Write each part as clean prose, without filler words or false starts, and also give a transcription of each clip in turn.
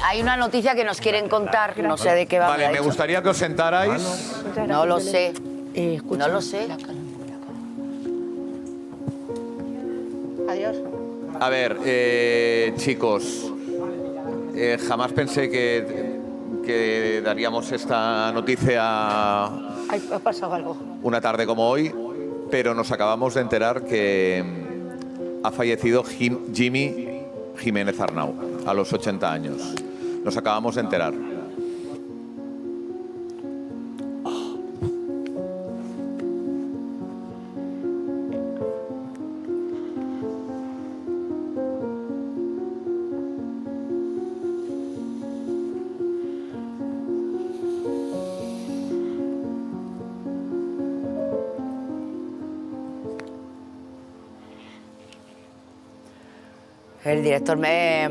hay una noticia que nos quieren contar, no sé de qué va. Vale, me gustaría que os sentarais. No lo sé. No lo sé. Adiós. A ver, chicos, jamás pensé que daríamos esta noticia Ha pasado algo. una tarde como hoy, pero nos acabamos de enterar que ha fallecido Jimmy Jiménez Arnau a los 80 años. Nos acabamos de enterar. El director me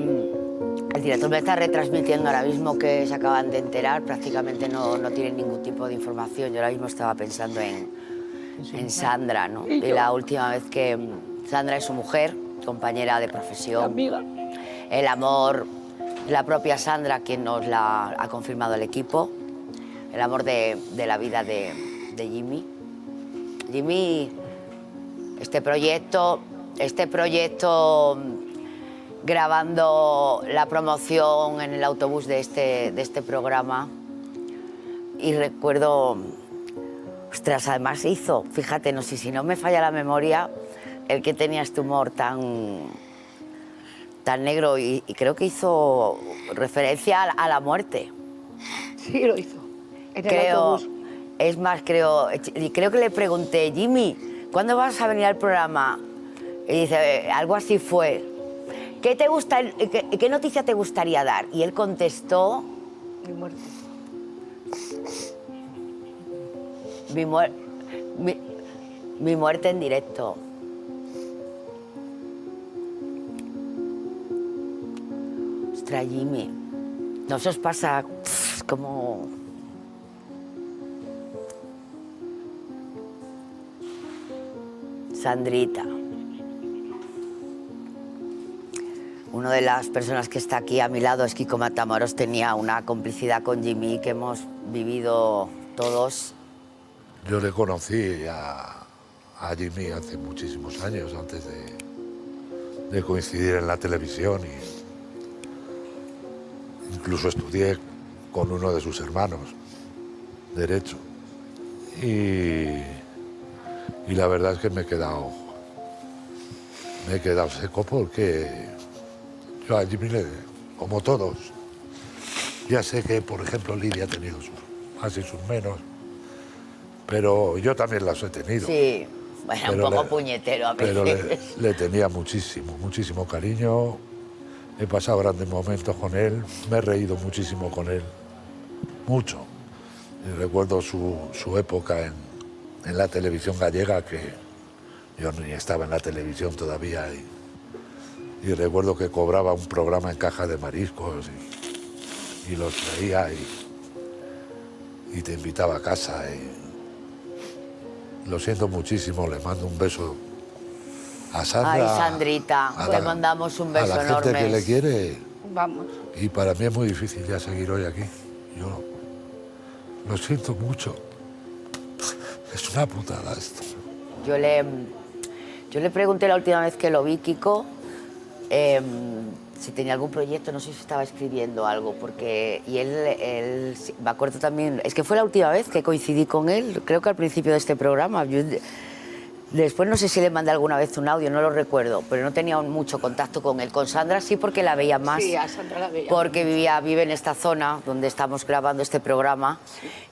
está retransmitiendo ahora mismo que se acaban de enterar, prácticamente no tienen ningún tipo de información. Yo ahora mismo estaba pensando en Sandra, ¿no? Y la última vez que Sandra es su mujer, compañera de profesión, Amiga. el amor, la propia Sandra quien nos la ha confirmado el equipo, el amor de la vida de Jimmy. Jimmy, este proyecto grabando la promoción en el autobús de este programa, y recuerdo, ostras, además hizo, fíjate, no sé si no me falla la memoria, el que tenía este humor tan negro, y creo que hizo referencia a la muerte. Sí, lo hizo. En el autobús. Es más, creo que le pregunté, Jimmy, ¿cuándo vas a venir al programa? Y dice, algo así fue. ¿Qué noticia te gustaría dar? Y él contestó... Mi muerte. Mi muerte en directo. Ostras, Jimmy. ¿No se os pasa como... Sandrita. Una de las personas que está aquí a mi lado es Kiko Matamoros, tenía una complicidad con Jimmy que hemos vivido todos. Yo le conocí a Jimmy hace muchísimos años, antes de coincidir en la televisión, y incluso estudié con uno de sus hermanos, Derecho. Y la verdad es que me he quedado seco porque yo a Jimmy, como todos, ya sé que, por ejemplo, Lidia ha tenido sus más y sus menos, pero yo también las he tenido. Sí, bueno, pero un poco puñetero a veces. Pero le tenía muchísimo cariño. He pasado grandes momentos con él, me he reído muchísimo con él, mucho. Y recuerdo su época en la televisión gallega, que yo ni estaba en la televisión todavía, y recuerdo que cobraba un programa en caja de mariscos y los traía y te invitaba a casa. Lo siento muchísimo, le mando un beso a Sandra. Ay, Sandrita, le mandamos un beso enorme. A la gente que le quiere. Vamos. Y para mí es muy difícil ya seguir hoy aquí. Yo lo siento mucho. Es una putada esto. Yo le pregunté la última vez que lo vi, Kiko, si tenía algún proyecto, no sé si estaba escribiendo algo, porque... Y él me acuerdo también, es que fue la última vez que coincidí con él, creo que al principio de este programa. Después no sé si le mandé alguna vez un audio, no lo recuerdo, pero no tenía mucho contacto con él. Con Sandra sí, porque la veía más. Sí, a Sandra la veía. Porque vive en esta zona donde estamos grabando este programa,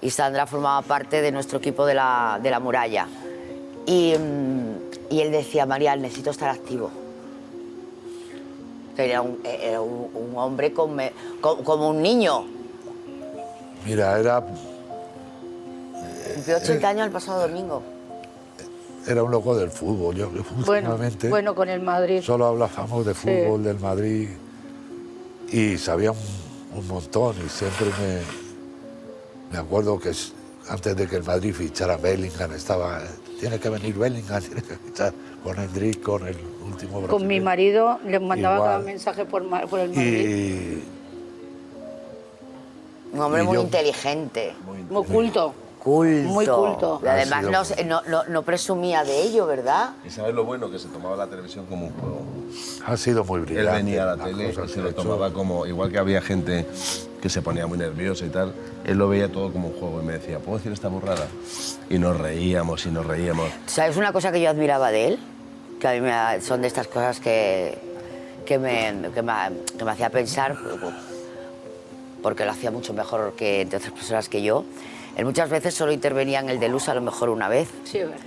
y Sandra formaba parte de nuestro equipo de la muralla. Y él decía, Marial, necesito estar activo. Era un hombre como un niño. Mira, Cumplió 80 años el pasado domingo. Era un loco del fútbol. Yo últimamente bueno, con el Madrid. Solo hablábamos de fútbol, del Madrid, y sabía un montón, y siempre me acuerdo que antes de que el Madrid fichara a Bellingham, tiene que venir Bellingham, tiene que fichar con Hendrik, con el último brasileño. Con mi marido le mandaba cada mensaje por el Madrid. Un hombre Y muy yo- inteligente. Muy culto. Culto. Muy culto. Y además Ha sido- no presumía de ello, ¿verdad? Y sabes lo bueno, que se tomaba la televisión como un juego. Ha sido muy Él brillante. venía a la las tele y cosas se que lo ha hecho. tomaba como, igual que había gente que se ponía muy nerviosa y tal, él lo veía todo como un juego y me decía, ¿puedo decir esta burrada? Y nos reíamos y nos reíamos. ¿Sabes una cosa que yo admiraba de él? Que a mí son de estas cosas que me hacía pensar, porque lo hacía mucho mejor que entre otras personas que yo. Él muchas veces solo intervenía en el de luz, a lo mejor una vez. Sí, es verdad.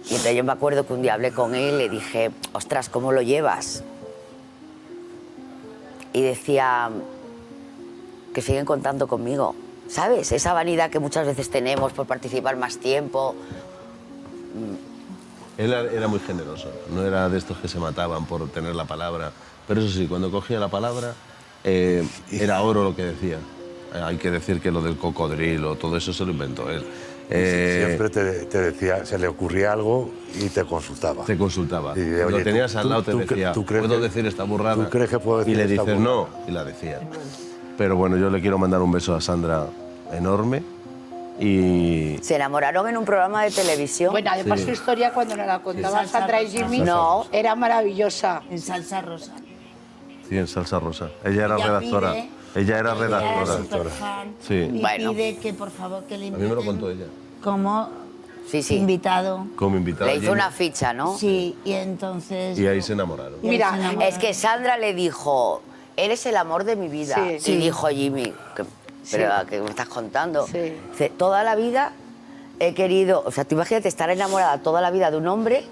Y entonces yo me acuerdo que un día hablé con él y le dije, ostras, ¿cómo lo llevas? Y decía que siguen contando conmigo. ¿Sabes? Esa vanidad que muchas veces tenemos por participar más tiempo. Él era muy generoso, no era de estos que se mataban por tener la palabra. Pero eso sí, cuando cogía la palabra, era oro lo que decía. Hay que decir que lo del cocodrilo, todo eso se lo inventó él. Siempre te decía, se le ocurría algo y te consultaba. Te consultaba. Y, Lo oye, tenías ¿tú- al lado, tú- te tú cre- decía, tú crees ¿puedo que- decir esta burrada? tú crees que puedo decir Y le esta dices burrada? no, y la decía. Pero bueno, yo le quiero mandar un beso a Sandra enorme y... Se enamoraron en un programa de televisión. Bueno, además Sí. su historia cuando nos la contaban Salsa Sandra y rosa. Jimmy No. era maravillosa. En salsa rosa. Sí, en Salsa Rosa. Ella era Ella redactora. pide- Ella era Ella era redactora. superfan. Sí. Y Bueno. pide que por favor que le A mí me lo inviten contó ella. como Sí, sí. invitado. Como invitada. Le hizo una ficha, ¿no? Sí, y entonces... Y ahí se enamoraron. y ahí Mira, se enamoraron. Es que Sandra le dijo, eres el amor de mi vida. Sí. Y Sí. dijo Jimmy, pero ¿qué me estás contando? Sí. Dice, toda la vida he querido, o sea, tú imagínate estar enamorada toda la vida de un hombre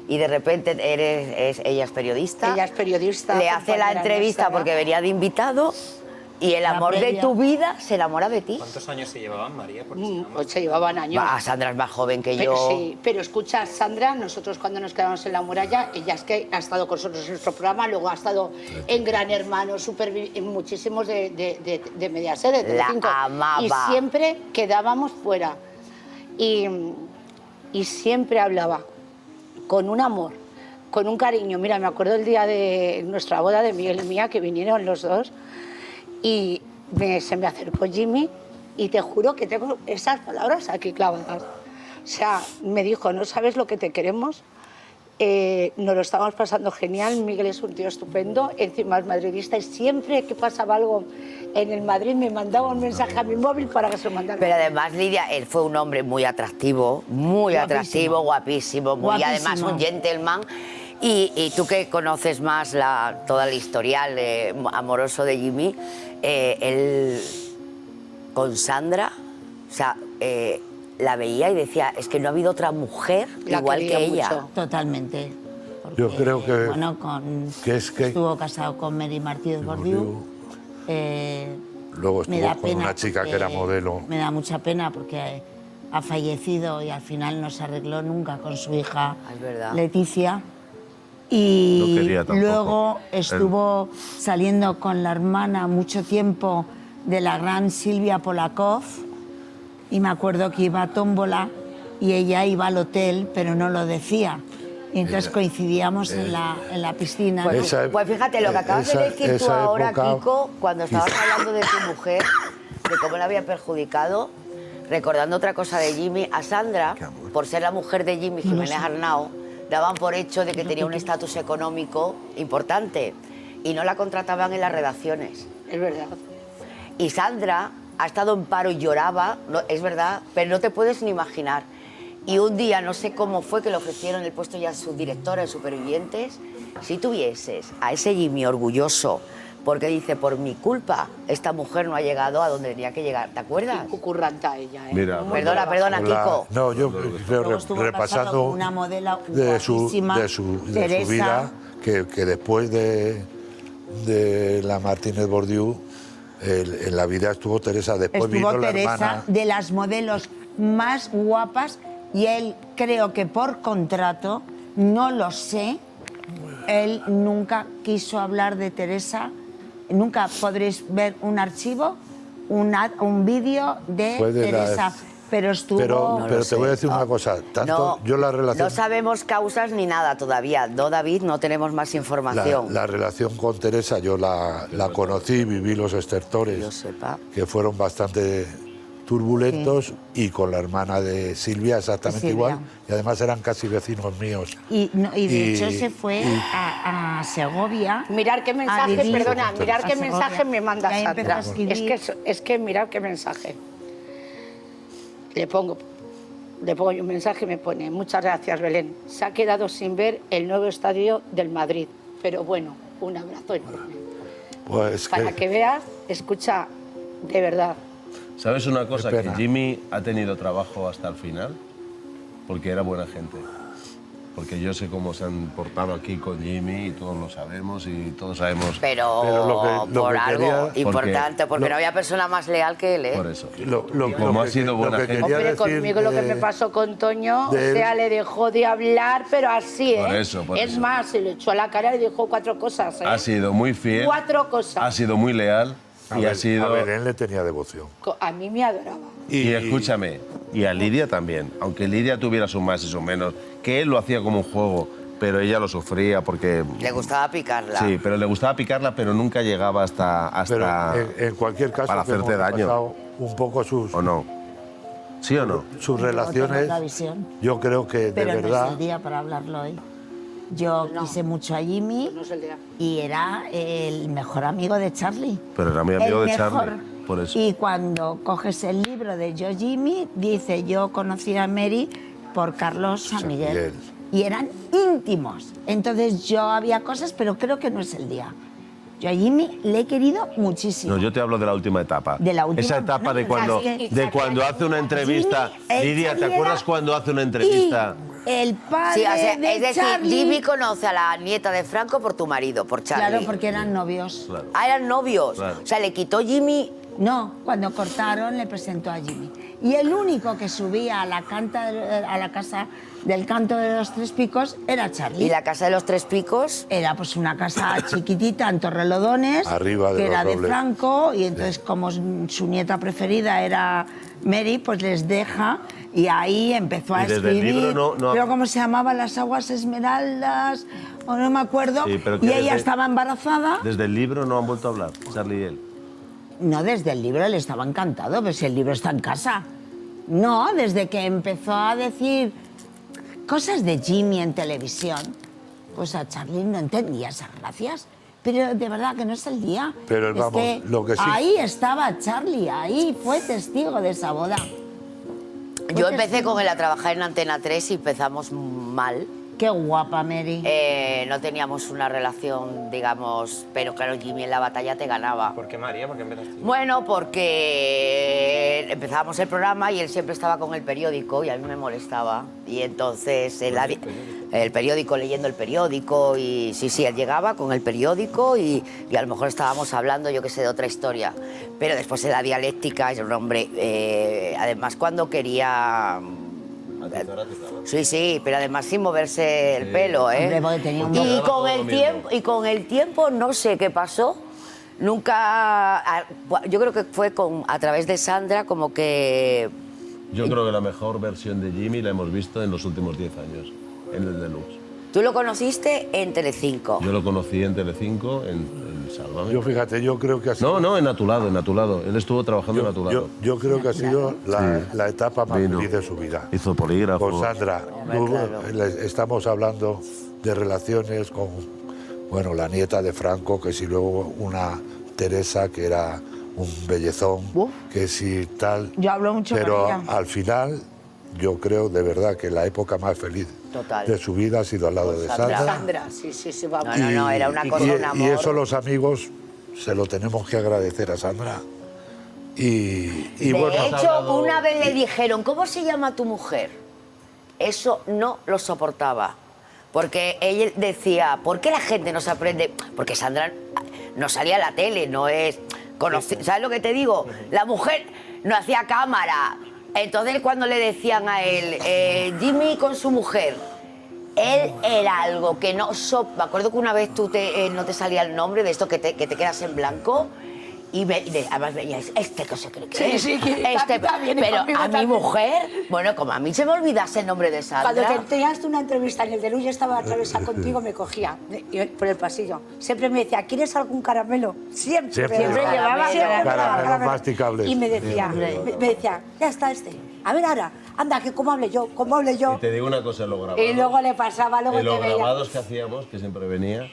y de repente ella es periodista. Ella es periodista. Le hace la compañera entrevista nuestra. porque venía de invitado y el La amor de previa. tu vida se enamora de ti. ¿Cuántos años se llevaban, María? Porque si no, Pues se llevaban años. Va, Sandra es más joven que Pero yo. sí, pero escucha, Sandra, nosotros cuando nos quedamos en La Muralla, ella es que ha estado con nosotros en nuestro programa, luego ha estado en Gran Hermano, en muchísimos de Mediaset, de La Telecinco. amaba. Y siempre quedábamos fuera. Y siempre hablaba con un amor, con un cariño. Mira, me acuerdo el día de nuestra boda de Miguel y mía, que vinieron los dos, y se me acercó Jimmy y te juro que tengo esas palabras aquí clavadas. O sea, me dijo, no sabes lo que te queremos, nos lo estábamos pasando genial, Miguel es un tío estupendo, encima es madridista y siempre que pasaba algo en el Madrid me mandaba un mensaje a mi móvil para que se lo mandara. Pero además, Lidia, él fue un hombre muy atractivo, muy Guapísimo. atractivo, guapísimo, muy, Guapísimo. además un gentleman. Y tú que conoces más todo el historial amoroso de Jimmy, él con Sandra, o sea, la veía y decía, es que no ha habido otra mujer La igual quería que ella. mucho. Totalmente. Yo Porque, creo que- Bueno, que es que- estuvo casado con Mary Martínez Bordiú. Luego Me da estuvo con pena una chica que era porque- modelo. Me da mucha pena porque ha fallecido y al final no se arregló nunca con su hija Es verdad. Leticia. Y No quería tampoco. luego estuvo saliendo con la hermana mucho tiempo de la gran Silvia Polakov. Y me acuerdo que iba a tómbola y ella iba al hotel, pero no lo decía. Y entonces coincidíamos en la piscina. Pues, Esa- pues fíjate, lo que acabas de decir tú esa ahora, época- Kiko, cuando estabas hablando de tu mujer, de cómo la había perjudicado, recordando otra cosa de Jimmy, a Sandra, por ser la mujer de Jimmy Jiménez Arnau, daban por hecho de que tenía un estatus económico importante y no la contrataban en las redacciones. Es verdad. Y Sandra ha estado en paro y lloraba, es verdad, pero no te puedes ni imaginar. Y un día, no sé cómo fue, que le ofrecieron el puesto ya a subdirectora de Supervivientes. Si tuvieses a ese Jimmy orgulloso, porque dice, por mi culpa, esta mujer no ha llegado a donde tenía que llegar. ¿Te acuerdas? Cucurranta ella, ¿eh? Mira, Perdona, Hola. Kiko. No, yo creo Luego estuvo casado repasando con una modelo de su guapísima, Teresa. vida, que después de la Martínez Bordiú, en la vida estuvo Teresa, después Estuvo vino la Teresa, hermana. de las modelos más guapas, y él, creo que por contrato, no lo sé, él nunca quiso hablar de Teresa. Nunca podréis ver un archivo, un vídeo de Fue de Teresa. Pero estuvo... Pero te voy a decir una cosa. Tanto yo la relación... No sabemos causas ni nada todavía. No, David, no tenemos más información. La relación con Teresa yo la conocí, viví los estertores, Que yo sepa. que fueron bastante turbulentos, y con la hermana de Silvia exactamente Silvia. igual, y además eran casi vecinos míos. Y de hecho se fue a Segovia. Mirar qué a mensaje, vivir perdona, mirar a qué Segovia. mensaje me manda Y ahí empezó a Sandra. escribir. Es que mirar qué mensaje. Le pongo yo un mensaje y me pone: muchas gracias, Belén. Se ha quedado sin ver el nuevo estadio del Madrid. Pero bueno, un abrazo enorme. Pues Para que veas, escucha, de verdad. ¿Sabes una cosa? Qué Que pena. Jimmy ha tenido trabajo hasta el final porque era buena gente. Porque yo sé cómo se han portado aquí con Jimmy y todos lo sabemos y todos sabemos Pero lo por que algo quería- importante, porque no había persona más leal que él, ¿eh? por eso. y como ha sido buena gente. quería Hombre, decir conmigo lo que me pasó con Toño, o de él- sea, le dejó de hablar, pero así, ¿eh? Por es eso. más, se le echó a la cara y dijo 4 cosas, ¿eh? Ha sido muy fiel, 4 cosas. ha sido muy leal y ha sido... A Belén le tenía devoción. A mí me adoraba. Y escúchame, y a Lidia también, aunque Lidia tuviera sus más y sus menos, que él lo hacía como un juego, pero ella lo sufría porque... Le gustaba picarla. Sí, pero le gustaba picarla, pero nunca llegaba hasta Pero en cualquier caso, para que hacerte hemos daño. pasado un poco sus, ¿O no? ¿Sí o no? sus Tengo relaciones, otra visión. yo creo que de Pero no es verdad... el día para hablarlo hoy. Yo quise mucho a Jimmy No es el día. y era el mejor amigo de Charlie. Pero era muy amigo El de mejor. Charlie, por eso. Y cuando coges el libro de Yo Jimmy, dice: yo conocí a Mary por Carlos San Miguel. Miguel. Y eran íntimos. Entonces yo había cosas, pero creo que no es el día. Yo a Jimmy le he querido muchísimo. No, yo te hablo de la última etapa. De la última, Esa etapa de no, cuando, Charlie- de cuando hace una entrevista. Jimmy, Lidia, ¿te Charlie acuerdas era- cuando hace una entrevista? Y el padre Sí, o sea, de es decir, Charlie... Jimmy conoce a la nieta de Franco por tu marido, por Charlie. Claro, porque eran novios. Claro. Ah, eran novios. Claro. O sea, le quitó Jimmy. No, cuando cortaron le presentó a Jimmy. Y el único que subía a la casa del Canto de los Tres Picos era Charlie. Y la casa de los Tres Picos. Era pues una casa chiquitita en Torrelodones, Arriba de que los era de Robles. Franco, y entonces como su nieta preferida era Mary, pues les deja y ahí empezó a Y desde el escribir. libro no- Pero ¿cómo se llamaba? Las aguas esmeraldas, o no me acuerdo. Sí, pero que y ella desde- estaba embarazada. Desde el libro no han vuelto a hablar, Charlie y él. No, desde el libro él estaba encantado, pero si el libro está en casa. No, desde que empezó a decir cosas de Jimmy en televisión, pues a Charlie no entendía esas gracias. Pero de verdad que no es el día. Pero Es vamos, lo que sí- ahí estaba Charlie, ahí fue testigo de esa boda. Yo empecé con él a trabajar en Antena 3 y empezamos mal. Qué guapa, Mary. No teníamos una relación, digamos, pero claro, Jimmy en la batalla te ganaba. ¿Por qué, María? ¿Por qué empezaste? Bueno, porque empezábamos el programa y él siempre estaba con el periódico y a mí me molestaba. Y entonces el periódico, leyendo el periódico, y sí, él llegaba con el periódico y a lo mejor estábamos hablando, yo qué sé, de otra historia. Pero después en la dialéctica es un hombre, además cuando quería... Sí, pero además sin moverse el pelo, ¿eh? Hombre, porque tenía un- Y con el tiempo no sé qué pasó. Nunca, yo creo que fue a través de Sandra como que Yo creo que la mejor versión de Jimmy la hemos visto en los últimos 10 años, en el Deluxe. tú lo conociste en Telecinco. Yo lo conocí en Telecinco, en Sálvame. Yo fíjate, yo creo que ha sido... No, en A tu lado, en A tu lado. Él estuvo trabajando en A tu lado. yo creo que ha sido la etapa más Vino. feliz de su vida. Hizo polígrafo. Con Sandra, estamos hablando de relaciones con, bueno, la nieta de Franco, que si luego una Teresa, que era un bellezón, que si tal... Yo hablo mucho pero con ella. al final, yo creo de verdad que la época más feliz Total. de su vida ha sido al lado de Sandra. Sandra. Sandra, sí, vamos. No, era una cosa, un amor. Y eso los amigos se lo tenemos que agradecer a Sandra. Y De bueno, hecho, una vez le dijeron, ¿cómo se llama tu mujer? Eso no lo soportaba. Porque ella decía, ¿por qué la gente no se aprende? Porque Sandra no salía a la tele, no es... ¿Sabes lo que te digo? La mujer no hacía cámara. Entonces, cuando le decían a él, Jimmy con su mujer, él era algo que no... Me acuerdo que una vez no te salía el nombre de esto, que te quedas en blanco, Y además veíais, este que se cree que Sí, es, sí, que este, también, y pero conmigo a mi también. mujer, bueno, como a mí se me olvidase el nombre de Cuando Sandra. tenías tú una entrevista en el de Luz, yo estaba atravesada contigo, me cogía por el pasillo. Siempre me decía, ¿quieres algún caramelo? Siempre Siempre llevaba caramelos masticables. Y me decía, ya está este. A ver ahora, anda, que cómo hable yo, cómo hable yo. Y te digo una cosa, en los grabados. Y luego le pasaba, luego En los te veía. grabados que hacíamos, que siempre venía,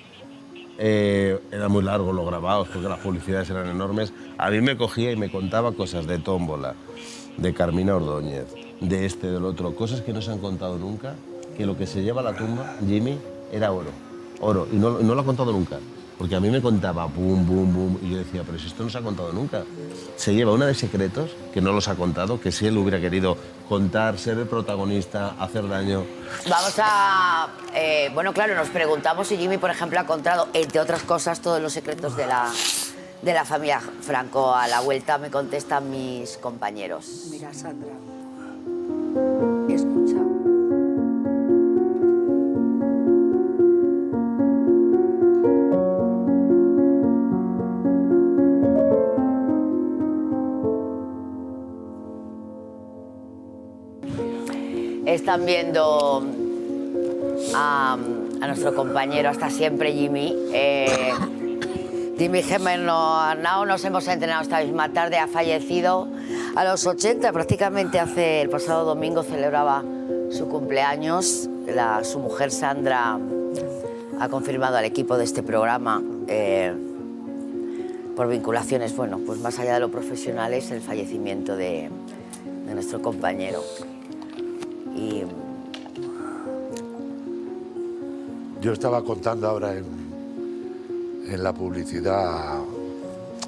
eran muy largos los grabados porque las publicidades eran enormes. A mí me cogía y me contaba cosas de Tómbola, de Carmina Ordóñez, de este, del otro, cosas que no se han contado nunca, que lo que se lleva a la tumba, Jimmy, era oro. Oro, y no lo ha contado nunca. Porque a mí me contaba boom, boom, boom, y yo decía, pero si esto no se ha contado nunca. Se lleva una de secretos que no los ha contado, que si él hubiera querido contar, ser el protagonista, hacer daño. Vamos a... bueno, claro, nos preguntamos si Jimmy, por ejemplo, ha contado, entre otras cosas, todos los secretos de la familia Franco. A la vuelta me contestan mis compañeros. Mira, Sandra, escucha. Están viendo a nuestro compañero hasta siempre, Jimmy. Jimmy Jiménez Arnau, nos hemos entrenado esta misma tarde, ha fallecido a los 80, prácticamente el pasado domingo celebraba su cumpleaños. Su mujer Sandra ha confirmado al equipo de este programa, por vinculaciones, bueno, pues más allá de lo profesionales, el fallecimiento de nuestro compañero. Y Yo estaba contando ahora en la publicidad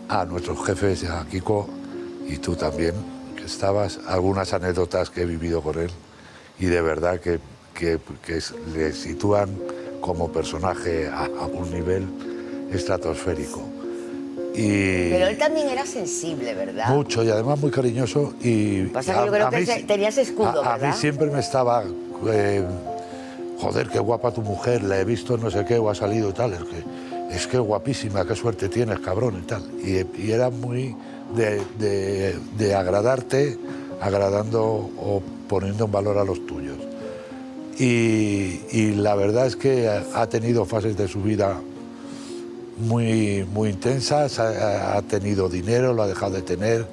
a nuestros jefes, a Kiko y tú también, que estabas, algunas anécdotas que he vivido con él y de verdad que le sitúan como personaje a un nivel estratosférico. Pero él también era sensible, ¿verdad? Mucho y además muy cariñoso. Y Pasa que yo creo que tenías escudo, a ¿verdad? mí siempre me estaba... joder, qué guapa tu mujer, la he visto no sé qué, o ha salido y tal. Es que guapísima, qué suerte tienes, cabrón, y tal. Y era muy de agradarte, agradando o poniendo en valor a los tuyos. Y la verdad es que ha tenido fases de su vida muy intensas, ha tenido dinero, lo ha dejado de tener,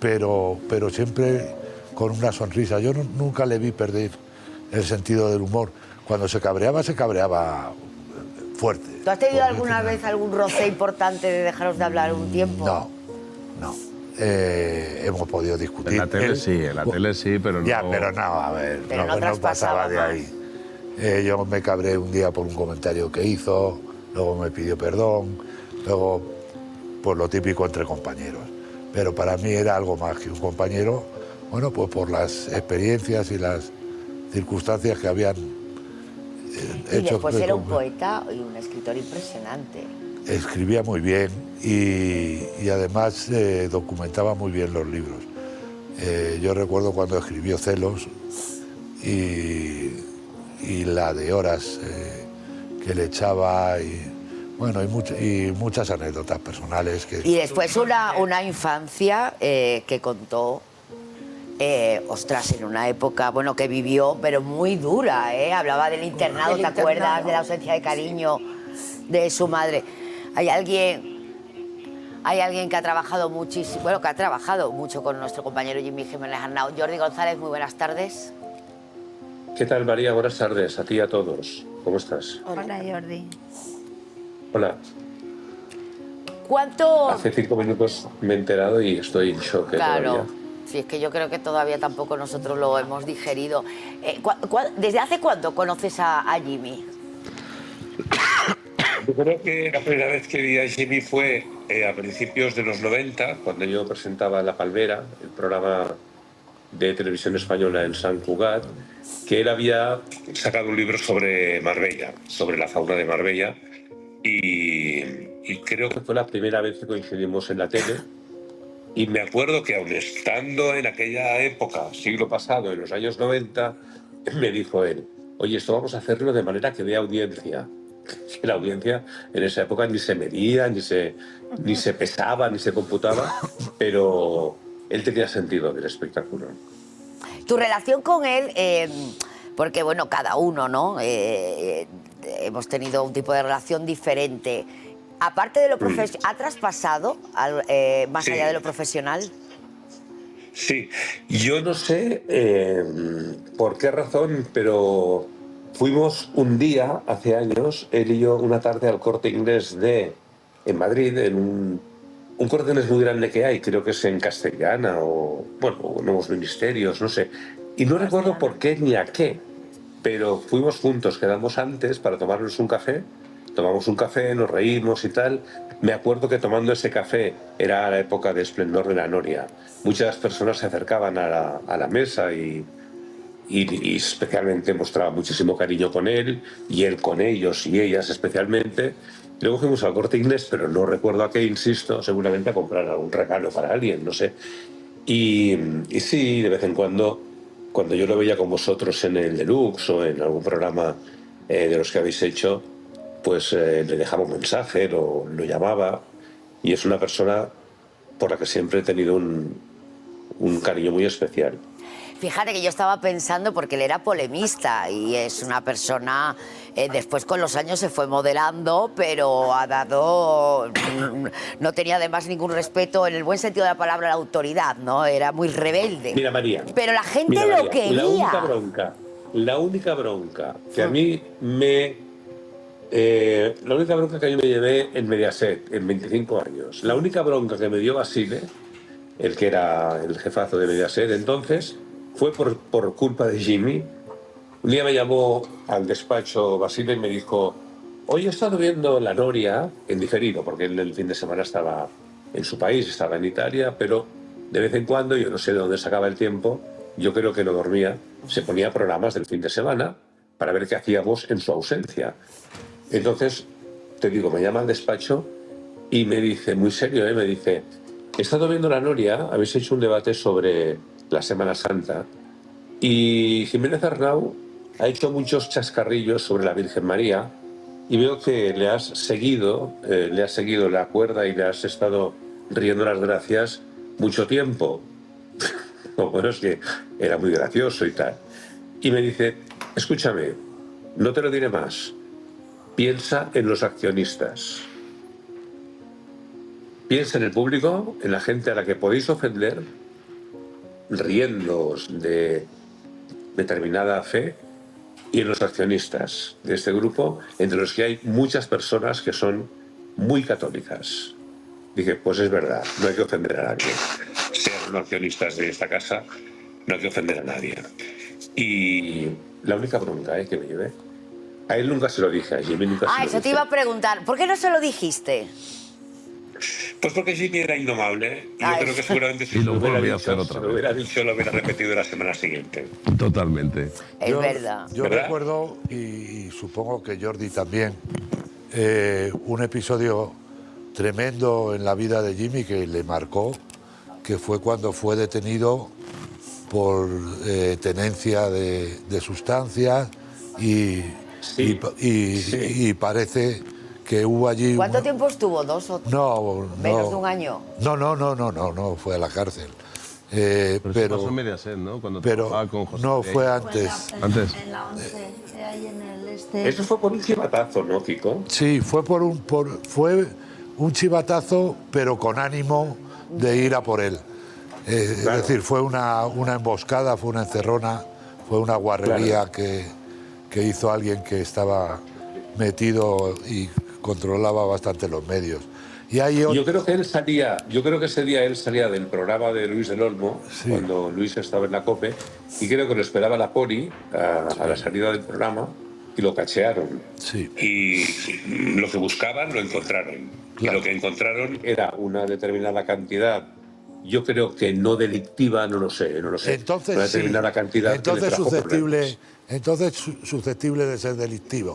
pero siempre con una sonrisa. Yo nunca le vi perder el sentido del humor. Cuando se cabreaba fuerte. ¿Tú has tenido alguna vez algún roce importante de dejaros de hablar un tiempo? No. Hemos podido discutir. En la tele sí, pero no... Ya, pero no, a ver, Pero no no pasaba de traspasaba ahí. Yo me cabré un día por un comentario que hizo, luego me pidió perdón, luego pues lo típico entre compañeros. Pero para mí era algo más que un compañero, bueno, pues por las experiencias y las circunstancias que habían Y hecho. después era un poeta y un escritor impresionante. Escribía muy bien y además documentaba muy bien los libros. Yo recuerdo cuando escribió Celos y la de horas que le echaba y muchas anécdotas personales. Y después una infancia que contó, ostras, en una época, bueno, que vivió, pero muy dura, hablaba del internado, ¿te acuerdas? De la ausencia de cariño de su madre. Hay alguien que ha trabajado muchísimo, bueno, que ha trabajado mucho con nuestro compañero Jimmy Jiménez Arnau. Jordi González, muy buenas tardes. ¿Qué tal, María? Buenas tardes, a ti y a todos. ¿Cómo estás? Hola, Jordi. Hola. ¿Cuánto...? Hace 5 minutos me he enterado y estoy en shock Claro. todavía. Sí, es que yo creo que todavía tampoco nosotros lo hemos digerido. ¿Desde hace cuánto conoces a Jimmy? Yo creo que la primera vez que vi a Jimmy fue a principios de los 90, cuando yo presentaba La Palmera, el programa de televisión española en Sant Cugat, que él había sacado un libro sobre Marbella, sobre la fauna de Marbella, y creo que fue la primera vez que coincidimos en la tele. Y me acuerdo que aun estando en aquella época, siglo pasado, en los años 90, me dijo él, oye, esto vamos a hacerlo de manera que dé audiencia. que la audiencia en esa época ni se medía, ni se pesaba, ni se computaba, pero él tenía sentido del espectáculo. Tu relación con él, porque bueno, cada uno, ¿no? Hemos tenido un tipo de relación diferente. Aparte de lo profesional, ¿ha traspasado más allá de lo profesional? Sí, yo no sé por qué razón, pero fuimos un día, hace años, él y yo, una tarde al Corte Inglés en Madrid, en un Corte Inglés muy grande que hay, creo que es en Castellana o, bueno, Nuevos Ministerios, no sé. Y no recuerdo por qué ni a qué, pero fuimos juntos, quedamos antes para tomarnos un café. Tomamos un café, nos reímos y tal. Me acuerdo que tomando ese café, era la época de esplendor de la Noria, muchas personas se acercaban a la mesa y especialmente mostraba muchísimo cariño con él, y él con ellos y ellas especialmente. Luego fuimos al Corte Inglés, pero no recuerdo a qué, insisto, seguramente a comprar algún regalo para alguien, no sé. Y sí, de vez en cuando yo lo veía con vosotros en el Deluxe o en algún programa de los que habéis hecho, pues le dejaba un mensaje, lo llamaba, y es una persona por la que siempre he tenido un cariño muy especial. Fíjate que yo estaba pensando, porque él era polemista y es una persona, después con los años se fue modelando, pero no tenía además ningún respeto, en el buen sentido de la palabra, a la autoridad, ¿no? Era muy rebelde. Mira, María. Pero la gente lo quería. La única bronca que a mí la única bronca que yo me llevé en Mediaset en 25 años, la única bronca que me dio Basile, el que era el jefazo de Mediaset entonces, fue por culpa de Jimmy. Un día me llamó al despacho Basile y me dijo: hoy he estado viendo La Noria en diferido, porque él el fin de semana estaba en su país, estaba en Italia, pero de vez en cuando, yo no sé de dónde sacaba el tiempo, yo creo que no dormía, se ponía programas del fin de semana para ver qué hacíamos en su ausencia. Entonces, te digo, me llama al despacho y me dice, muy serio, me dice: he estado viendo La Noria, habéis hecho un debate sobre la Semana Santa y Jiménez Arnau ha hecho muchos chascarrillos sobre la Virgen María y veo que le has seguido la cuerda y le has estado riendo las gracias mucho tiempo. Bueno, es que era muy gracioso y tal. Y me dice: escúchame, no te lo diré más. Piensa en los accionistas. Piensa en el público, en la gente a la que podéis ofender, riéndoos de determinada fe, y en los accionistas de este grupo, entre los que hay muchas personas que son muy católicas. Dije, pues es verdad, no hay que ofender a nadie. Sean los accionistas de esta casa, no hay que ofender a nadie. Y la única bronca que me llevé, a él nunca se lo dije, a Jimmy nunca se lo dije. Eso te iba a preguntar, ¿por qué no se lo dijiste? Pues porque Jimmy era indomable. Y yo creo que seguramente si lo lo hubiera volví a dicho, hacer otra lo hubiera dicho, lo hubiera repetido la semana siguiente. Totalmente. Es verdad. Yo ¿verdad? recuerdo, y supongo que Jordi también, un episodio tremendo en la vida de Jimmy que le marcó, que fue cuando fue detenido por tenencia de sustancias y parece que hubo allí... ¿Cuánto tiempo estuvo? ¿2 o No, menos de un año? No, fue a la cárcel. Pero pasó en Mediaset, ¿no? Cuando trabajaba con José. No, fue antes. Antes. En la 11, ahí en el este. Eso fue por un chivatazo, ¿no, Kiko? Sí, fue fue un chivatazo, pero con ánimo de ir a por él. Claro. Es decir, fue una emboscada, fue una encerrona, fue una guarrería que hizo alguien que estaba metido y controlaba bastante los medios. Y yo creo que ese día él salía del programa de Luis del Olmo, Sí. cuando Luis estaba en la COPE, y creo que lo esperaba la poli a la salida del programa y lo cachearon. Sí. Y lo que buscaban lo encontraron. Claro. Y lo que encontraron era una determinada cantidad, yo creo que no delictiva, no lo sé. Entonces, una determinada cantidad que le trajo problemas. entonces susceptible de ser delictivo.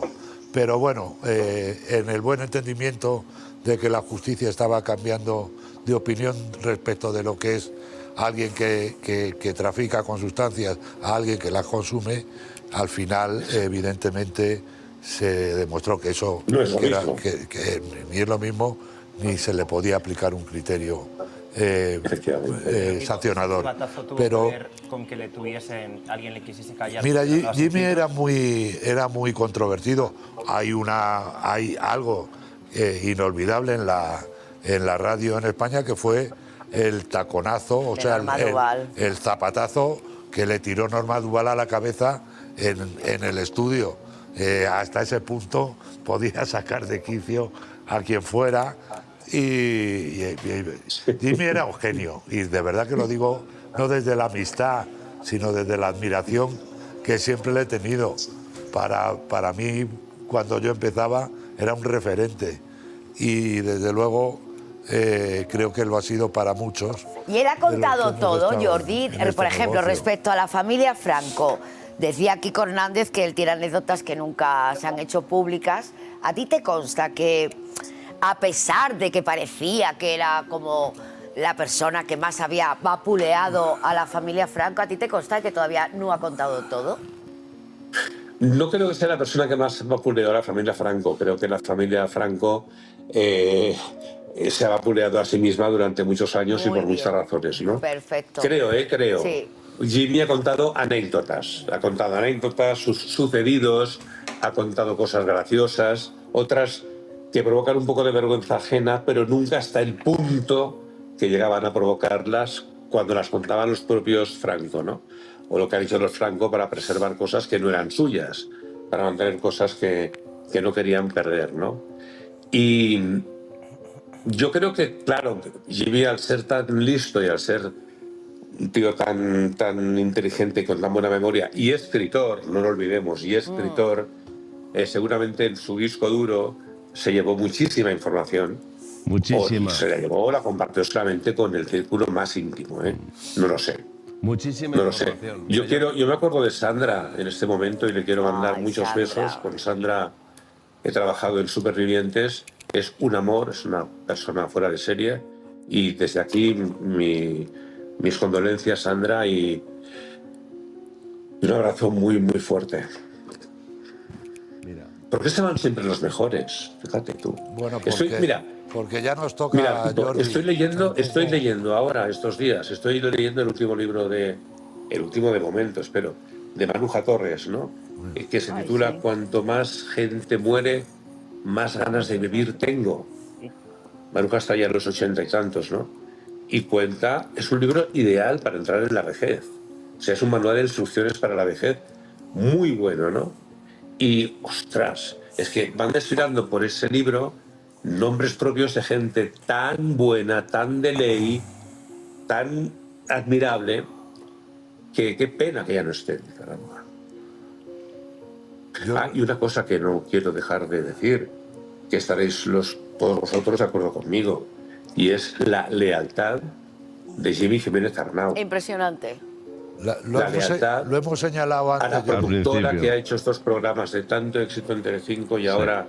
Pero bueno, en el buen entendimiento de que la justicia estaba cambiando de opinión respecto de lo que es alguien que trafica con sustancias a alguien que las consume, al final, evidentemente, se demostró que eso No es lo que mismo. que ni es lo mismo, ni se le podía aplicar un criterio Efectivamente. sancionador. ¿Qué batazo tuvo Pero que ver con que le tuviesen, alguien le quisiese callar? mira, los Jimmy insultos? era muy controvertido. Hay algo inolvidable en la radio en España, que fue el taconazo, o De sea, Norma Duval. el zapatazo que le tiró Norma Duval a la cabeza en el estudio. Hasta ese punto podía sacar de quicio a quien fuera. Y Jimmy era un genio, y de verdad que lo digo no desde la amistad, sino desde la admiración que siempre le he tenido. Para mí, cuando yo empezaba, era un referente, y desde luego creo que lo ha sido para muchos. Y él ha de los contado que hemos todo, estado Jordi, en este por ejemplo, negocio. respecto a la familia Franco. Decía Kiko Hernández que él tiene anécdotas que nunca se han hecho públicas. ¿A ti te consta que, a pesar de que parecía que era como la persona que más había vapuleado a la familia Franco, a ti te consta que todavía no ha contado todo? No creo que sea la persona que más vapuleó a la familia Franco. Creo que la familia Franco se ha vapuleado a sí misma durante muchos años y Muy por bien. muchas razones, ¿no? Perfecto. Creo. Sí. Jimmy ha contado anécdotas, sus sucedidos, ha contado cosas graciosas, otras que provocan un poco de vergüenza ajena, pero nunca hasta el punto que llegaban a provocarlas cuando las contaban los propios Franco, ¿no? O lo que han dicho los Franco para preservar cosas que no eran suyas, para mantener cosas que no querían perder, ¿no? Y yo creo que, claro, Jimmy, al ser tan listo y al ser un tío tan inteligente y con tan buena memoria, y escritor, no lo olvidemos, y escritor, seguramente en su disco duro se llevó muchísima información. Muchísima. O se la llevó, la compartió solamente con el círculo más íntimo, ¿eh? No lo sé. Muchísima No lo sé. información. Yo me acuerdo de Sandra en este momento y le quiero mandar Ay, muchos Sandra. besos. Con Sandra he trabajado en Supervivientes. Es un amor, es una persona fuera de serie. Y desde aquí mis condolencias, Sandra, y un abrazo muy, muy fuerte. Mira, ¿Por qué se van siempre los mejores? Fíjate tú. Bueno, Mira, porque ya nos toca, Jordi. estoy leyendo ahora, estos días, estoy leyendo el último libro el último de momento, espero, de Maruja Torres, ¿no? Que se titula Cuanto más gente muere, más ganas de vivir tengo. Maruja está ya en los 80 y tantos, ¿no? Y cuenta, es un libro ideal para entrar en la vejez. O sea, es un manual de instrucciones para la vejez muy bueno, ¿no? Y, ostras, es que van desfilando por ese libro nombres propios de gente tan buena, tan de ley, tan admirable, que qué pena que ya no estén, caramba. Y una cosa que no quiero dejar de decir, que estaréis todos vosotros de acuerdo conmigo, y es la lealtad de Jimmy Jiménez Arnau. Impresionante. Lo hemos señalado A la antes, Jordi. productora principio. que ha hecho estos programas de tanto éxito en Telecinco y ahora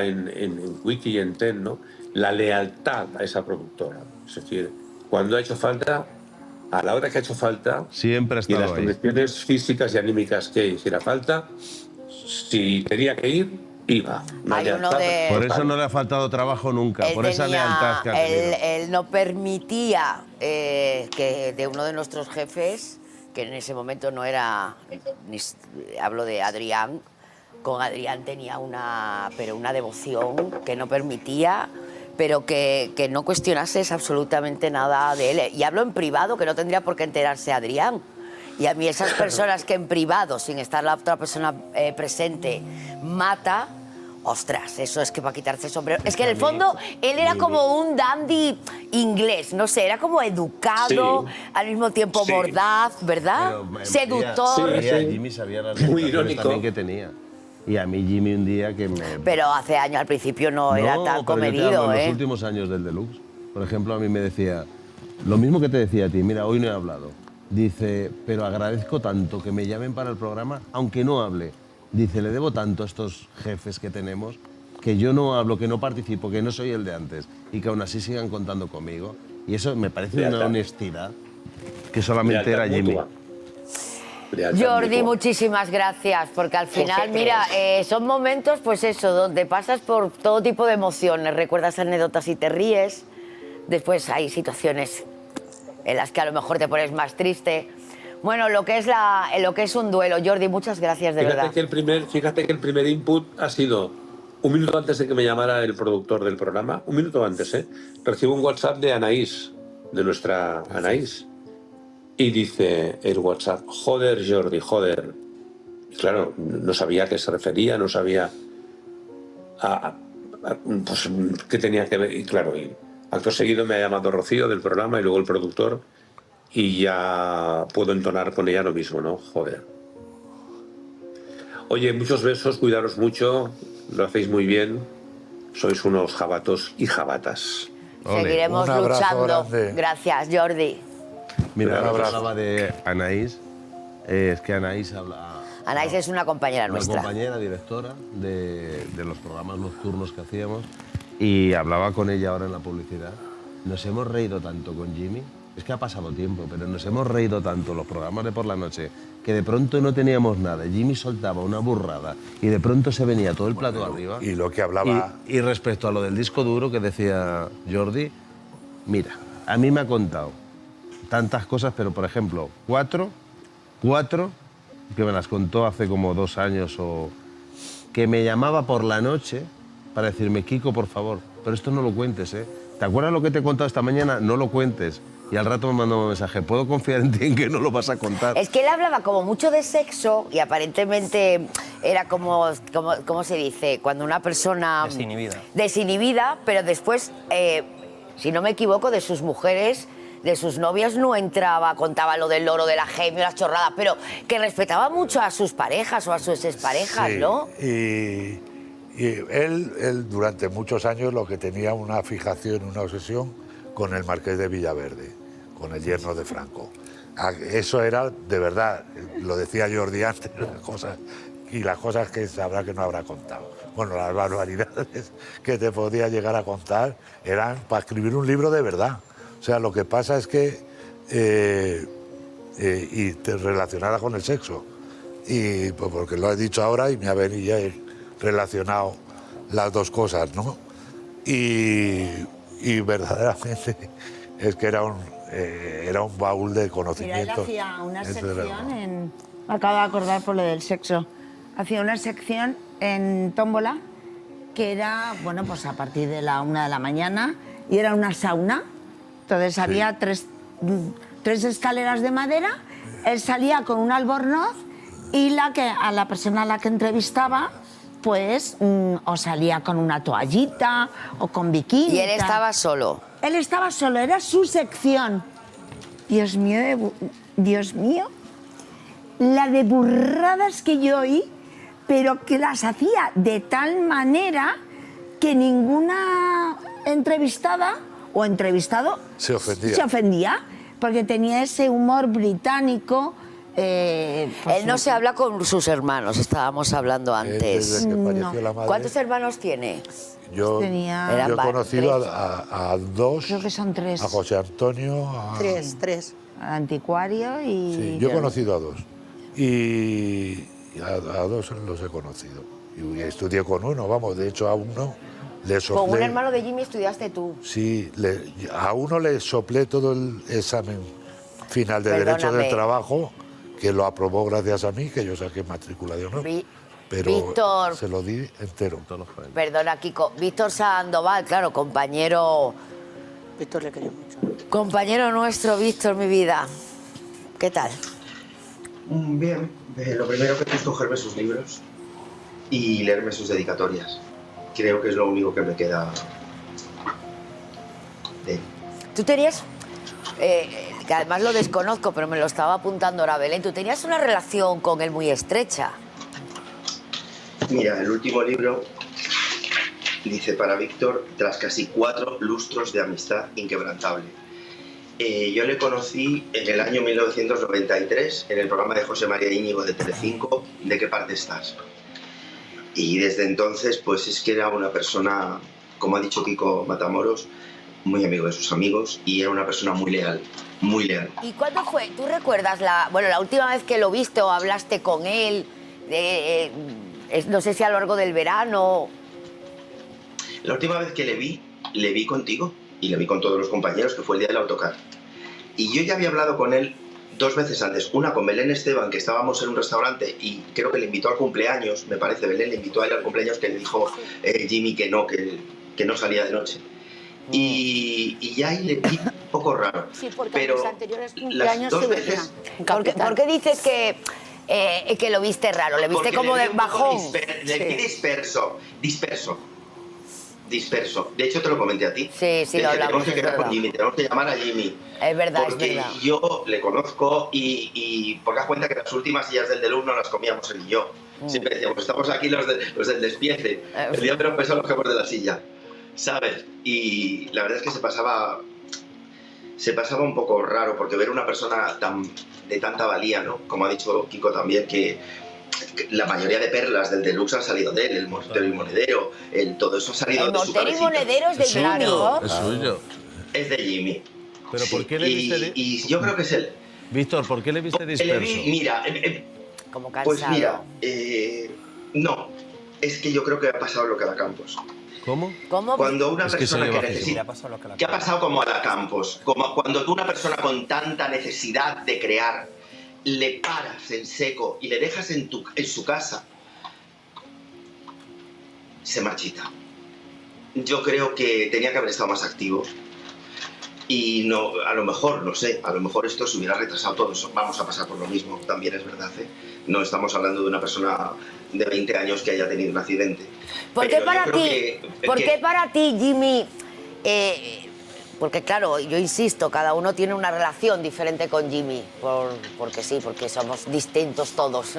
en Wiki y en TEN, ¿no? La lealtad a esa productora. Es decir, cuando ha hecho falta, a la hora que ha hecho falta, siempre ha y en las estado ahí. condiciones físicas y anímicas que hiciera falta, si tenía que ir, iba. La Hay uno lealtad de- Por total. eso no le ha faltado trabajo nunca, Él por esa tenía- lealtad que ha tenido. él no permitía que de uno de nuestros jefes, que en ese momento no era, hablo de Adrián, con Adrián tenía una devoción que no permitía, pero que no cuestionases absolutamente nada de él. Y hablo en privado, que no tendría por qué enterarse Adrián. Y a mí esas personas que en privado, sin estar la otra persona presente, mata, ostras, eso es que para quitarse el sombrero. Es que en el fondo él era como un dandy inglés, no sé, era como educado, Sí. al mismo tiempo Sí. mordaz, ¿verdad? Pero, Seductor. Sí. Jimmy sabía las Muy limitaciones irónico. también que tenía. Y a mí Jimmy un día que me... Pero hace años, al principio, no era tan pero yo te comedido, hablo, En ¿eh? los últimos años del Deluxe, por ejemplo, a mí me decía, lo mismo que te decía a ti, mira, hoy no he hablado. Dice, pero agradezco tanto que me llamen para el programa, aunque no hable. Dice, le debo tanto a estos jefes que tenemos, que yo no hablo, que no participo, que no soy el de antes, y que aún así sigan contando conmigo. Y eso me parece una Lealtad. honestidad que solamente era Lealtad Jimmy. mutua. Lealtad Jordi, mutua. muchísimas gracias, porque al final, Vosotros. mira, son momentos, pues eso, donde pasas por todo tipo de emociones, recuerdas anécdotas y te ríes, después hay situaciones en las que a lo mejor te pones más triste. Bueno, lo que es un duelo. Jordi, muchas gracias, de verdad. Fíjate que el primer input ha sido un minuto antes de que me llamara el productor del programa, un minuto antes, recibo un WhatsApp de Anaís, de nuestra Anaís, y dice el WhatsApp, joder, Jordi, joder. Y claro, no sabía a qué se refería, no sabía pues, qué tenía que ver. Y claro, y acto seguido me ha llamado Rocío del programa y luego el productor, y ya puedo entonar con ella lo mismo, ¿no? Joder. Oye, muchos besos, cuidaros mucho, lo hacéis muy bien, sois unos jabatos y jabatas. Seguiremos Un abrazo luchando. grande. Gracias, Jordi. Mira, Un lo que abrazo. hablaba de Anaís, es que Anaís habla... Anaís es una compañera Una nuestra. compañera, directora de los programas nocturnos que hacíamos, y hablaba con ella ahora en la publicidad. Nos hemos reído tanto con Jimmy, es que ha pasado tiempo, pero nos hemos reído tanto los programas de por la noche, que de pronto no teníamos nada. Jimmy soltaba una burrada y de pronto se venía todo el plato arriba. Y lo que hablaba... Y respecto a lo del disco duro que decía Jordi, mira, a mí me ha contado tantas cosas, pero por ejemplo, cuatro, que me las contó hace como 2 años, o que me llamaba por la noche para decirme, Kiko, por favor, pero esto no lo cuentes, ¿eh? ¿Te acuerdas lo que te he contado esta mañana? No lo cuentes. Y al rato me mandó un mensaje, ¿puedo confiar en ti en que no lo vas a contar? Es que él hablaba como mucho de sexo y aparentemente era como ¿cómo se dice? Cuando una persona... Desinhibida, pero después, si no me equivoco, de sus mujeres, de sus novias no entraba, contaba lo del loro, de la gemio, las chorradas, pero que respetaba mucho a sus parejas o a sus exparejas, Sí, ¿no? Y él durante muchos años lo que tenía una fijación, una obsesión con el Marqués de Villaverde, con el yerno de Franco. Eso era, de verdad, lo decía Jordi antes, las cosas que sabrá que no habrá contado. Bueno, las barbaridades que te podía llegar a contar eran para escribir un libro de verdad. O sea, lo que pasa es que... y te relacionada con el sexo. Y pues porque lo he dicho ahora y me ha venido ya relacionado las dos cosas, ¿no? Y verdaderamente es que era un baúl de Mira, él conocimientos. hacía una Eso era- sección en... Me acabo de acordar por lo del sexo. Hacía una sección en Tómbola que era, bueno, pues a partir de la 1 de la mañana, y era una sauna. Entonces había tres escaleras de madera, él salía con un albornoz y a la persona a la que entrevistaba, pues o salía con una toallita o con bikini. Y él tal. estaba solo. Él estaba solo, era su sección. Dios mío, la de burradas que yo oí, pero que las hacía de tal manera que ninguna entrevistada o entrevistado Se ofendía. se ofendía, porque tenía ese humor británico. Pues Él no se habla con sus hermanos, estábamos hablando antes. Desde que falleció la madre, ¿Cuántos hermanos tiene? yo Tenía- he Eran conocido tres. a dos, Creo que son 3. a José Antonio, a... Tres. Anticuario y... Sí, yo he conocido a dos. Y a dos los he conocido. Y estudié con uno, vamos, de hecho a uno le soplé... Con un hermano de Jimmy estudiaste tú. Sí, a uno le soplé todo el examen final de Derecho Perdóname. del Trabajo, que lo aprobó gracias a mí, que yo saqué matrícula de honor. Pero Víctor. se lo di entero. Perdona, Kiko. Víctor Sandoval, claro, compañero Víctor le quería mucho. Compañero nuestro, Víctor, mi vida. ¿Qué tal? Bien, lo primero que he hecho es cogerme sus libros y leerme sus dedicatorias. Creo que es lo único que me queda de él. Tú tenías, que además lo desconozco, pero me lo estaba apuntando ahora Belén, tú tenías una relación con él muy estrecha. Mira, el último libro dice para Víctor, tras casi 4 lustros de amistad inquebrantable. Yo le conocí en el año 1993 en el programa de José María Íñigo de Telecinco, ¿De qué parte estás? Y desde entonces, pues es que era una persona, como ha dicho Kiko Matamoros, muy amigo de sus amigos y era una persona muy leal muy leal. ¿Y cuándo fue? ¿Tú recuerdas la última vez que lo viste o hablaste con él? No sé si a lo largo del verano. La última vez que le vi contigo y le vi con todos los compañeros, que fue el día del autocar. Y yo ya había hablado con él 2 veces antes. Una con Belén Esteban, que estábamos en un restaurante y creo que le invitó al cumpleaños, me parece, Belén le invitó a él al cumpleaños, que le dijo Jimmy que no salía de noche. Y ya ahí le vi un poco raro. Sí, porque pero en los anteriores las cumpleaños 2 sí veces... ¿Por qué dices que lo viste raro? ¿Le viste Porque como le de vi un poco bajón? Le vi disperso. De hecho, te lo comenté a ti. Sí, lo hablamos, Tenemos que quedar con Jimmy, tenemos que llamar a Jimmy. Es verdad, porque es verdad. yo le conozco y porque das cuenta que las últimas sillas del Deluxe no las comíamos él y yo. Siempre decíamos, estamos aquí los del despiece. El día menos peso los jefes de la silla, ¿sabes? Y la verdad es que se pasaba un poco raro, porque ver una persona de tanta valía, ¿no? Como ha dicho Kiko también, que la mayoría de perlas del Deluxe han salido de él, el mortero y monedero, todo eso ha salido de su El mortero y monedero es de Jimmy. Es suyo. Es de Jimmy. ¿Pero Sí. por qué le viste...? Y yo creo que es él. Víctor, ¿por qué le viste disperso? Mira, Como cansado. pues mira, no, es que yo creo que ha pasado lo que a la Campos. ¿Cómo? Cuando una Es que persona soy que bajísimo. necesita... Le ha pasado lo que la ¿Qué ha pasado como a la Campos? Como cuando tú una persona con tanta necesidad de crear le paras en seco y le dejas en su casa, se marchita. Yo creo que tenía que haber estado más activo y no, a lo mejor, no sé, a lo mejor esto se hubiera retrasado todo eso. Vamos a pasar por lo mismo, también es verdad, ¿eh? No estamos hablando de una persona de 20 años que haya tenido un accidente. ¿Por qué Pero yo para creo que- qué para ti, Jimmy? Porque claro, yo insisto, cada uno tiene una relación diferente con Jimmy, porque sí, porque somos distintos todos.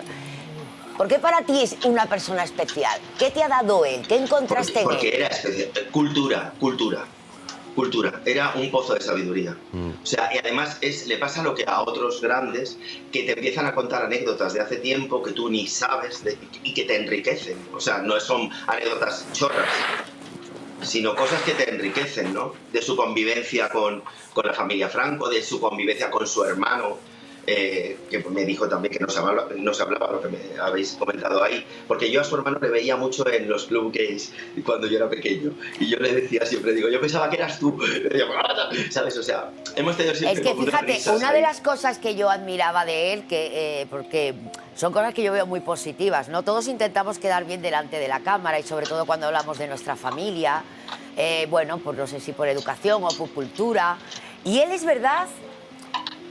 ¿Por qué para ti es una persona especial? ¿Qué te ha dado él? ¿Qué encontraste en Porque él? era especial. Cultura. Era un pozo de sabiduría. O sea, y además le pasa lo que a otros grandes que te empiezan a contar anécdotas de hace tiempo que tú ni sabes y que te enriquecen. O sea, no son anécdotas chorras, sino cosas que te enriquecen, ¿no? De su convivencia con la familia Franco, de su convivencia con su hermano, que me dijo también que no se hablaba lo que me habéis comentado ahí, porque yo a su hermano le veía mucho en los club gays cuando yo era pequeño, y yo le decía siempre, digo, yo pensaba que eras tú, ¿sabes? O sea, hemos tenido siempre... Es que como unas fíjate, risas una ahí. de las cosas que yo admiraba de él, porque son cosas que yo veo muy positivas, ¿no? Todos intentamos quedar bien delante de la cámara y sobre todo cuando hablamos de nuestra familia, bueno, pues no sé si por educación o por cultura. Y él es verdad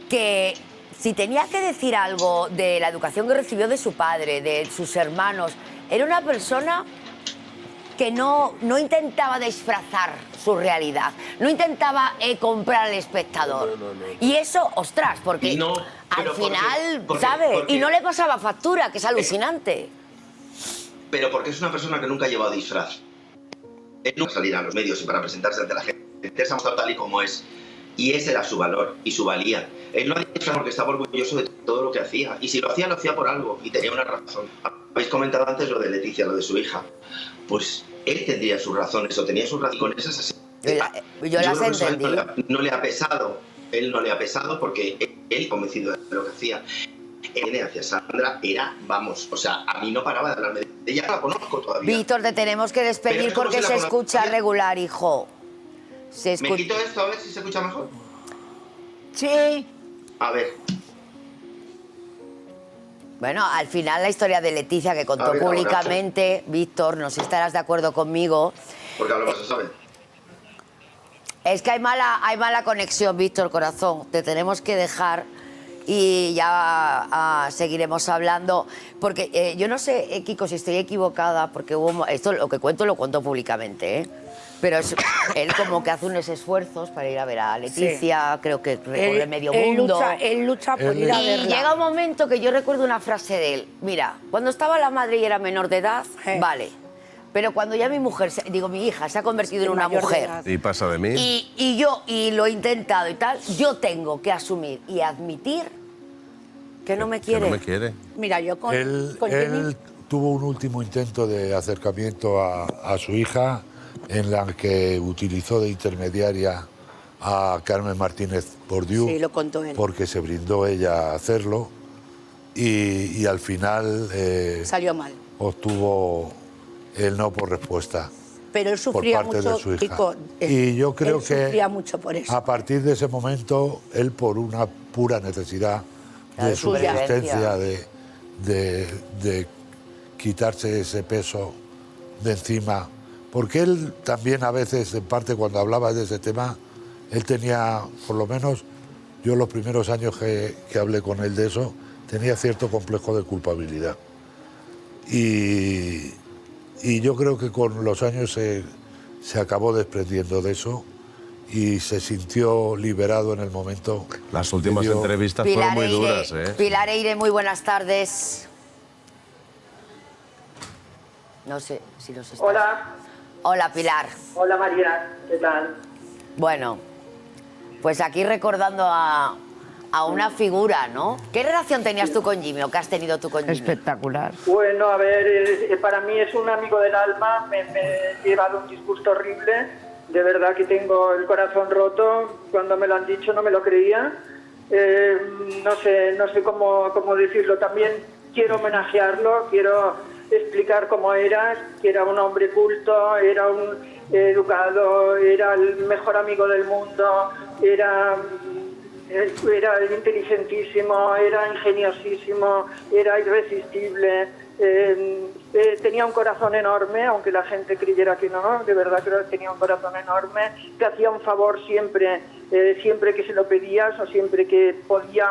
que si tenía que decir algo de la educación que recibió de su padre, de sus hermanos, era una persona que no intentaba disfrazar su realidad, no intentaba comprar al espectador. Y eso, ostras, porque No, al pero final, porque- ¿sabes? porque- Y no le pasaba factura, que es alucinante. Pero porque es una persona que nunca ha llevado disfraz. Él nunca salir a los medios y para presentarse ante la gente. Él se ha mostrado tal y como es. Y ese era su valor y su valía. Él no ha disfrazado porque estaba orgulloso de todo lo que hacía. Y si lo hacía por algo. Y tenía una razón. Habéis comentado antes lo de Leticia, lo de su hija. Pues él tendría sus razones o tenía sus razones. Con esas así. Yo las creo que eso a él entendí. no le ha pesado. Él no le ha pesado porque él convencido de lo que hacía. Él hacia Sandra era, vamos, o sea, a mí no paraba de hablarme de ella, no la conozco todavía. Víctor, te tenemos que despedir Pero ¿cómo porque se la se conoce? escucha regular, hijo. Se ¿Me escucha. quito esto a ver si se escucha mejor? Sí. A ver. Bueno, al final la historia de Leticia que contó A ver, ahora. públicamente, Víctor, no sé si estarás de acuerdo conmigo, Porque a lo mejor se sabe. es que hay mala conexión, Víctor, corazón. Te tenemos que dejar y ya seguiremos hablando. Porque yo no sé, Kiko, si estoy equivocada, porque esto lo que cuento lo cuento públicamente, ¿eh? Pero él como que hace unos esfuerzos para ir a ver a Leticia, creo que recorre medio mundo. Él lucha por ir a Y verla. llega un momento que yo recuerdo una frase de él. Mira, cuando estaba la madre y era menor de edad, vale. Pero cuando ya mi hija se ha convertido en una Mayor de mujer edad. Y pasa de mí. y lo he intentado y tal, yo tengo que asumir y admitir que no me Que quiere. no me quiere. Mira, yo con Él Jimmy... tuvo un último intento de acercamiento a su hija en la que utilizó de intermediaria a Carmen Martínez Bordiú, Sí, lo contó él. porque se brindó ella a hacerlo y al final Salió mal. obtuvo el no por respuesta Pero él por sufría parte mucho, de su hija. Kiko, Y yo creo él que sufría mucho por eso. a partir de ese momento, él por una pura necesidad La de supervivencia. subsistencia, de quitarse ese peso de encima, porque él también a veces, en parte cuando hablaba de ese tema, él tenía, por lo menos yo los primeros años que hablé con él de eso, tenía cierto complejo de culpabilidad. Y yo creo que con los años se acabó desprendiendo de eso y se sintió liberado en el momento. Las últimas que dio- entrevistas fueron muy duras, ¿eh? Pilar Eire, muy buenas tardes. No sé si los estás... Hola, Hola, Pilar. hola María, ¿qué tal? Bueno, pues aquí recordando a una figura, ¿no? ¿Qué relación tenías tú con Jimmy o qué has tenido tú con Jimmy? Espectacular. Bueno, a ver, para mí es un amigo del alma, me he llevado un disgusto horrible, de verdad que tengo el corazón roto, cuando me lo han dicho no me lo creía, no sé cómo decirlo, también quiero homenajearlo, quiero explicar cómo era, que era un hombre culto, era un educado, era el mejor amigo del mundo, era inteligentísimo, era ingeniosísimo, era irresistible, tenía un corazón enorme, aunque la gente creyera que no, de verdad creo que tenía un corazón enorme, te hacía un favor siempre, siempre que se lo pedías o siempre que podía,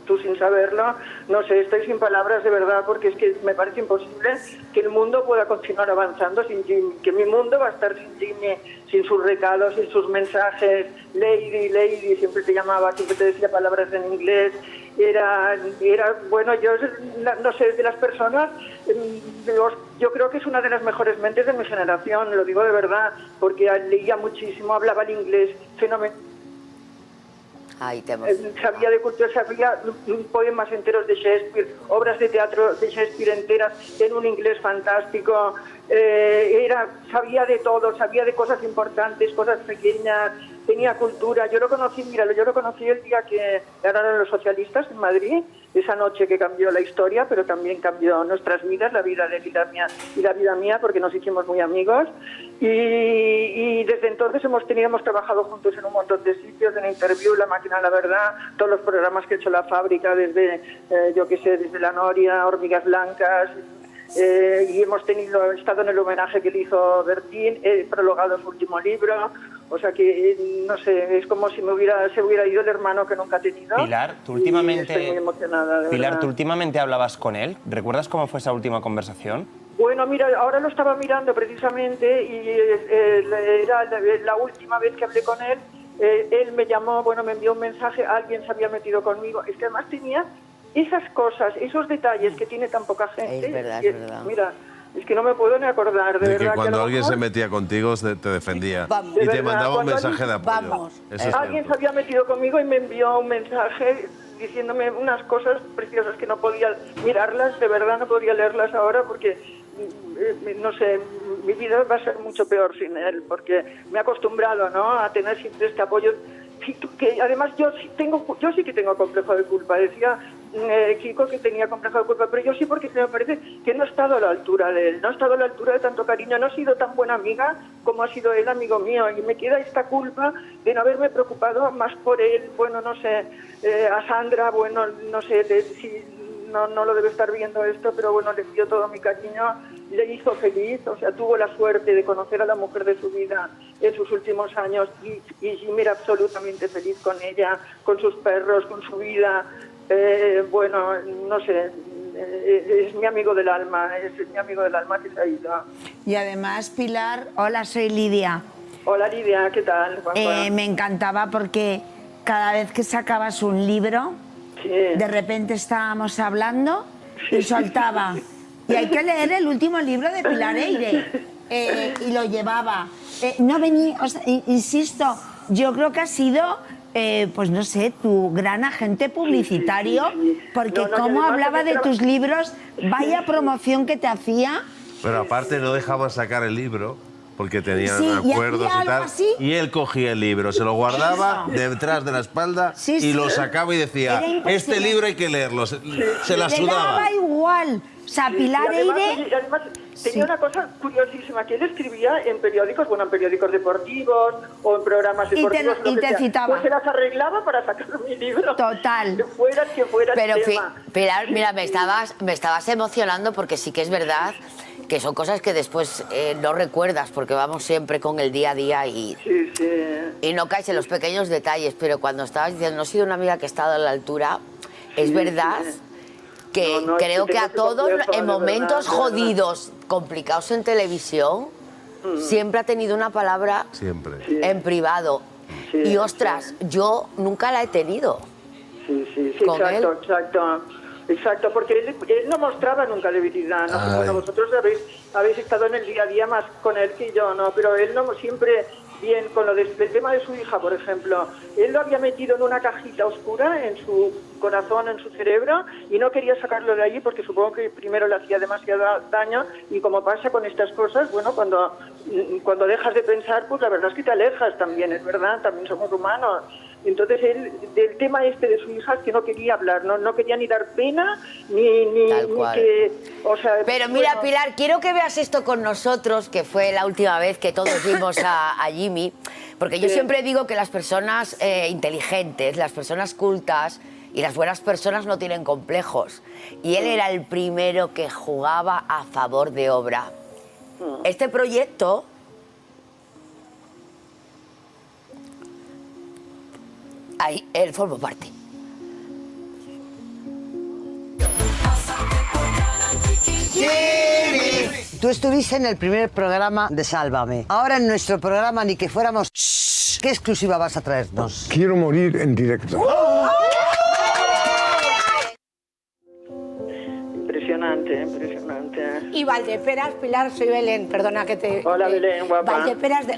tú sin saberlo, no sé, estoy sin palabras de verdad, porque es que me parece imposible que el mundo pueda continuar avanzando sin Jimmy, que mi mundo va a estar sin Jimmy, sin sus recados, sin sus mensajes, lady, siempre te llamaba, siempre te decía palabras en inglés, era bueno, yo no sé, de las personas, yo creo que es una de las mejores mentes de mi generación, lo digo de verdad, porque leía muchísimo, hablaba el inglés, fenomenal. Ahí te hemos... Sabía de cultura, sabía poemas enteros de Shakespeare, obras de teatro de Shakespeare enteras en un inglés fantástico, sabía de todo, sabía de cosas importantes, cosas pequeñas, tenía cultura. Yo lo conocí el día que ganaron los socialistas en Madrid, esa noche que cambió la historia, pero también cambió nuestras vidas, la vida de él y la vida mía, porque nos hicimos muy amigos. Y desde entonces hemos trabajado juntos en un montón de sitios, en Interview, La Máquina, la Verdad, todos los programas que ha hecho La Fábrica, desde, desde La Noria, Hormigas Blancas, y hemos estado en el homenaje que le hizo Bertín, he prologado su último libro, o sea que, no sé, es como si se hubiera ido el hermano que nunca he tenido. Pilar, tú últimamente... Estoy muy emocionada, de Pilar, verdad. ¿tú últimamente hablabas con él? ¿Recuerdas cómo fue esa última conversación? Bueno, mira, ahora lo estaba mirando precisamente y era la última vez que hablé con él. Él me llamó, me envió un mensaje, alguien se había metido conmigo. Es que además tenía esas cosas, esos detalles que tiene tan poca gente. Es verdad, que, es verdad. Mira, es que no me puedo ni acordar, de De que verdad. cuando a lo alguien mejor- se metía contigo te defendía Vamos. y De te verdad, mandaba un cuando mensaje de apoyo. Vamos. Eso es Alguien se cierto. había metido conmigo y me envió un mensaje diciéndome unas cosas preciosas que no podía mirarlas, de verdad no podría leerlas ahora porque, no sé, mi vida va a ser mucho peor sin él, porque me he acostumbrado, ¿no?, a tener siempre este apoyo. Que además yo sí que tengo complejo de culpa. Decía Kiko que tenía complejo de culpa, pero yo sí, porque me parece que no he estado a la altura de él, no he estado a la altura de tanto cariño, no he sido tan buena amiga como ha sido él amigo mío, y me queda esta culpa de no haberme preocupado más por él. Bueno, no sé, a Sandra, no sé si no lo debe estar viendo esto, pero le dio todo mi cariño, le hizo feliz, o sea, tuvo la suerte de conocer a la mujer de su vida en sus últimos años y Jimmy era absolutamente feliz con ella, con sus perros, con su vida. No sé, es mi amigo del alma, que se ha ido. Y además, Pilar, hola, soy Lidia. Hola Lidia, ¿qué tal? Juanpa? Me encantaba porque cada vez que sacabas un libro, Sí. de repente estábamos hablando y soltaba. Y hay que leer el último libro de Pilar Eire. Y lo llevaba. No venía, o sea, insisto, yo creo que ha sido, pues no sé, tu gran agente publicitario, porque No, y cómo además hablaba de también tus libros, vaya promoción que te hacía. Pero aparte no dejaban sacar el libro porque tenían Sí, y acuerdos hacía y tal. algo así. Y él cogía el libro, se lo guardaba Eso. detrás de la espalda Sí, y sí. lo sacaba y decía, Era impresionante. este libro hay que leerlo. Se la Le sudaba. daba igual. O sea, Pilar y además, Eire... y además tenía Sí. una cosa curiosísima, que él escribía en periódicos, bueno, en periódicos deportivos o en programas Y te deportivos. lo- lo y que te sea. citaba. Pues se las arreglaba para sacar mi libro. Total. Que fuera Pero el tema. Pilar, mira, me estabas emocionando porque sí que es verdad que son cosas que después no recuerdas porque vamos siempre con el día a día y no caes en los pequeños detalles, pero cuando estabas diciendo, no he sido una amiga que ha estado a la altura, es verdad que No, creo es que que a tengo ese todos complejo, en de momentos verdad, de jodidos, complicados en televisión, siempre ha tenido una palabra Siempre. en privado. Y ostras, yo nunca la he tenido. Sí, con exacto, porque él no mostraba nunca debilidad, ¿no? Ay. Bueno, vosotros habéis estado en el día a día más con él que yo, ¿no? Pero él no siempre bien con lo del tema de su hija, por ejemplo. Él lo había metido en una cajita oscura en su corazón, en su cerebro, y no quería sacarlo de allí porque supongo que primero le hacía demasiado daño, y como pasa con estas cosas, bueno, cuando dejas de pensar, pues la verdad es que te alejas también, es verdad, también somos humanos. Entonces él, del tema este de su hija, es que no quería hablar, no quería ni dar pena, ni que... O sea, Pero mira, bueno, Pilar, quiero que veas esto con nosotros, que fue la última vez que todos vimos a Jimmy, porque yo siempre digo que las personas inteligentes, las personas cultas y las buenas personas no tienen complejos. Y él era el primero que jugaba a favor de obra. Este proyecto... Ahí, él formó parte. Tú estuviste en el primer programa de Sálvame. Ahora en nuestro programa, ni que fuéramos... ¿Qué exclusiva vas a traernos? Quiero morir en directo. Impresionante. Y Valdeperas, Pilar, soy Belén, perdona que te... Hola, Belén, guapa.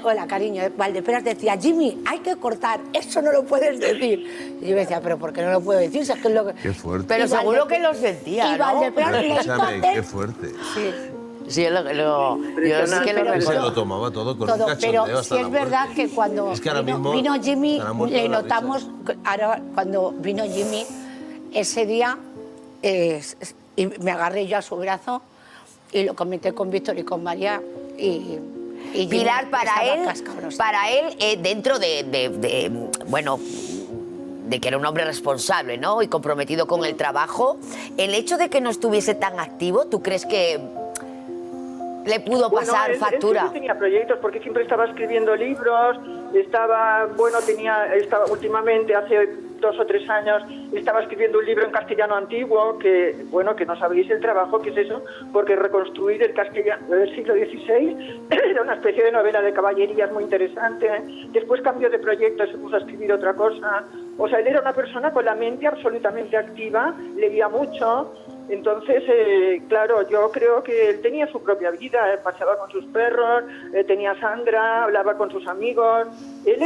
Hola, cariño. Valdeperas decía, Jimmy, hay que cortar, eso no lo puedes decir. Y yo decía, pero ¿por qué no lo puedo decir? Si es que es lo que... Qué fuerte. Pero Y seguro que Valdepe- lo sentía, y ¿no? Valdeperas le hizo Escúchame, hacer... qué fuerte. Sí. Sí, yo sí que lo Se recuerdo. lo tomaba todo con Todo, un cachondeo pero hasta sí la es verdad muerte. que cuando Es que ahora mismo vino Jimmy, estará muerto le de la risa. notamos, ahora cuando vino Jimmy, ese día y me agarré yo a su brazo y lo comenté con Víctor y con María y Jimmy Pilar, estaba cascaroso. para él dentro bueno, de que era un hombre responsable, ¿no? Y comprometido con el trabajo, el hecho de que no estuviese tan activo, ¿tú crees que le pudo pasar Él factura? siempre tenía proyectos porque siempre estaba escribiendo libros, estaba últimamente, hace 2 o 3 años, estaba escribiendo un libro en castellano antiguo, que no sabéis el trabajo que es eso, porque reconstruir el castellano del siglo XVI era una especie de novela de caballerías muy interesante. Después cambió de proyecto, se puso a escribir otra cosa. O sea, él era una persona con la mente absolutamente activa, leía mucho. Entonces, claro, yo creo que él tenía su propia vida, paseaba con sus perros, tenía a Sandra, hablaba con sus amigos. Él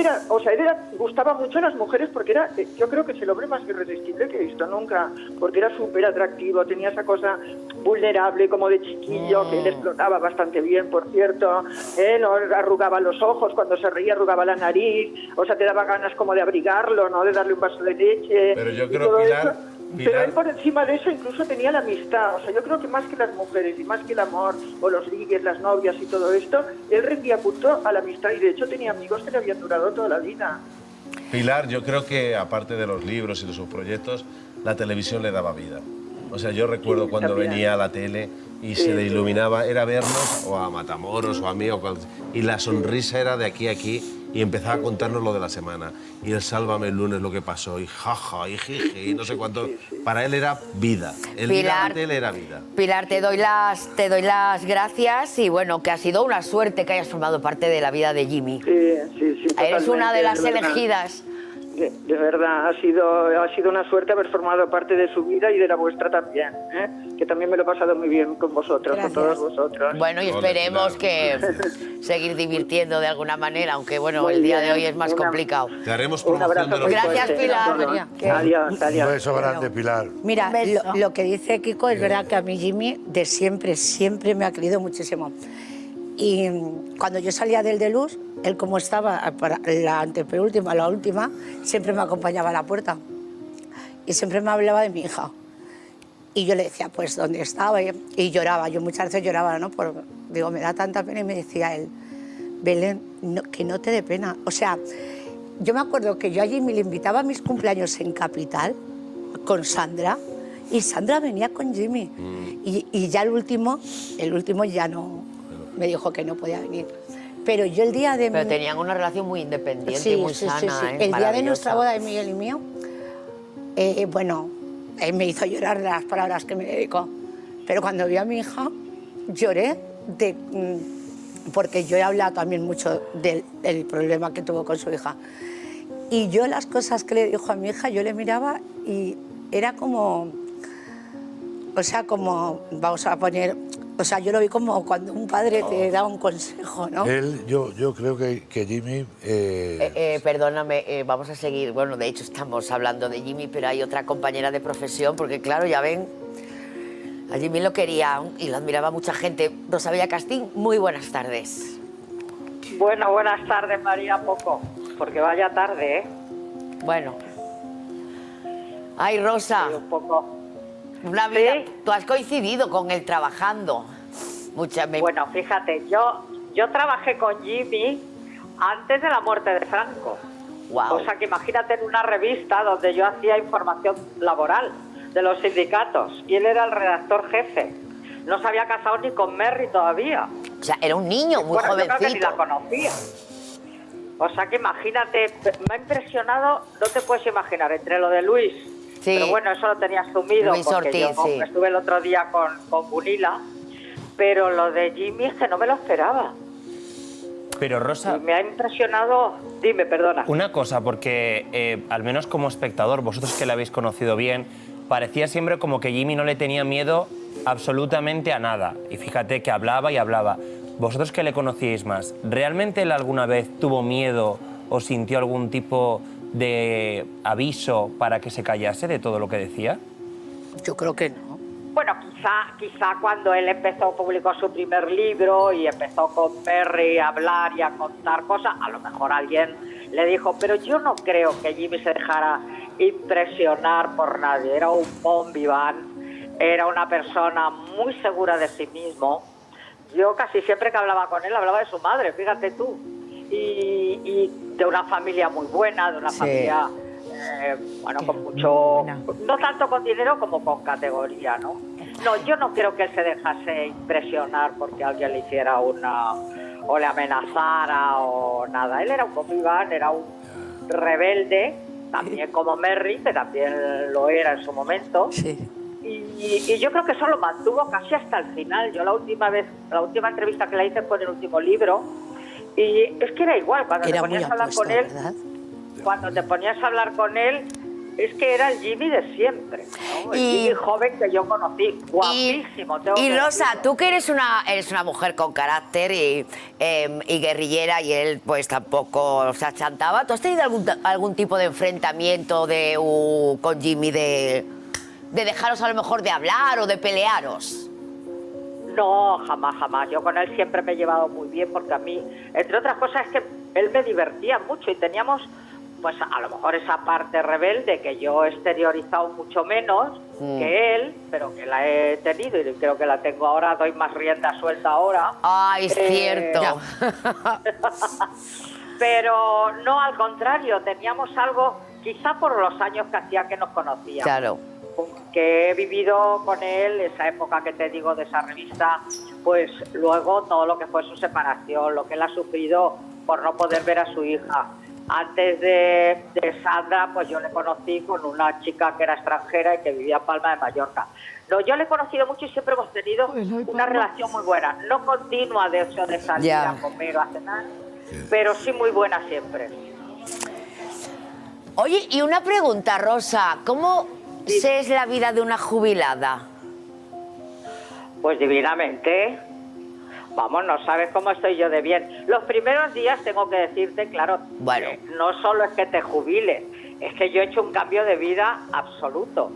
gustaba mucho a las mujeres porque yo creo que es el hombre más irresistible que he visto nunca, porque era súper atractivo, tenía esa cosa vulnerable como de chiquillo, que él explotaba bastante bien, por cierto, no arrugaba los ojos, cuando se reía arrugaba la nariz, o sea, te daba ganas como de abrigarlo, ¿no? De darle un vaso de leche. Pero yo y creo, todo Pilar, eso. Pero él por encima de eso incluso tenía la amistad, o sea, yo creo que más que las mujeres y más que el amor o los ligues, las novias y todo esto, él rendía culto a la amistad y de hecho tenía amigos que le habían durado toda la vida. Pilar, yo creo que aparte de los libros y de sus proyectos, la televisión le daba vida. O sea, yo recuerdo cuando también. venía a la tele y se le iluminaba, era vernos o a Matamoros o a mí, y la sonrisa era de aquí a aquí y empezaba a contarnos lo de la semana. Y el Sálvame el lunes lo que pasó, y jaja, y jiji, y no sé cuánto. Para él era vida. El ir a la tele era vida. Pilar, te doy las gracias y bueno, que ha sido una suerte que hayas formado parte de la vida de Jimmy. Sí. Eres una de las totalmente, elegidas. De verdad, ha sido una suerte haber formado parte de su vida y de la vuestra también, ¿eh? Que también me lo he pasado muy bien con vosotros, con todos vosotros. Bueno, y esperemos que seguir divirtiendo de alguna manera, aunque bueno, Muy el día bien. de hoy es más complicado. Te haremos Un promoción abrazo de los muy Gracias, fuerte. Pilar. Adiós, adiós. Un beso grande, Pilar. Mira, lo que dice Kiko es verdad que a mí Jimmy de siempre me ha querido muchísimo. Y cuando yo salía del Deluxe, él como estaba para la antepenúltima, la última, siempre me acompañaba a la puerta. Y siempre me hablaba de mi hija. Y yo le decía, pues, ¿dónde estaba? Y lloraba, yo muchas veces lloraba, ¿no? Digo, me da tanta pena, y me decía él, Belén, que no te dé pena. O sea, yo me acuerdo que yo allí me le invitaba a mis cumpleaños en Capital, con Sandra, y Sandra venía con Jimmy. Y ya el último ya no, me dijo que no podía venir. Pero yo el día de... Pero tenían una relación muy independiente, sí, muy sí, sana, sí, sí. El día de nuestra boda de Miguel y mío, bueno, me hizo llorar las palabras que me dedicó. Pero cuando vi a mi hija, lloré porque yo he hablado también mucho del problema que tuvo con su hija. Y yo las cosas que le dijo a mi hija, yo le miraba y era como... O sea, como, vamos a poner... O sea, yo lo vi como cuando un padre te da un consejo, ¿no? Yo creo que Jimmy... Perdóname, vamos a seguir. Bueno, de hecho estamos hablando de Jimmy, pero hay otra compañera de profesión, porque claro, ya ven, a Jimmy lo quería y lo admiraba mucha gente. Rosa Villacastín, muy buenas tardes. Bueno, buenas tardes, María, poco, porque vaya tarde, ¿eh? Bueno. Ay, Rosa. Sí, un poco. Una vida, ¿Sí? Tú has coincidido con él trabajando. Bueno, fíjate, yo trabajé con Jimmy antes de la muerte de Franco. Wow. O sea, que imagínate en una revista donde yo hacía información laboral de los sindicatos y él era el redactor jefe. No se había casado ni con Merry todavía. O sea, era un niño muy bueno, jovencito. Yo creo que ni la conocía. O sea, que imagínate, me ha impresionado, no te puedes imaginar, entre lo de Luis... Sí. Pero bueno, eso lo tenía asumido Luis porque Ortiz, yo sí. Estuve el otro día con Gunila, pero lo de Jimmy es que no me lo esperaba. Pero Rosa... Y me ha impresionado... Dime, perdona. Una cosa, porque al menos como espectador, vosotros que la habéis conocido bien, parecía siempre como que Jimmy no le tenía miedo absolutamente a nada. Y fíjate que hablaba y hablaba. Vosotros que le conocíais más, ¿realmente él alguna vez tuvo miedo o sintió algún tipo de aviso para que se callase de todo lo que decía? Yo creo que no. Bueno, quizá cuando él publicó su primer libro y empezó con Perry a hablar y a contar cosas, a lo mejor alguien le dijo, pero yo no creo que Jimmy se dejara impresionar por nadie. Era un bon vivant, era una persona muy segura de sí mismo. Yo casi siempre que hablaba con él hablaba de su madre, fíjate tú. Y de una familia muy buena, de una familia, bueno, con mucho... No tanto con dinero como con categoría, ¿no? No, yo no creo que él se dejase impresionar porque alguien le hiciera una... o le amenazara o nada. Él era un conviván, era un rebelde, también como Merry, que también lo era en su momento. Sí. Y yo creo que eso lo mantuvo casi hasta el final. Yo la última entrevista que le hice fue en el último libro. Y es que era igual, cuando te ponías a hablar con él, cuando te ponías a hablar con él, es que era el Jimmy de siempre, ¿no? El Jimmy joven que yo conocí, guapísimo. Y Rosa, tú que eres una mujer con carácter y guerrillera, y él pues tampoco se achantaba, ¿tú has tenido algún tipo de enfrentamiento con Jimmy de dejaros a lo mejor de hablar o de pelearos? No, jamás, jamás. Yo con él siempre me he llevado muy bien porque a mí, entre otras cosas, es que él me divertía mucho y teníamos, pues a lo mejor esa parte rebelde que yo he exteriorizado mucho menos que él, pero que la he tenido y creo que la tengo ahora, doy más rienda suelta ahora. ¡Ay, es cierto! Pero no, al contrario, teníamos algo, quizá por los años que hacía que nos conocíamos. Claro. Que he vivido con él, esa época que te digo de esa revista, pues luego todo lo que fue su separación, lo que él ha sufrido por no poder ver a su hija. Antes de Sandra, pues yo le conocí con una chica que era extranjera y que vivía en Palma de Mallorca. No, yo le he conocido mucho y siempre hemos tenido una relación muy buena, no continua de hecho de salir a comer o a cenar, pero sí muy buena siempre. Oye, y una pregunta, Rosa, ¿cómo es la vida de una jubilada? Pues divinamente. Vamos, no sabes cómo estoy yo de bien. Los primeros días tengo que decirte, claro, bueno, no solo es que te jubiles, es que yo he hecho un cambio de vida absoluto.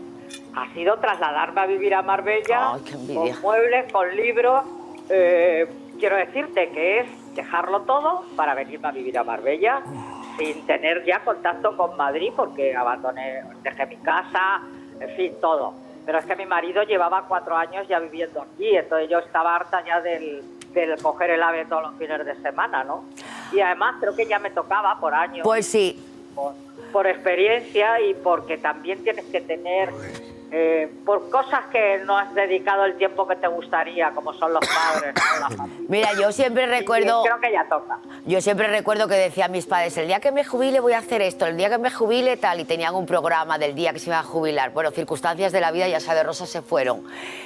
Ha sido trasladarme a vivir a Marbella, con muebles, con libros, quiero decirte que es dejarlo todo para venirme a vivir a Marbella sin tener ya contacto con Madrid porque dejé mi casa, en fin, todo. Pero es que mi marido llevaba 4 años ya viviendo aquí, entonces yo estaba harta ya del coger el AVE todos los fines de semana, ¿no? Y además creo que ya me tocaba por años. Pues sí. Por experiencia y porque también tienes que tener, por cosas que no has dedicado el tiempo que te gustaría, como son los padres, ¿no? La familia. Mira, yo siempre recuerdo... Creo que ya toca. Yo siempre recuerdo que decían mis padres, el día que me jubile voy a hacer esto, el día que me jubile tal, y tenían un programa del día que se iba a jubilar. Bueno, circunstancias de la vida, ya sabe, Rosa, se fueron.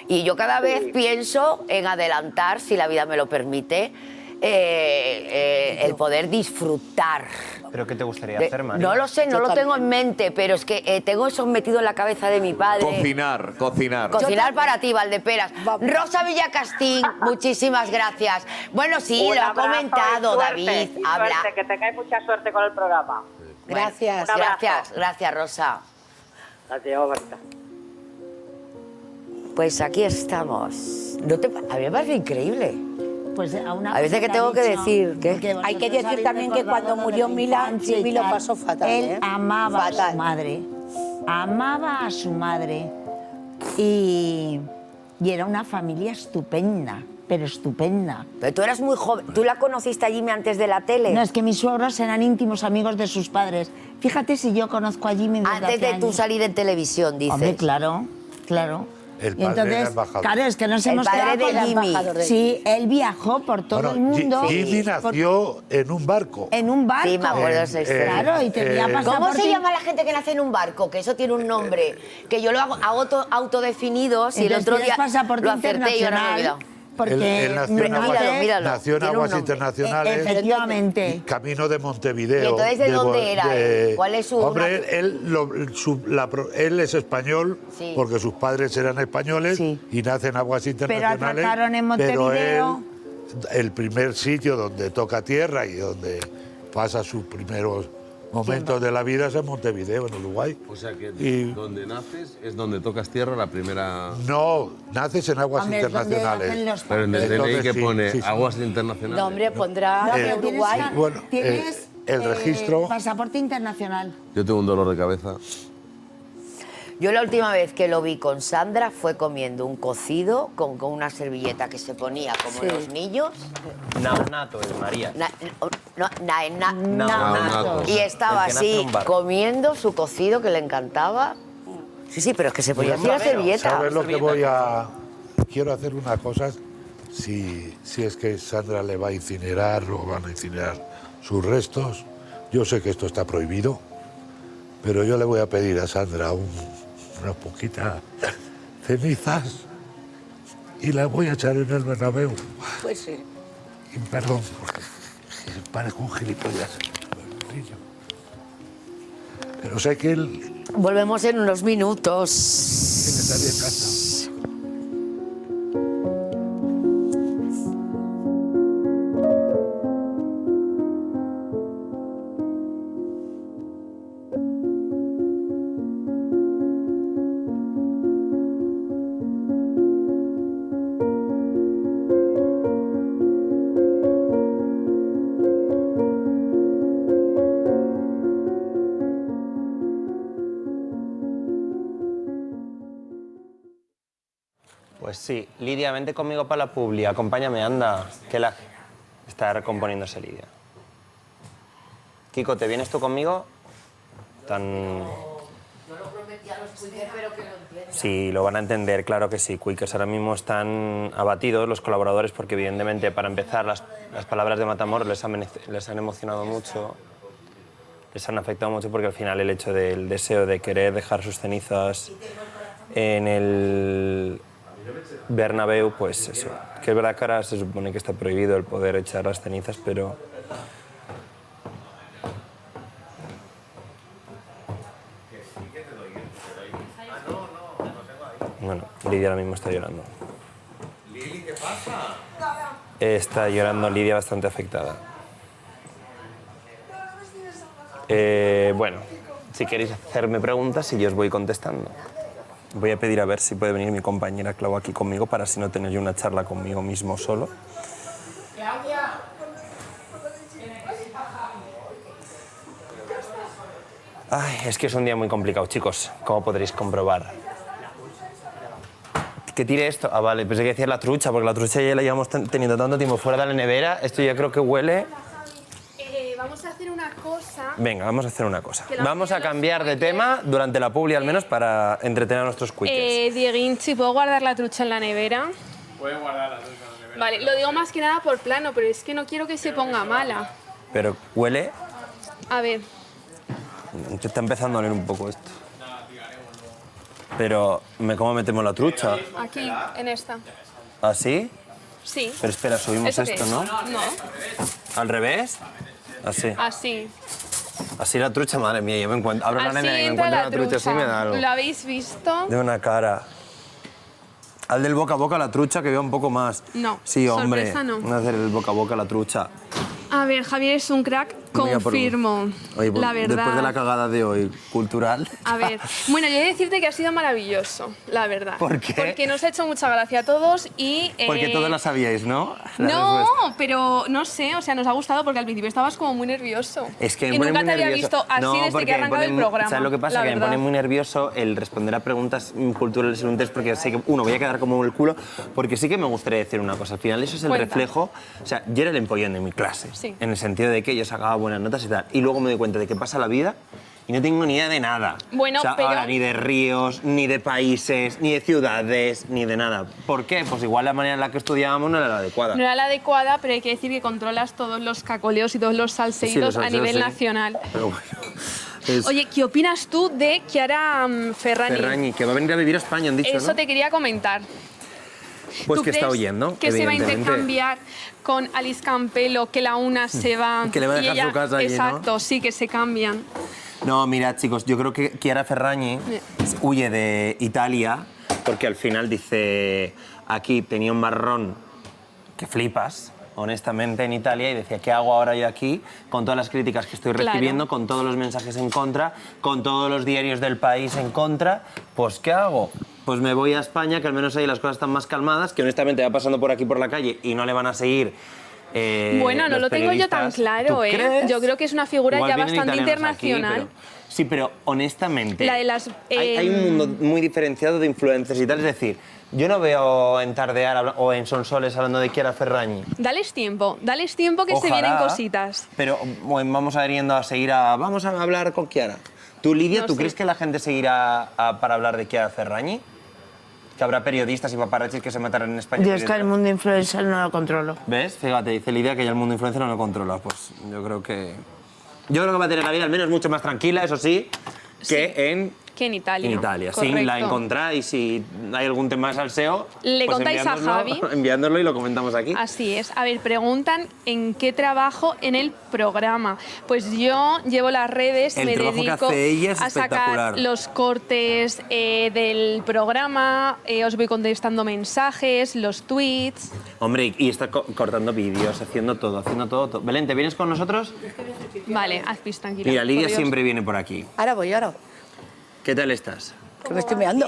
Y yo cada vez pienso en adelantar, si la vida me lo permite, el poder disfrutar. ¿Pero qué te gustaría hacer, María? No lo sé, no lo tengo en mente, pero es que tengo eso metido en la cabeza de mi padre. Cocinar. Cocinar para ti, Valdeperas. Rosa Villacastín, muchísimas gracias. Bueno, sí, Un lo ha abrazo comentado y suerte, David. y suerte, que tengáis mucha suerte con el programa. Gracias. Un abrazo. Gracias, Rosa. Adiós, Berta. Pues aquí estamos. A mí me parece increíble. Pues a veces que tengo que decir que hay que decir también que cuando murió Mila, Jimmy lo pasó fatal. Él amaba a su madre, amaba a su madre y era una familia estupenda, pero estupenda. Pero tú eras muy joven. ¿Tú la conociste a Jimmy antes de la tele? No, es que mis suegros eran íntimos amigos de sus padres. Fíjate si yo conozco a Jimmy desde antes hace de tú años. salir en televisión, dices. Hombre, claro, claro. El Y padre entonces, era embajador. claro, es que nos El hemos padre quedado de con Jimmy. Sí, él viajó por todo el mundo. Jimmy nació en un barco. En un barco. Sí, me acuerdo de esa historia. Claro, y tenía pasaporte. ¿Cómo se llama la gente que nace en un barco? Que eso tiene un nombre. Que yo lo hago autodefinidos y el Entonces, otro día tienes pasaporte lo acerté y yo no me he internacional, olvidado. Porque Él nació en aguas, míralo, nació en tiene un aguas nombre. internacionales. Efectivamente. Camino de Montevideo. ¿Y entonces de dónde era él? ¿Cuál es su Hombre, él es español Sí. porque sus padres eran españoles Sí. y nace en aguas internacionales. atracaron en pero Montevideo. el primer sitio donde toca tierra y donde pasa sus primeros momentos de la vida es en Montevideo, en Uruguay. O sea que Y- donde naces es donde tocas tierra la primera... No, naces en aguas Hombre, es donde hacen internacionales. los Pero en el Entonces, DNI que sí, pone sí, sí. aguas internacionales. No, hombre, pondrá No, de pero tienes Uruguay. Bueno, tienes el registro- pasaporte internacional. Yo tengo un dolor de cabeza. Yo la última vez que lo vi con Sandra fue comiendo un cocido con una servilleta que se ponía como Sí. los niños. Naonato es María. Naonato. Y estaba El que nace en así un barco. comiendo su cocido que le encantaba. Sí, pero es que se ponía así la servilleta. ¿Sabes lo que voy a...? Quiero hacer una cosa, si es que Sandra le va a incinerar o van a incinerar sus restos. Yo sé que esto está prohibido, pero yo le voy a pedir a Sandra unas poquitas cenizas y las voy a echar en el Bernabéu. Pues sí. Y perdón, porque parezco un gilipollas. Pero sé que él Volvemos en unos minutos. estaría encantado. Pues sí, Lidia, vente conmigo para la publi, acompáñame, anda, que la está recomponiéndose Lidia. Kiko, ¿te vienes tú conmigo? Tan... No lo prometí a los quickers, pero que lo entiendan. Sí, lo van a entender, claro que sí. Quickers ahora mismo están abatidos los colaboradores porque evidentemente para empezar las palabras de Matamoros les han emocionado mucho, les han afectado mucho porque al final el hecho del deseo de querer dejar sus cenizas en el Bernabéu, pues eso. Que es verdad que ahora se supone que está prohibido el poder echar las cenizas, pero... Bueno, Lidia ahora mismo está llorando. Lili, ¿qué pasa? Está llorando Lidia bastante afectada. Bueno, si queréis hacerme preguntas y yo os voy contestando. Voy a pedir a ver si puede venir mi compañera Clau aquí conmigo para así no tener yo una charla conmigo mismo solo. Ay, es que es un día muy complicado, chicos, como podréis comprobar. ¿Que tire esto? Ah, vale, pensé que decir la trucha, porque la trucha ya la llevamos teniendo tanto tiempo fuera de la nevera. Esto ya creo que huele... Vamos a hacer una cosa. Venga, vamos a hacer una cosa. Vamos a cambiar de tema durante la publi, al menos, para entretener a nuestros quickers. Dieguín, si puedo guardar la trucha en la nevera. Puede guardar la trucha en la nevera. Vale, lo digo más que nada por plano, pero es que no quiero que se ponga mala. Pero huele... A ver. Te está empezando a oler un poco esto. Pero, ¿cómo metemos la trucha? Aquí, en esta. ¿Así? Sí. Pero espera, subimos ¿Eso esto, qué es? ¿no? No. ¿Al revés? Así. Así. Así la trucha, madre mía, yo me encuentro... Abro la Así nevera y me entra encuentro la la trucha así me da algo. ¿Lo habéis visto? De una cara. Al del boca a boca la trucha, que vea un poco más. No. Sí, hombre. Sorpresa no. Vamos a hacer el boca a boca la trucha. A ver, Javier es un crack, Voy a por- confirmo. Oye, pues, la verdad. después de la cagada de hoy, cultural. A ver, bueno, yo he de decirte que ha sido maravilloso, la verdad. ¿Por qué? Porque nos ha hecho mucha gracia a todos y... Porque todos la sabíais, ¿no? La No, respuesta. pero no sé, o sea, nos ha gustado porque al principio estabas como muy nervioso. Es que me y pone nunca muy te había nervioso. visto así No, desde porque que ha me arrancado pone el programa. ¿Sabes lo que pasa? la Que me verdad. pone muy nervioso el responder a preguntas culturales en un test porque sé que, uno, voy a quedar como el culo, porque sí que me gustaría decir una cosa. Al final eso es el Cuenta. reflejo... O sea, yo era el empollón de mi clase, Sí. en el sentido de que yo sacaba buenas notas y tal. Y luego me doy cuenta de que pasa la vida y no tengo ni idea de nada. Bueno, o sea, pero- ahora ni de ríos, ni de países, ni de ciudades, ni de nada. ¿Por qué? Pues igual la manera en la que estudiábamos no era la adecuada. No era la adecuada, pero hay que decir que controlas todos los cacoleos y todos los salseídos Sí, los a salseos, nivel sí. nacional. Pero bueno. Es Oye, ¿qué opinas tú de Chiara Ferragni? Ferragni, que va a venir a vivir a España, han dicho, Eso ¿no? te quería comentar. Pues ¿Tú que está crees oyendo, que se va a evidentemente. intercambiar con Alice Campelo, que la una se va Que le va a y dejar ella- su casa allí, ¿no? Exacto, sí, que se cambian. No, mira, chicos, yo creo que Chiara Ferragni huye de Italia porque al final dice, aquí tenía un marrón que flipas, honestamente, en Italia, y decía, ¿qué hago ahora yo aquí con todas las críticas que estoy Claro. recibiendo, con todos los mensajes en contra, con todos los diarios del país en contra? Pues, ¿qué hago? Pues me voy a España, que al menos ahí las cosas están más calmadas, que honestamente va pasando por aquí por la calle y no le van a seguir. Bueno, no los lo tengo yo tan periodistas. claro, ¿Tú ¿eh? crees? Yo creo que es una figura Igual ya vienen bastante italianos aquí, internacional. sí, pero honestamente, La de las, hay un mundo muy diferenciado de influencers y tal. Es decir, yo no veo en Tardear o en Sonsoles hablando de Chiara Ferragni. Dales tiempo que se Ojalá, vienen cositas. Pero bueno, vamos a ir yendo a seguir a... Vamos a hablar con Chiara. Tú, Lidia, No ¿tú sé. crees que la gente seguirá para hablar de Chiara Ferragni? Que habrá periodistas y paparazzis que se matarán en España. Yo es que el mundo influencer no lo controlo. ¿Ves? Fíjate, dice Lidia que ya el mundo influencer no lo controla. Pues yo creo que va a tener la vida al menos mucho más tranquila, eso sí, que en Que en Italia. Italia. Sí, Correcto. la encontráis, si hay algún tema de salseo, Le pues contáis a enviándoslo- Javi. enviándolo y lo comentamos aquí. Así es. A ver, preguntan en qué trabajo en el programa. Pues yo llevo las redes, El me trabajo que dedico hace ella es a sacar espectacular. los cortes del programa, os voy contestando mensajes, los tweets. Hombre, y está cortando vídeos, haciendo todo, todo. Belén, ¿te vienes con nosotros? Vale, haz pis, tranquila. Mira, Lidia por Dios. siempre viene por aquí. Ahora voy, ahora. ¿Qué tal estás? Que me estoy meando.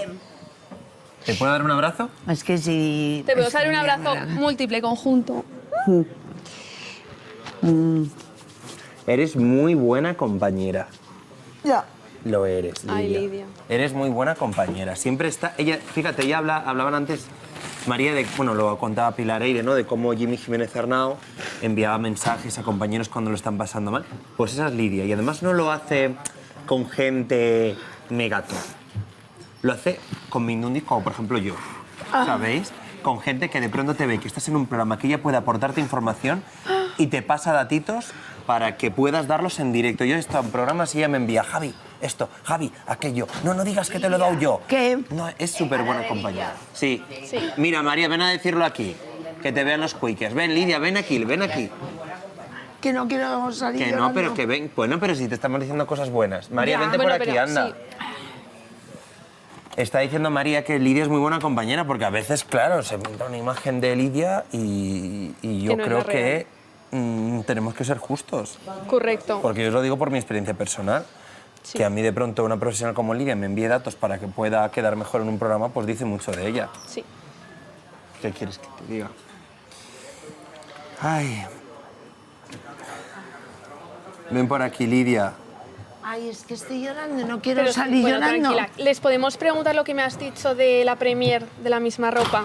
¿Te puedo dar un abrazo? Es que si... Te puedo dar un abrazo múltiple, conjunto. Eres muy buena compañera. Ya. Lo eres, Lidia. Ay, Lidia. Eres muy buena compañera. Siempre está... Ella, fíjate, ella hablaban antes, María, bueno, lo contaba Pilar Eire, ¿no? De cómo Jimmy Jiménez Arnau enviaba mensajes a compañeros cuando lo están pasando mal. Pues esa es Lidia. Y además no lo hace con gente megato. Lo hace con mindundis como, por ejemplo, yo. ¿Sabéis? Con gente que de pronto te ve que estás en un programa que ella puede aportarte información y te pasa datitos para que puedas darlos en directo. Yo he estado en programas y ella me envía, Javi, esto, Javi, aquello. No, no digas que te lo he dado yo. ¿Qué? No, es súper buena compañera. Sí. Sí. Mira, María, ven a decirlo aquí. Que te vean los quickers. Ven, Lidia, ven aquí, ven aquí. Que no quiero salir Que no, llorando. pero que ven. Bueno, pero si te estamos diciendo cosas buenas. María, Ya. vente Bueno, por aquí, pero anda. sí. Está diciendo María que Lidia es muy buena compañera porque a veces, claro, se pinta una imagen de Lidia y yo Que no es creo la que tenemos que ser justos. Correcto. Porque yo os lo digo por mi experiencia personal. Sí. Que a mí de pronto una profesional como Lidia me envíe datos para que pueda quedar mejor en un programa, pues dice mucho de ella. Sí. ¿Qué quieres que te diga? Ay. Ven por aquí, Lidia. Ay, es que estoy llorando, no quiero Pero, salir bueno, llorando. tranquila. ¿Les podemos preguntar lo que me has dicho de la premier de la misma ropa?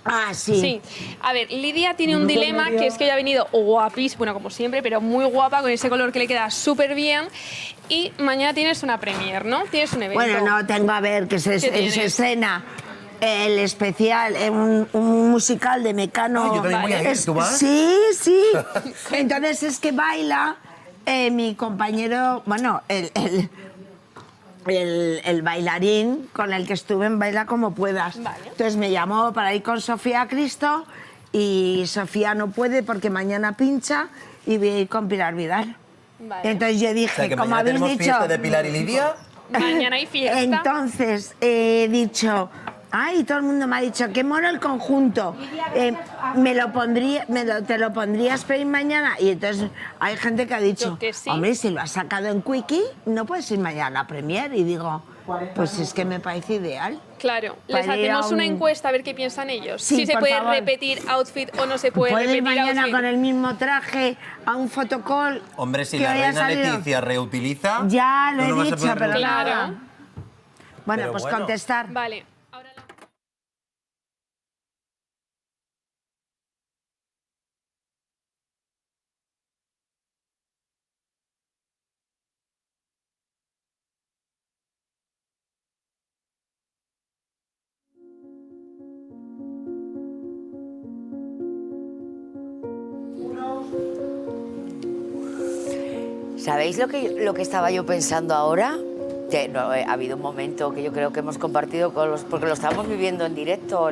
Ah, sí. Sí. A ver, Lidia tiene un dilema, que es que hoy ha venido guapísima, bueno, como siempre, pero muy guapa, con ese color que le queda súper bien. Y mañana tienes una premier, ¿no? Tienes un evento. Bueno, no, tengo a ver que se tienes? escena el especial, un musical de Mecano. Ah, yo también voy a ir, ¿tú vas? Sí, sí. Entonces es que baila mi compañero, bueno, el bailarín con el que estuve en Baila Como Puedas. Vale. Entonces me llamó para ir con Sofía Cristo y Sofía no puede porque mañana pincha y voy a ir con Pilar Vidal. Vale. Entonces yo dije, O sea, que como mañana habéis tenemos dicho... fiesta de Pilar y Lidia. Mañana hay fiesta. Entonces he dicho, ay, todo el mundo me ha dicho, qué mono el conjunto. ¿Te lo pondrías para ir mañana? Y entonces hay gente que ha dicho, que sí. hombre, si lo has sacado en Quickie, no puedes ir mañana a la premier. Y digo, pues es que me parece ideal. Claro, les Para ir a hacemos una un- encuesta a ver qué piensan ellos. Sí, si se por puede favor. repetir outfit o no se puede ¿Puedo ir repetir mañana outfit. con el mismo traje a un fotocall? Hombre, si que la hoy ha reina salido? Leticia reutiliza... Ya lo tú no he vas a dicho, poder pero reutilizar. nada. Bueno, Pero pues bueno. contestar. Vale. ¿Sabéis lo que estaba yo pensando ahora? Que no, ha habido un momento que yo creo que hemos compartido con los... Porque lo estábamos viviendo en directo,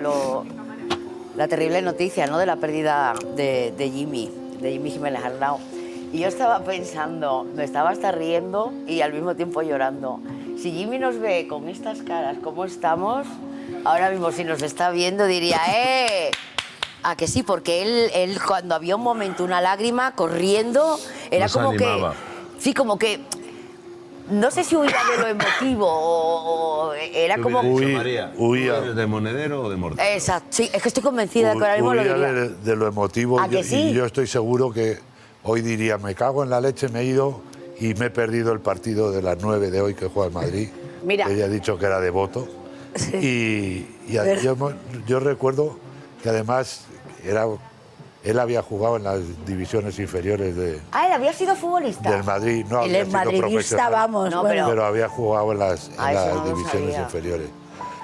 la terrible noticia, ¿no?, de la pérdida de Jimmy Jiménez Arnau. Y yo estaba pensando, me estaba hasta riendo y al mismo tiempo llorando. Si Jimmy nos ve con estas caras, ¿cómo estamos? Ahora mismo, si nos está viendo, diría, ¡eh! ¿A que sí? Porque él cuando había un momento, una lágrima, corriendo, era Nos como animaba. que... Sí, como que... No sé si huía de lo emotivo o era como... ¿Huía de monedero o de mortal? Exacto, sí, es que estoy convencida de que ahora mismo lo Huía diría. de lo emotivo. ¿A que sí? Y yo estoy seguro que hoy diría, me cago en la leche, me he ido y me he perdido el partido de las 9 de hoy que juega el Madrid. Mira. Ella ha dicho que era devoto. Y Ver. yo recuerdo que además él había jugado en las divisiones inferiores Ah, él había sido futbolista. del Madrid. No Él había es sido madridista, profesional, vamos, No, bueno. pero había jugado en las eso no lo divisiones sabía. inferiores.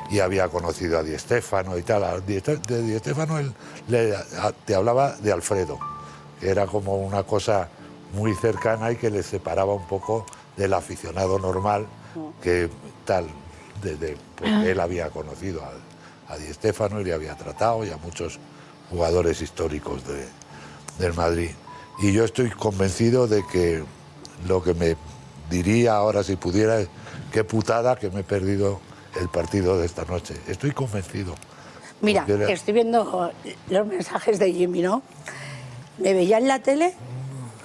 Y había conocido a Di Stéfano y tal. De Di Stéfano él te hablaba de Alfredo, que era como una cosa muy cercana y que le separaba un poco del aficionado normal, que tal, porque él había conocido a Di Stéfano y le había tratado y a muchos jugadores históricos del Madrid. Y yo estoy convencido de que lo que me diría ahora si pudiera es qué putada que me he perdido el partido de esta noche. Estoy convencido. Mira, Porque era- estoy viendo los mensajes de Jimmy, ¿no? Me veía en la tele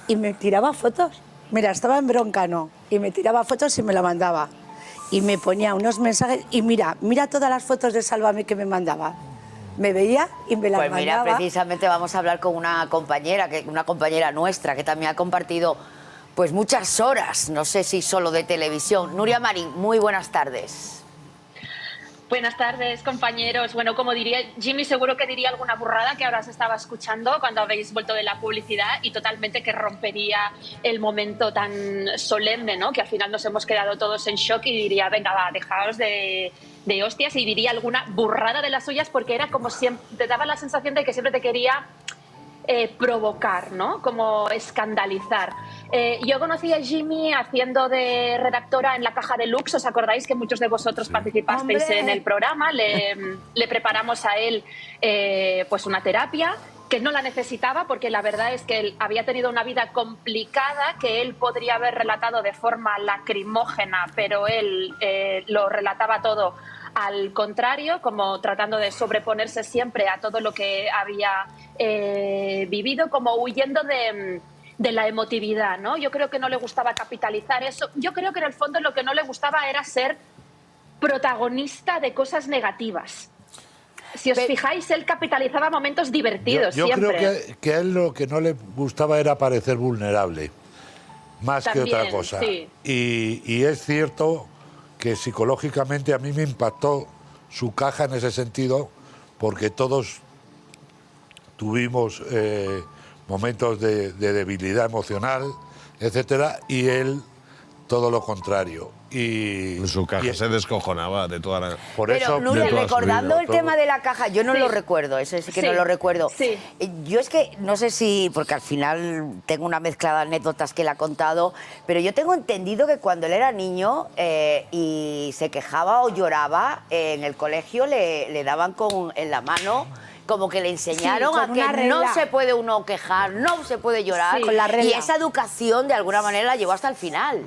y me tiraba fotos. Mira, estaba en Broncano y me tiraba fotos y me la mandaba. Y me ponía unos mensajes y mira todas las fotos de Sálvame que me mandaba. Me veía y me las Pues mira, mandaba. precisamente vamos a hablar con una compañera nuestra que también ha compartido pues muchas horas, no sé si solo de televisión. Nuria Marín, muy buenas tardes. Buenas tardes, compañeros. Bueno, como diría Jimmy, seguro que diría alguna burrada que ahora se estaba escuchando cuando habéis vuelto de la publicidad y totalmente que rompería el momento tan solemne, ¿no? Que al final nos hemos quedado todos en shock y diría, venga, va, dejaos de hostias, y diría alguna burrada de las suyas porque era como siempre, te daba la sensación de que siempre te quería provocar, ¿no? Como escandalizar. Yo conocí a Jimmy haciendo de redactora en La Caja de Lux. ¿Os acordáis que muchos de vosotros participasteis ¡Hombre! en el programa? Le preparamos a él pues una terapia que no la necesitaba porque la verdad es que él había tenido una vida complicada que él podría haber relatado de forma lacrimógena, pero él lo relataba todo al contrario, como tratando de sobreponerse siempre a todo lo que había vivido, como huyendo de la emotividad, ¿no? Yo creo que no le gustaba capitalizar eso. Yo creo que en el fondo lo que no le gustaba era ser protagonista de cosas negativas. Si os fijáis, él capitalizaba momentos divertidos yo siempre. creo que a él lo que no le gustaba era parecer vulnerable. más que También, otra cosa. sí. Y es cierto que psicológicamente a mí me impactó su caja en ese sentido, porque todos tuvimos momentos de debilidad emocional, etcétera, y él todo lo contrario. Y en su caja se descojonaba de toda la... Por Pero, eso, Nuria, de toda su recordando vida, el todo. tema de la caja, yo no Sí. lo recuerdo, eso sí que Sí. no lo recuerdo. Sí. Yo es que, no sé si, porque al final tengo una mezcla de anécdotas que él ha contado, pero yo tengo entendido que cuando él era niño y se quejaba o lloraba, en el colegio le daban en la mano... Como que le enseñaron Sí, a con que una regla. no se puede uno quejar, no se puede llorar. Sí, con la y regla. esa educación, de alguna manera, la llevó hasta el final.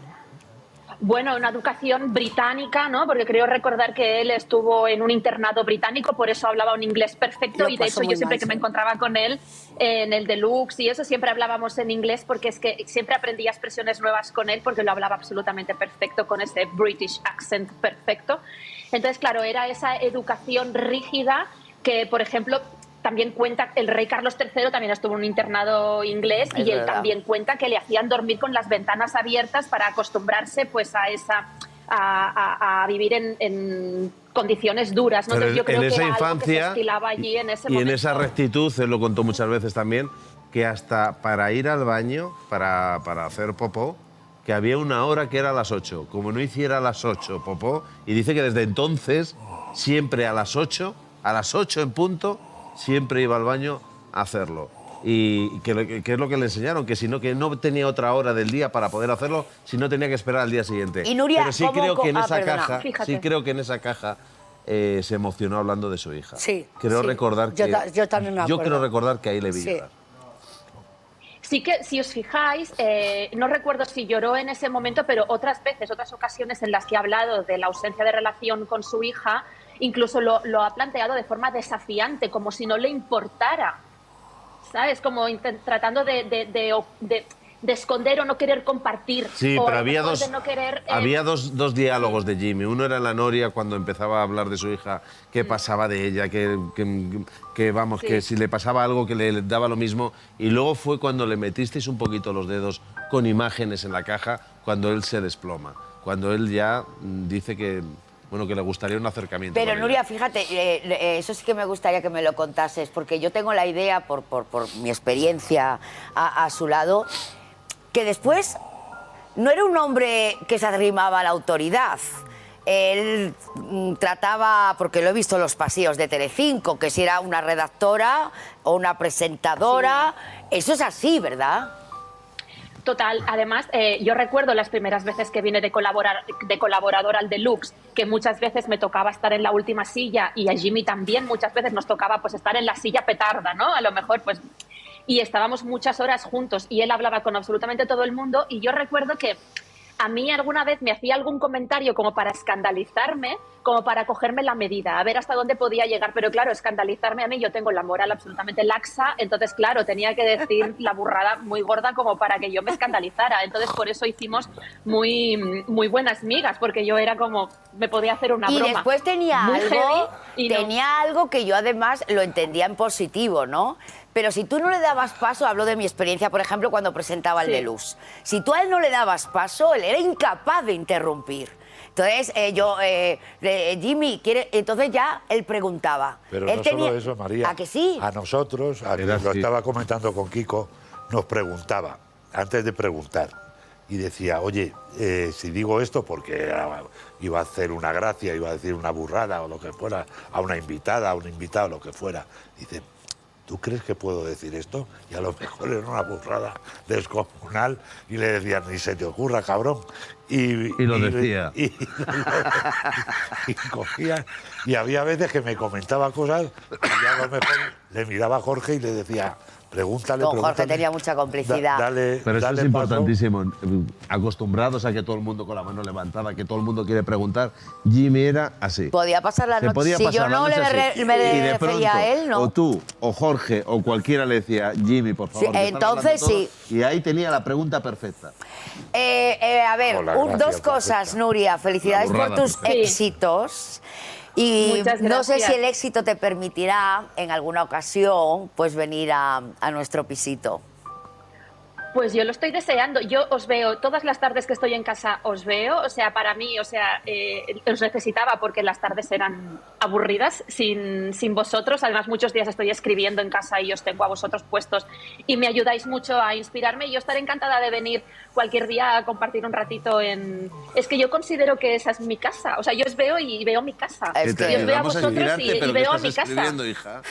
Bueno, una educación británica, ¿no? Porque creo recordar que él estuvo en un internado británico, por eso hablaba un inglés perfecto. Lo Y de pasó hecho, muy yo siempre mal, que me sí. encontraba con él en el Deluxe y eso, siempre hablábamos en inglés, porque es que siempre aprendía expresiones nuevas con él, porque lo hablaba absolutamente perfecto, con ese British accent perfecto. Entonces, claro, era esa educación rígida que, por ejemplo, también cuenta, el rey Carlos III también estuvo en un internado inglés Es y él verdad. también cuenta que le hacían dormir con las ventanas abiertas para acostumbrarse pues a vivir en condiciones duras, ¿no? Pero Entonces, yo creo en que esa era algo que se infancia estilaba allí en ese y en momento. esa rectitud, él lo contó muchas veces también, que hasta para ir al baño, para hacer popó, que había una hora que era a las 8. Como no hiciera a las 8 popó, y dice que desde entonces, siempre a las 8 en punto, siempre iba al baño a hacerlo. Y que es lo que le enseñaron, que no tenía otra hora del día para poder hacerlo, si no tenía que esperar al día siguiente. Y Nuria, pero sí ¿cómo creo que en esa perdona, caja, fíjate. sí creo que en esa caja se emocionó hablando de su hija. Sí, Creo sí. recordar Yo que yo también me yo acuerdo. creo recordar que ahí le vi Sí. llorar. Sí que, si os fijáis, no recuerdo si lloró en ese momento, pero otras veces, otras ocasiones en las que ha hablado de la ausencia de relación con su hija, incluso lo ha planteado de forma desafiante, como si no le importara, ¿sabes? Como tratando de esconder o no querer compartir. Sí, o a pero lo había mejor dos, de no querer, había dos diálogos de Jimmy. Uno era en la Noria, cuando empezaba a hablar de su hija, qué pasaba de ella, vamos, Sí. que si le pasaba algo que le daba lo mismo. Y luego fue cuando le metisteis un poquito los dedos con imágenes en la caja, cuando él se desploma. Cuando él ya dice que, bueno, que le gustaría un acercamiento. Pero con Nuria, ella. fíjate, eso sí que me gustaría que me lo contases, porque yo tengo la idea, por mi experiencia a su lado, que después no era un hombre que se arrimaba a la autoridad. Él trataba, porque lo he visto en los pasillos de Telecinco, que si era una redactora o una presentadora. Eso es así, ¿verdad? Total, además, yo recuerdo las primeras veces que vine de colaborador al Deluxe, que muchas veces me tocaba estar en la última silla y a Jimmy también muchas veces nos tocaba pues estar en la silla petarda, ¿no? A lo mejor pues... Y estábamos muchas horas juntos y él hablaba con absolutamente todo el mundo y yo recuerdo que a mí alguna vez me hacía algún comentario como para escandalizarme, como para cogerme la medida, a ver hasta dónde podía llegar. Pero claro, escandalizarme a mí, yo tengo la moral absolutamente laxa, entonces claro, tenía que decir la burrada muy gorda como para que yo me escandalizara. Entonces por eso hicimos muy buenas migas, porque yo era como, me podía hacer una Y broma. después tenía muy algo, heavy y no. tenía algo que yo además lo entendía en positivo, ¿no? Pero si tú no le dabas paso, hablo de mi experiencia, por ejemplo, cuando presentaba el Sí. Deluxe. Si tú a él no le dabas paso, él era incapaz de interrumpir. Entonces, Jimmy, ¿quiere? Entonces ya él preguntaba. Pero él no tenía... solo eso, María. ¿A que sí? A nosotros, a quien Era lo así. estaba comentando con Kiko, nos preguntaba, antes de preguntar, y decía, oye, si digo esto porque iba a hacer una gracia, iba a decir una burrada o lo que fuera, a una invitada, a un invitado, lo que fuera. Dice, ¿tú crees que puedo decir esto? Y a lo mejor era una burrada descomunal y le decían, ni se te ocurra, cabrón. Y lo decía. Y cogía, y había veces que me comentaba cosas y a lo mejor le miraba a Jorge y le decía, pregúntale, Con Jorge pregúntale. tenía mucha complicidad. Dale, Pero eso dale es paso. importantísimo. Acostumbrados a que todo el mundo con la mano levantada, que todo el mundo quiere preguntar, Jimmy era así. Podía pasar la Se noche. podía Si yo pasar la no noche le, así. me Y de refería pronto, a él, ¿no? O tú, o Jorge, o cualquiera le decía, Jimmy, por favor. Sí, que están entonces hablando todos", sí. Y ahí tenía la pregunta perfecta. A ver, Hola, dos gracias, cosas, perfecta. Nuria. Felicidades La por burrada tus perfecta. éxitos. Y Muchas no sé gracias. si el éxito te permitirá en alguna ocasión pues venir a nuestro pisito. Pues yo lo estoy deseando. Yo os veo todas las tardes que estoy en casa, os veo. O sea, para mí, os necesitaba porque las tardes eran aburridas sin vosotros. Además, muchos días estoy escribiendo en casa y os tengo a vosotros puestos y me ayudáis mucho a inspirarme. Y yo estaré encantada de venir cualquier día a compartir un ratito en... Es que yo considero que esa es mi casa. O sea, yo os veo y veo mi casa. Es que yo os veo a vamos a vosotros inspirarte, y pero veo ¿qué a mi estás casa. escribiendo, hija?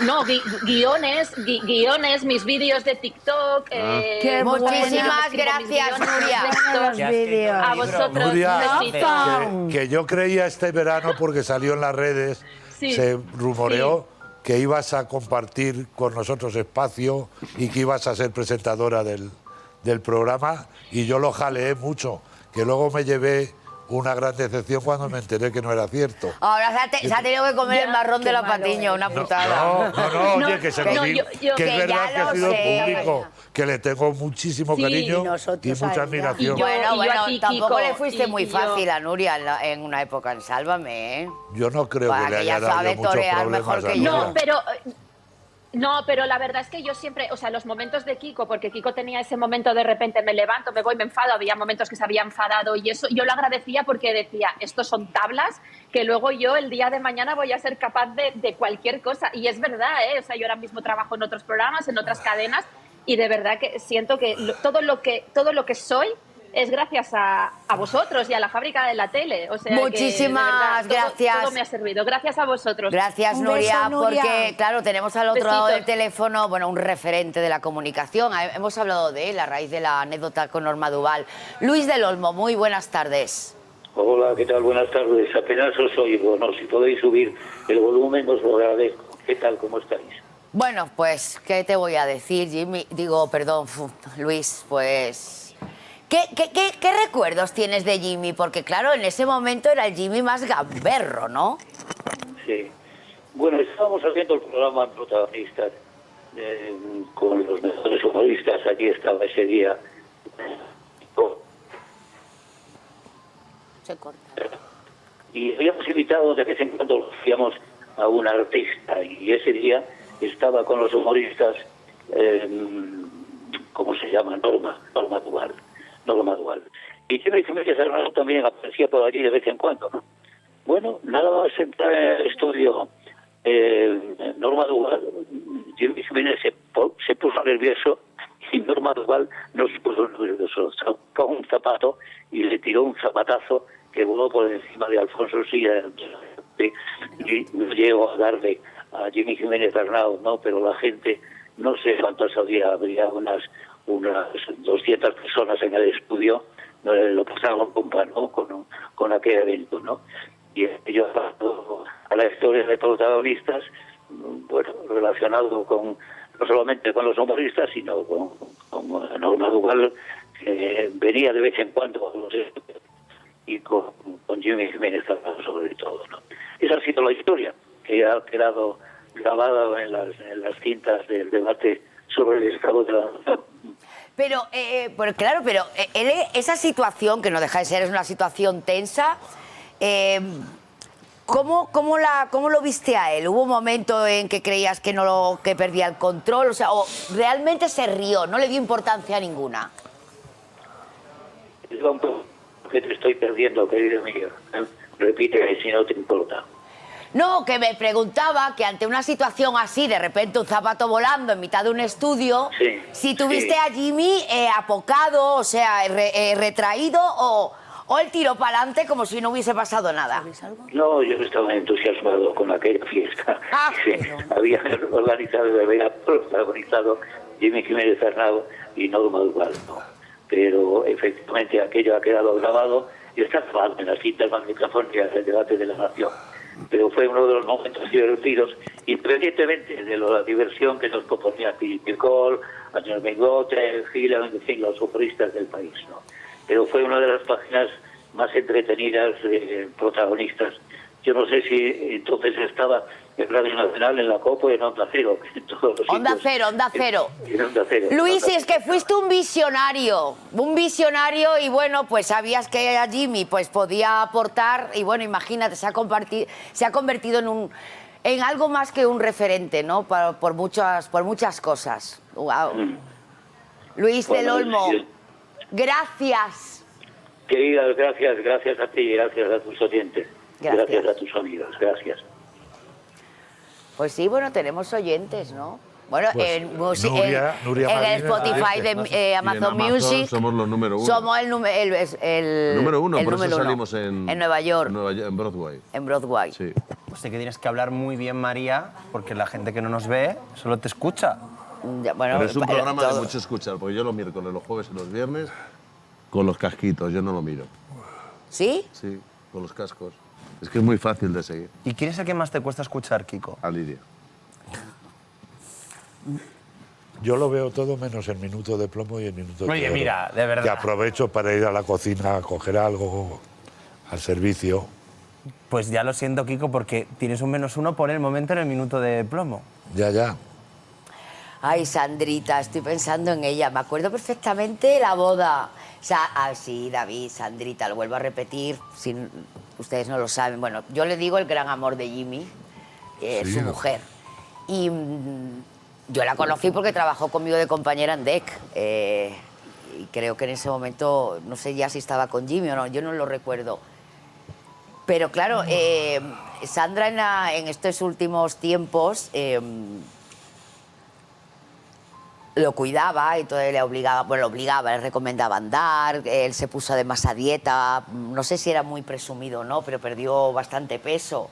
No, guiones, mis vídeos de TikTok. Qué muchísimas gracias, Nuria. A vosotros, Nuria, un besito. que yo creía este verano, porque salió en las redes, Sí, se rumoreó que ibas a compartir con nosotros espacio y que ibas a ser presentadora del programa, y yo lo jaleé mucho, que luego me llevé una gran decepción cuando me enteré que no era cierto. Ahora se ha tenido que comer el marrón de la Patiño, una putada. No, oye, que se lo digo, que es verdad que ha sido público, que le tengo muchísimo cariño y mucha admiración. Bueno, tampoco le fuiste muy fácil a Nuria en una época en Sálvame, ¿eh? Yo no creo Pues que le que haya ya dado sabe muchos torear problemas mejor a que Nuria. yo. No, pero la verdad es que yo siempre, o sea, los momentos de Kiko, porque Kiko tenía ese momento de repente, me levanto, me voy, me enfado, había momentos que se había enfadado y eso yo lo agradecía porque decía, estos son tablas que luego yo el día de mañana voy a ser capaz de cualquier cosa. Y es verdad, ¿eh? O sea, yo ahora mismo trabajo en otros programas, en otras cadenas y de verdad que siento que todo lo que soy es gracias a vosotros y a la fábrica de la tele. O sea, muchísimas que, de verdad, gracias. Todo me ha servido. Gracias a vosotros. Gracias, Un Nuria, beso, Nuria. porque, claro, tenemos al otro lado Besito. del teléfono, bueno, un referente de la comunicación. Hemos hablado de él a raíz de la anécdota con Norma Duval. Luis del Olmo, muy buenas tardes. Hola, ¿qué tal? Buenas tardes. Apenas os oigo, ¿no? Si podéis subir el volumen, os lo agradezco. ¿Qué tal? ¿Cómo estáis? Bueno, pues, ¿qué te voy a decir, Jimmy? Luis, pues... ¿Qué recuerdos tienes de Jimmy? Porque, claro, en ese momento era el Jimmy más gamberro, ¿no? Sí. Bueno, estábamos haciendo el programa en Protagonistas con los mejores humoristas. Allí estaba ese día. Se corta. Y habíamos invitado, de vez en cuando hacíamos a un artista. Y ese día estaba con los humoristas, ¿cómo se llama? Norma Duval. Y Jimmy Jiménez Arnau también aparecía por allí de vez en cuando, ¿no? Bueno, nada más entrar en el estudio Norma Duval, Jimmy Jiménez se puso nervioso y Norma Duval no se puso nervioso, sacó un zapato y le tiró un zapatazo que voló por encima de Alfonso Silla y no llegó a darle a Jimmy Jiménez Arnau, ¿no? Pero la gente, no sé cuántas habría unas 200 personas en el estudio, lo pasaron bomba, ¿no? Con aquel evento, ¿no? Y yo a la historia de Protagonistas, bueno, relacionado no solamente con los humoristas, sino con Norma Duval, que venía de vez en cuando a los estudios, y con Jimmy Jiménez sobre todo, ¿no? Esa ha sido la historia, que ha quedado grabada en las cintas del debate sobre el estado de la nación. Pero, esa situación, que no deja de ser, es una situación tensa, ¿cómo lo viste a él? ¿Hubo un momento en que creías que que perdía el control? O sea, ¿o realmente se rió, no le dio importancia ninguna? Es un poco que te estoy perdiendo, querido mío. Repite si no te importa. No, que me preguntaba que ante una situación así, de repente un zapato volando en mitad de un estudio, si tuviste a Jimmy apocado, o sea, retraído, o él tiró para adelante como si no hubiese pasado nada. No, yo estaba entusiasmado con aquella fiesta. Había organizado Jimmy Jiménez Arnau y Norma Duval, ¿no? Pero efectivamente aquello ha quedado grabado y está grabado en las cintas magnéticas del debate de la nación. Pero fue uno de los momentos divertidos, independientemente de la diversión que nos proponía Picol, Antonio Bengote, Gila, en fin, los humoristas del país, ¿no? Pero fue una de las páginas más entretenidas, Protagonistas. Yo no sé si entonces estaba en Radio Nacional, en la COPO, en Onda Cero. Onda Cero. En Onda Cero. Luis, si es que fuiste un visionario y bueno, pues sabías que a Jimmy pues podía aportar y bueno, imagínate, se ha convertido en algo más que un referente, ¿no? Por muchas cosas. Wow. Luis del Bueno, Olmo, sí. gracias. Querida, gracias a ti, gracias a tus oyentes, Gracias. gracias a tus amigos, gracias. Pues sí, bueno, tenemos oyentes, ¿no? Bueno, Pues, en Nuria en el Spotify de Amazon Music somos los número 1. somos el número 1, el por número eso uno. salimos en Nueva York. En Broadway. En Broadway. Sí. Pues sí que tienes que hablar muy bien, María, porque la gente que no nos ve solo te escucha. Bueno, pero es un programa de mucho escuchar, porque yo los miércoles, los jueves y los viernes con los casquitos, yo no lo miro. ¿Sí? Sí, con los cascos. Es que es muy fácil de seguir. ¿Y quién es el que más te cuesta escuchar, Kiko? A Lidia. Yo lo veo todo menos el minuto de plomo y el minuto de Oye, oro, mira, de verdad. que aprovecho para ir a la cocina a coger algo al servicio. Pues ya lo siento, Kiko, porque tienes un -1 por el momento en el minuto de plomo. Ya. Ay, Sandrita, estoy pensando en ella. Me acuerdo perfectamente la boda. Sí, David, Sandrita, lo vuelvo a repetir, si ustedes no lo saben. Bueno, yo le digo el gran amor de Jimmy, Sí. su mujer. Y yo la conocí porque trabajó conmigo de compañera en DEC. Y creo que en ese momento, no sé ya si estaba con Jimmy o no, yo no lo recuerdo. Pero claro, Sandra en estos últimos tiempos lo cuidaba y todo le obligaba, le recomendaba andar, él se puso además a dieta, no sé si era muy presumido o no, pero perdió bastante peso.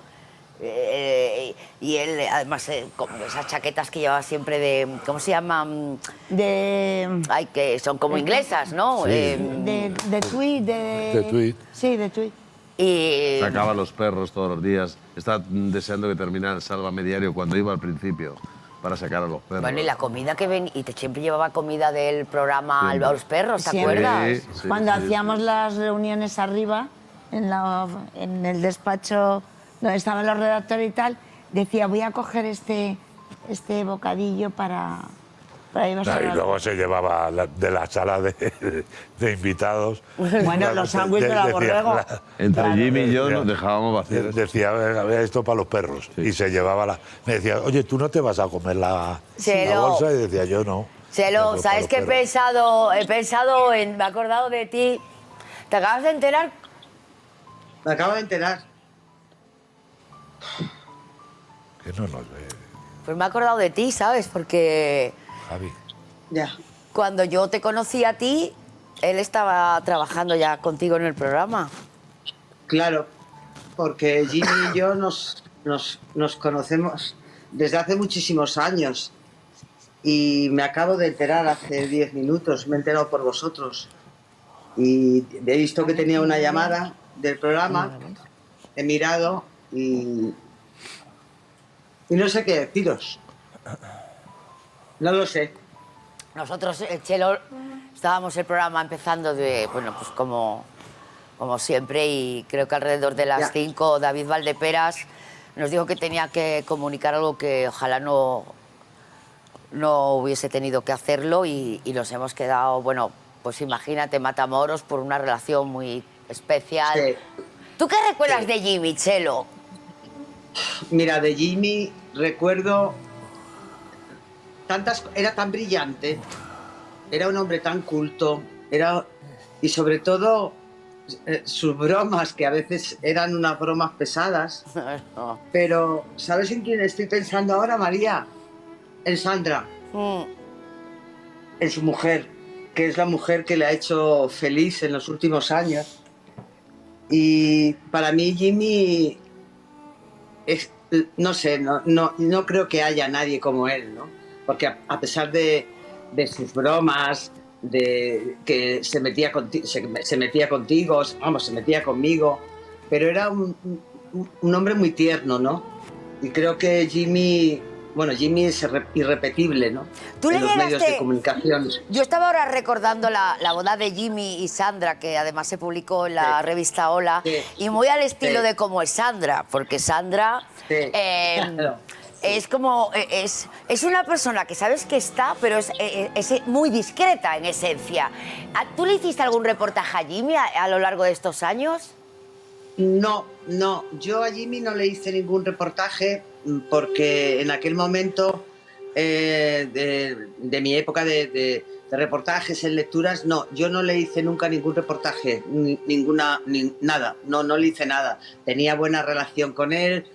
Y él, además, con esas chaquetas que llevaba siempre de, ¿cómo se llaman? Ay, que son como inglesas, ¿no? Sí. De tweet, De tweet. Sí, de tweet. Y Sacaba a los perros todos los días. Estaba deseando que terminara el Sálvame Diario cuando iba al principio para sacar a los perros. bueno, y la comida que venía, y siempre llevaba comida del programa Siempre. a los perros, ¿te Siempre. acuerdas? Sí, Cuando sí. hacíamos las reuniones arriba, en el despacho donde estaban los redactores y tal, decía, voy a coger este bocadillo para llevarse Y luego se llevaba de la sala de invitados. Bueno, los sándwiches de la Borrego. Entre Jimmy y yo decía- nos dejábamos vacíos. Decía, a ver, esto para los perros. Y se llevaba me decía, oye, ¿tú no te vas a comer la bolsa? Y decía, yo no. Chelo, Pues ¿sabes qué he pensado? He pensado me he acordado de ti. ¿Te acabas de enterar? Me acabo de enterar. Que no nos ve, Pues me he acordado de ti, ¿sabes? Porque Javi. Ya. cuando yo te conocí a ti, él estaba trabajando ya contigo en el programa. Claro, porque Jimmy y yo nos conocemos desde hace muchísimos años y me acabo de enterar hace 10 minutos, me he enterado por vosotros y he visto que tenía una llamada del programa, he mirado y no sé qué deciros. No lo sé. Nosotros, Chelo, estábamos el programa empezando pues como siempre, y creo que alrededor de las Ya. 5 David Valdeperas nos dijo que tenía que comunicar algo que ojalá no hubiese tenido que hacerlo, y nos hemos quedado, bueno, pues imagínate, Matamoros, por una relación muy especial. Sí. ¿Tú qué recuerdas de Jimmy, Chelo? Mira, de Jimmy recuerdo era tan brillante, era un hombre tan culto, y sobre todo sus bromas, que a veces eran unas bromas pesadas. Pero ¿sabes en quién estoy pensando ahora, María? En Sandra, en su mujer, que es la mujer que le ha hecho feliz en los últimos años. Y para mí Jimmy es, no sé, no creo que haya nadie como él, ¿no? Porque a pesar de sus bromas, de que se metía contigo, vamos, se metía conmigo, pero era un hombre muy tierno, ¿no? Y creo que Jimmy es irrepetible, ¿no? ¿Tú le en los medios llegaste- de comunicación. Yo estaba ahora recordando la boda de Jimmy y Sandra, que además se publicó en la revista Hola, y muy al estilo Sí. de cómo es Sandra, porque Sandra Claro. es como es una persona que sabes que está, pero es muy discreta en esencia. ¿Tú le hiciste algún reportaje a Jimmy a lo largo de estos años? No, yo a Jimmy no le hice ningún reportaje porque en aquel momento de mi época de reportajes en lecturas, no, yo no le hice nunca ningún reportaje, nada, no le hice nada. Tenía buena relación con él,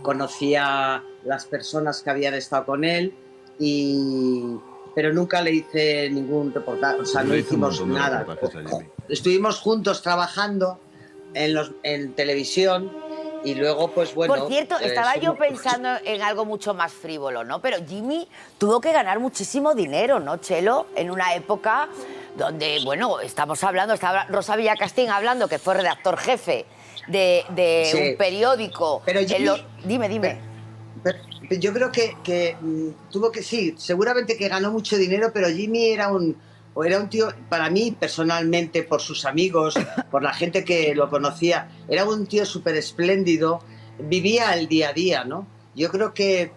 conocía las personas que habían estado con él, pero nunca le hice ningún reportaje, o sea, no hicimos nada. Estuvimos juntos trabajando en televisión y luego, pues bueno... Por cierto, estaba yo pensando en algo mucho más frívolo, ¿no? Pero Jimmy tuvo que ganar muchísimo dinero, ¿no, Chelo? En una época donde, bueno, estamos hablando, estaba Rosa Villacastín hablando, que fue redactor jefe de Sí. un periódico. Pero Jimmy, Dime. Pero yo creo que tuvo que, sí, seguramente que ganó mucho dinero, pero Jimmy era un tío, para mí personalmente, por sus amigos, por la gente que lo conocía, era un tío súper espléndido, vivía el día a día, ¿no? Yo creo que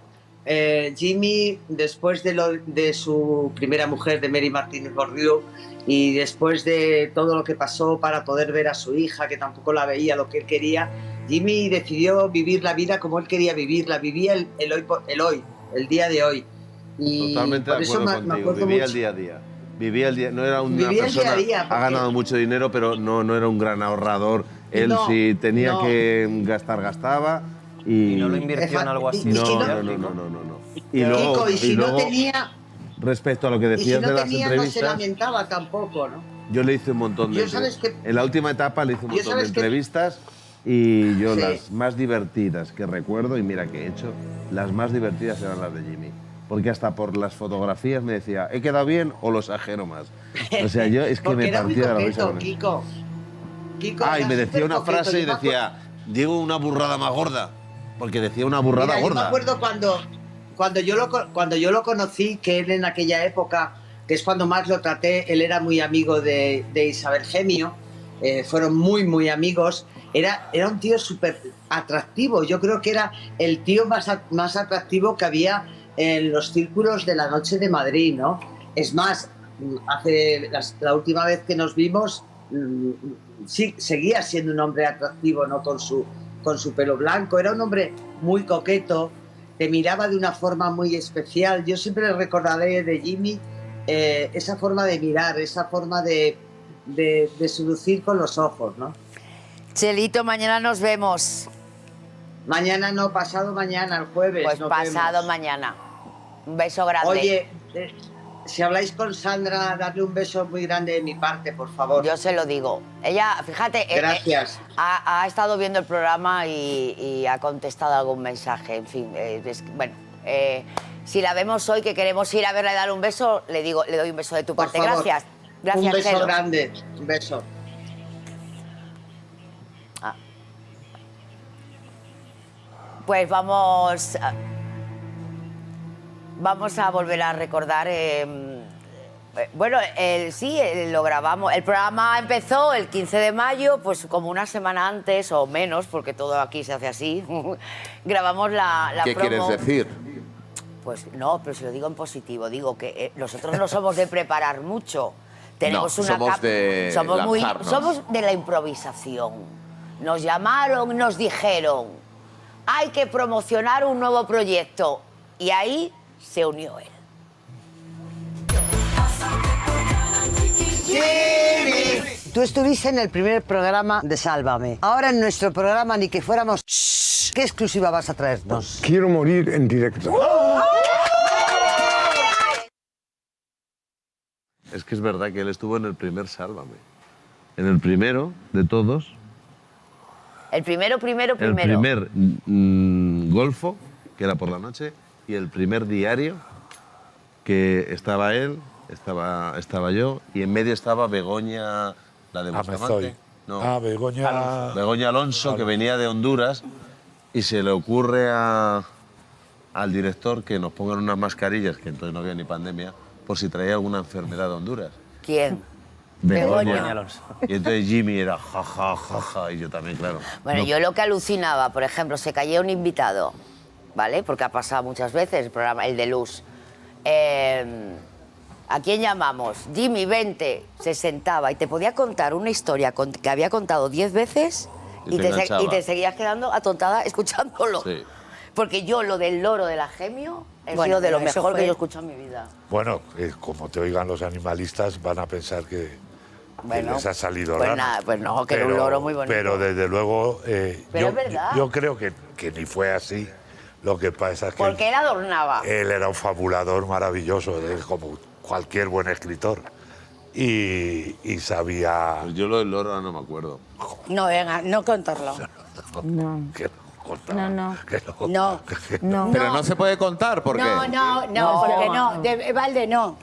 Jimmy, después de su primera mujer, de Mary Martínez Bordiú, y después de todo lo que pasó para poder ver a su hija, que tampoco la veía lo que él quería, Jimmy decidió vivir la vida como él quería vivirla, vivía el hoy, el día de hoy. Y Totalmente por de eso acuerdo me contigo, acuerdo vivía mucho. el día a día. Vivía el día, no era una Vivía el día a persona, día, ha porque- ganado mucho dinero, pero no era un gran ahorrador. Él No, si tenía no. que gastar, gastaba. Y no lo invirtió en algo así. No. Y luego, Kiko, y si luego, no tenía, respecto a lo que y si decías no de las tenía no se entrevistas, lamentaba tampoco, ¿no? yo le hice un montón de Yo, ¿sabes qué? En la última etapa le hice un Yo, montón de ¿sabes qué? entrevistas y yo Sí. las más divertidas que recuerdo, y mira que he hecho, las más divertidas eran las de Jimmy. Porque hasta por las fotografías me decía, ¿he quedado bien o lo exagero más? O sea, yo es que Porque me era muy partía de la risa coqueto, con eso. Kiko Ah, y era me decía súper una coqueto. frase y Yo me decía, digo una burrada más gorda. Porque decía una burrada Mira, yo me gorda. acuerdo cuando yo lo conocí, que él en aquella época, que es cuando más lo traté, él era muy amigo de Isabel Gemio, fueron muy amigos, era un tío súper atractivo, yo creo que era el tío más atractivo que había en los círculos de la noche de Madrid, ¿no? Es más, la última vez que nos vimos, sí, seguía siendo un hombre atractivo, ¿no? Con su pelo blanco, era un hombre muy coqueto, te miraba de una forma muy especial. Yo siempre recordaré de Jimmy esa forma de mirar, esa forma de seducir con los ojos, ¿no? Chelito, mañana nos vemos. Mañana no, pasado mañana, el jueves. Pues nos pasado vemos. mañana. Un beso grande. Oye, si habláis con Sandra, dadle un beso muy grande de mi parte, por favor. Yo se lo digo. Ella, fíjate, Gracias. Ha estado viendo el programa y ha contestado algún mensaje. En fin, bueno, si la vemos hoy, que queremos ir a verla y darle un beso, le doy un beso de tu Por parte. favor, Gracias. Gracias, un beso Chelo. grande, un beso. Pues vamos a volver a recordar. Bueno, lo grabamos. El programa empezó el 15 de mayo, pues como una semana antes o menos, porque todo aquí se hace así. Grabamos la ¿Qué promo. quieres decir? Pues no, pero si lo digo en positivo, digo que nosotros no somos de preparar mucho. Tenemos No, una somos de lanzarnos. somos de la improvisación. Nos llamaron, nos dijeron, hay que promocionar un nuevo proyecto. Y ahí se unió él. Tú estuviste en el primer programa de Sálvame. Ahora en nuestro programa, ni que fuéramos... ¿Qué exclusiva vas a traernos? Quiero morir en directo. Es que es verdad que él estuvo en el primer Sálvame. En el primero de todos. El primero. El primer Golfo, que era por la noche, y el primer Diario, que estaba él, estaba yo, y en medio estaba Begoña, la de Bustamante. No, Begoña Alonso, que venía de Honduras, y se le ocurre al director que nos pongan unas mascarillas, que entonces no había ni pandemia, por si traía alguna enfermedad de Honduras. ¿Quién? Begoña Alonso. Y entonces Jimmy era ja, y yo también, claro. Bueno, No. yo lo que alucinaba, por ejemplo, se caía un invitado, ¿vale? Porque ha pasado muchas veces el programa, el de Luz. ¿A quién llamamos? Jimmy, vente. Se sentaba y te podía contar una historia que había contado 10 veces Y te enganchaba. y te seguías quedando atontada escuchándolo. Sí. Porque yo lo del loro de la Gemio Ha Bueno, sido de lo pero eso mejor que fue- yo he escuchado en mi vida. Bueno, como te oigan los animalistas, van a pensar que Bueno, les ha salido pues rana. nada, pues no, que era un loro muy bonito. Pero desde luego, Pero es verdad. yo creo que ni fue así. Lo que pasa es que Porque él adornaba. él era un fabulador maravilloso, como cualquier buen escritor. Y sabía... Pues yo lo del loro ahora no me acuerdo. No, venga, no contarlo. No. No, no. No. No. Pero no se puede contar, ¿por qué? No, porque no. Valde, no.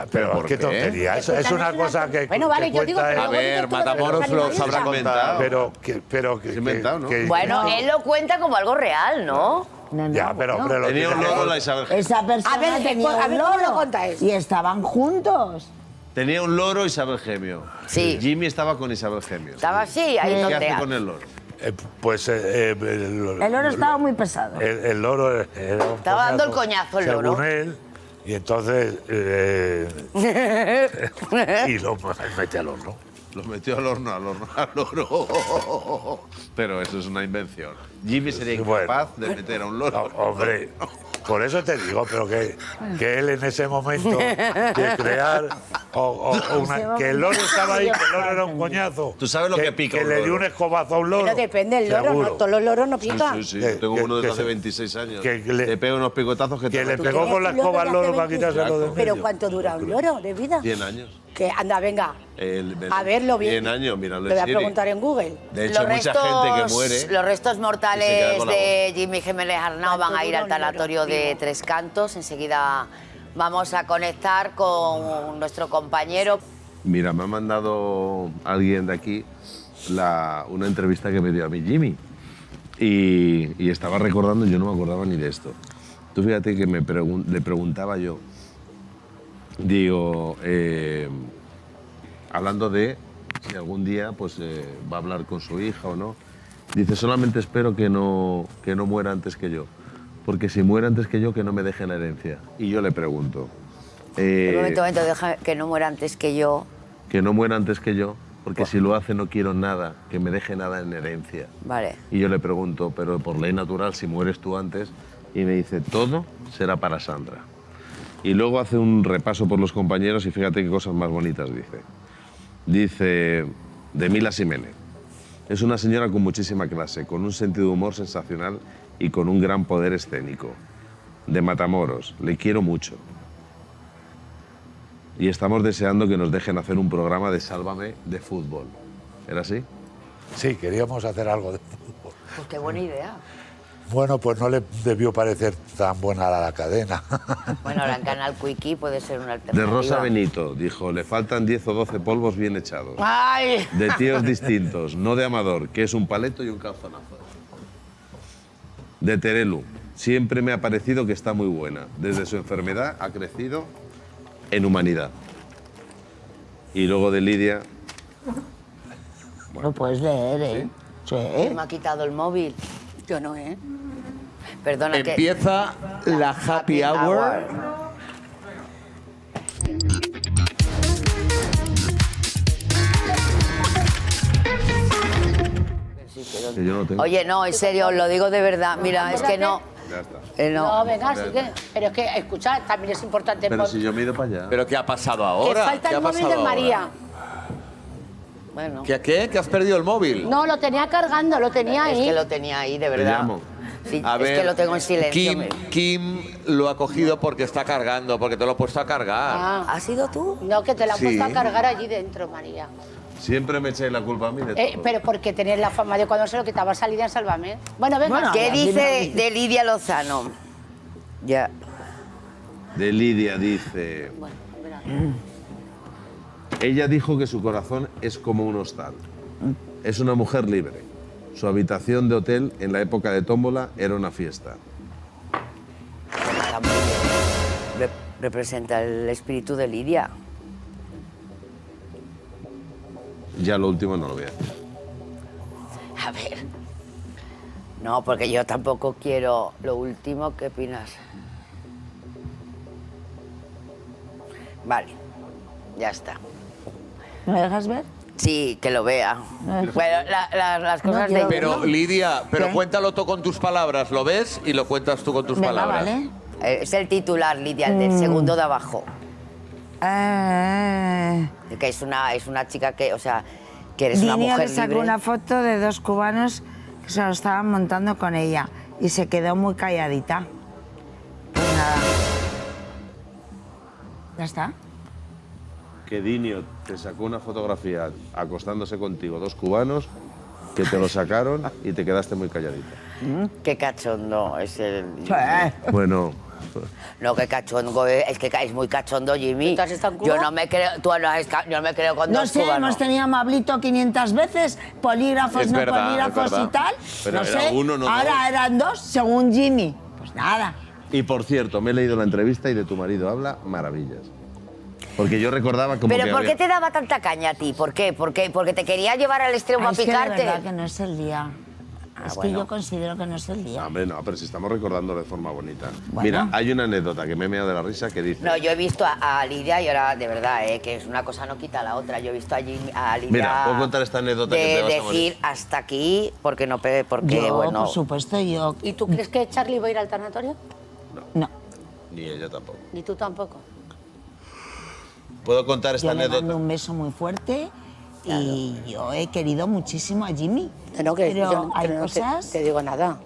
Pero qué tontería. Eso es una cosa que. Bueno, vale, que yo digo cuenta que él. luego dices tú lo de los Matamoros lo sabrá animalistas. contar. Pero que inventado, ¿no? Bueno, él lo cuenta como algo real, ¿no? Ya, pero hombre, lo Tenía un tiene que- loro la Isabel Gemio. Esa persona A ver, tenía a ver, un ¿cómo lo loro contáis? y estaban juntos. Tenía un loro Isabel Gemio. Sí. Jimmy estaba con Isabel Gemio. Estaba así, ahí ¿Qué hace tonteando. con el loro? Pues El loro estaba muy pesado. el loro era un Estaba dando el coñazo el loro. Según él. Y entonces. Y lo mete al horno. Lo metió al horno, al loro. Pero eso es una invención. Jimmy sería incapaz de meter a un loro. No, hombre, por eso te digo, pero que él en ese momento de crear que el loro estaba ahí, que el loro era un coñazo. Tú sabes lo que pica Que un le dio loro. un escobazo a un loro. Pero depende del loro, seguro. no todos los loros no pican. Sí, sí, sí. Yo tengo uno desde hace 26 años. que le- Te pega unos picotazos que Que te le matan. pegó con la escoba al loro para quitárselo de Pero medio. ¿cuánto dura un loro de vida? 100 años. Que anda, venga, a verlo bien. 100 años, míralo Lo en voy a Siri. preguntar en Google. De hecho, hay mucha gente que muere. Los restos y se queda mortales con la de Jimmy Jiménez Arnau van a ir al dura un loro? tanatorio de Tres Cantos. Enseguida vamos a conectar con nuestro compañero. Mira, me ha mandado alguien de aquí una entrevista que me dio a mí Jimmy. Y estaba recordando, yo no me acordaba ni de esto. Tú fíjate que le preguntaba yo, digo, hablando de si algún día pues, va a hablar con su hija o no. Dice, solamente espero que no muera antes que yo. Porque si muere antes que yo, que no me deje la herencia. Y yo le pregunto, Un momento, deja que no muera antes que yo. que no muera antes que yo, porque si lo hace no quiero nada, que me deje nada en herencia. Vale. Y yo le pregunto, pero por ley natural, si mueres tú antes, y me dice, todo será para Sandra. Y luego hace un repaso por los compañeros y fíjate qué cosas más bonitas dice. Dice, de Mila Ximénez, es una señora con muchísima clase, con un sentido de humor sensacional y con un gran poder escénico. De Matamoros, le quiero mucho. Y estamos deseando que nos dejen hacer un programa de Sálvame de fútbol. ¿Era así? Sí, queríamos hacer algo de fútbol. Pues qué buena idea. Bueno, pues no le debió parecer tan buena la cadena. Bueno, ahora en Canal Quickie puede ser una De alternativa. Rosa Benito, dijo, le faltan 10 o 12 polvos bien echados. ¡Ay! De tíos distintos, no de Amador, que es un paleto y un calzonazo. De Terelu, siempre me ha parecido que está muy buena. Desde su enfermedad ha crecido en humanidad. Y luego de Lidia, Lo puedes leer, ¿eh? Sí. Me ha quitado el móvil. Yo no, ¿eh? Perdona, que... Empieza la happy hour. que yo no tengo. Oye, no, en serio, os lo digo de verdad. Mira, es que no... Ya está. no. Venga, sí que... Pero es que, escucha, también es importante... Pero si yo me he ido para allá. ¿Pero qué ha pasado que ahora? falta ¿Qué el ha móvil pasado de María. ahora? Bueno. ¿Qué? ¿Que has perdido el móvil? No, lo tenía cargando, lo tenía ahí. Es que lo tenía ahí, de Te verdad. llamo. Sí, A es ver, que lo tengo en silencio. Kim lo ha cogido porque está cargando, porque te lo he puesto a cargar. Ah. ¿Has sido tú? No, que te la han Sí. puesto a cargar allí dentro, María. Siempre me echáis la culpa a mí de todo. Pero porque tenés la fama de cuando se lo quitaba salida en Sálvame. Bueno, venga. ¿Qué dice de Lidia Lozano? Ya. De Lidia dice... Ella dijo que su corazón es como un hostal. Es una mujer libre. Su habitación de hotel en la época de tómbola era una fiesta. Está muy bien. Representa el espíritu de Lidia. Ya lo último no lo voy a decir. A ver. No, porque yo tampoco quiero lo último. ¿Qué opinas? Vale, ya está. ¿Me dejas ver? Sí, que lo vea. Bueno, las cosas de... Pero, Lidia, pero ¿Qué? cuéntalo tú con tus palabras. Lo ves y lo cuentas tú con tus Venga, palabras. vale. Es el titular, Lidia, el del segundo de abajo. Que es una chica que, o sea, que eres una Lidia mujer le sacó libre. una foto de 2 cubanos que se lo estaban montando con ella y se quedó muy calladita. Pues nada. ¿Ya está? Que Dinio te sacó una fotografía acostándose contigo, 2 cubanos, que te lo sacaron y te quedaste muy calladita. Qué cachondo es el... Bueno, No, qué cachondo, es que es muy cachondo, Jimmy. ¿Tú has estado en Cuba? Yo no me creo, yo no me creo con No dos sé, cubanos. hemos tenido Amablito 500 veces, polígrafos, Es no verdad, polígrafos es verdad. y tal. Pero no era sé, uno, no ahora dos. eran 2, según Jimmy. Pues nada. y por cierto, me he leído la entrevista y de tu marido habla maravillas. Porque yo recordaba como ¿Pero que por qué había- te daba tanta caña a ti? ¿Por qué? Porque te quería llevar al extremo a Es que de picarte. verdad que no es el día. Es que bueno. yo considero que no es el día. Hombre, no, pero si estamos recordándolo de forma bonita. Bueno. Mira, hay una anécdota que me he meado de la risa que dice... No, yo he visto a Lidia y ahora, de verdad, que es una cosa no quita la otra. Yo he visto a Lidia Mira, puedo contar esta anécdota que te de vas a decir morir. hasta aquí, porque no, porque Yo, bueno. por supuesto, yo. ¿Y tú crees que Charlie va a ir al tanatorio? No. Ni ella tampoco. Ni tú tampoco. ¿Puedo contar esta Yo le anécdota? mando un beso muy fuerte y yo he querido muchísimo a Jimmy. No, que pero yo hay no cosas. te digo nada.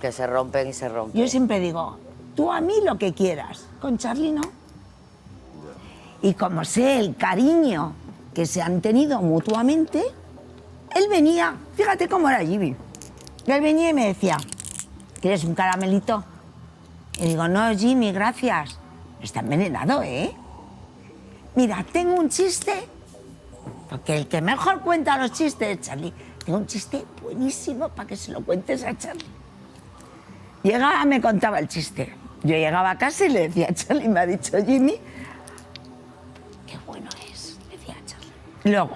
Que se rompen y se rompen. Yo siempre digo, tú a mí lo que quieras, con Charlie no. Y como sé el cariño que se han tenido mutuamente, él venía, fíjate cómo era Jimmy. Él venía y me decía, ¿quieres un caramelito? Y digo, no, Jimmy, gracias. Está envenenado, ¿eh? Mira, tengo un chiste, porque el que mejor cuenta los chistes es Charlie. Tengo un chiste buenísimo para que se lo cuentes a Charlie. Llegaba, me contaba el chiste. Yo llegaba a casa y le decía a Charlie, me ha dicho Jimmy, qué bueno es, le decía a Charlie. Luego,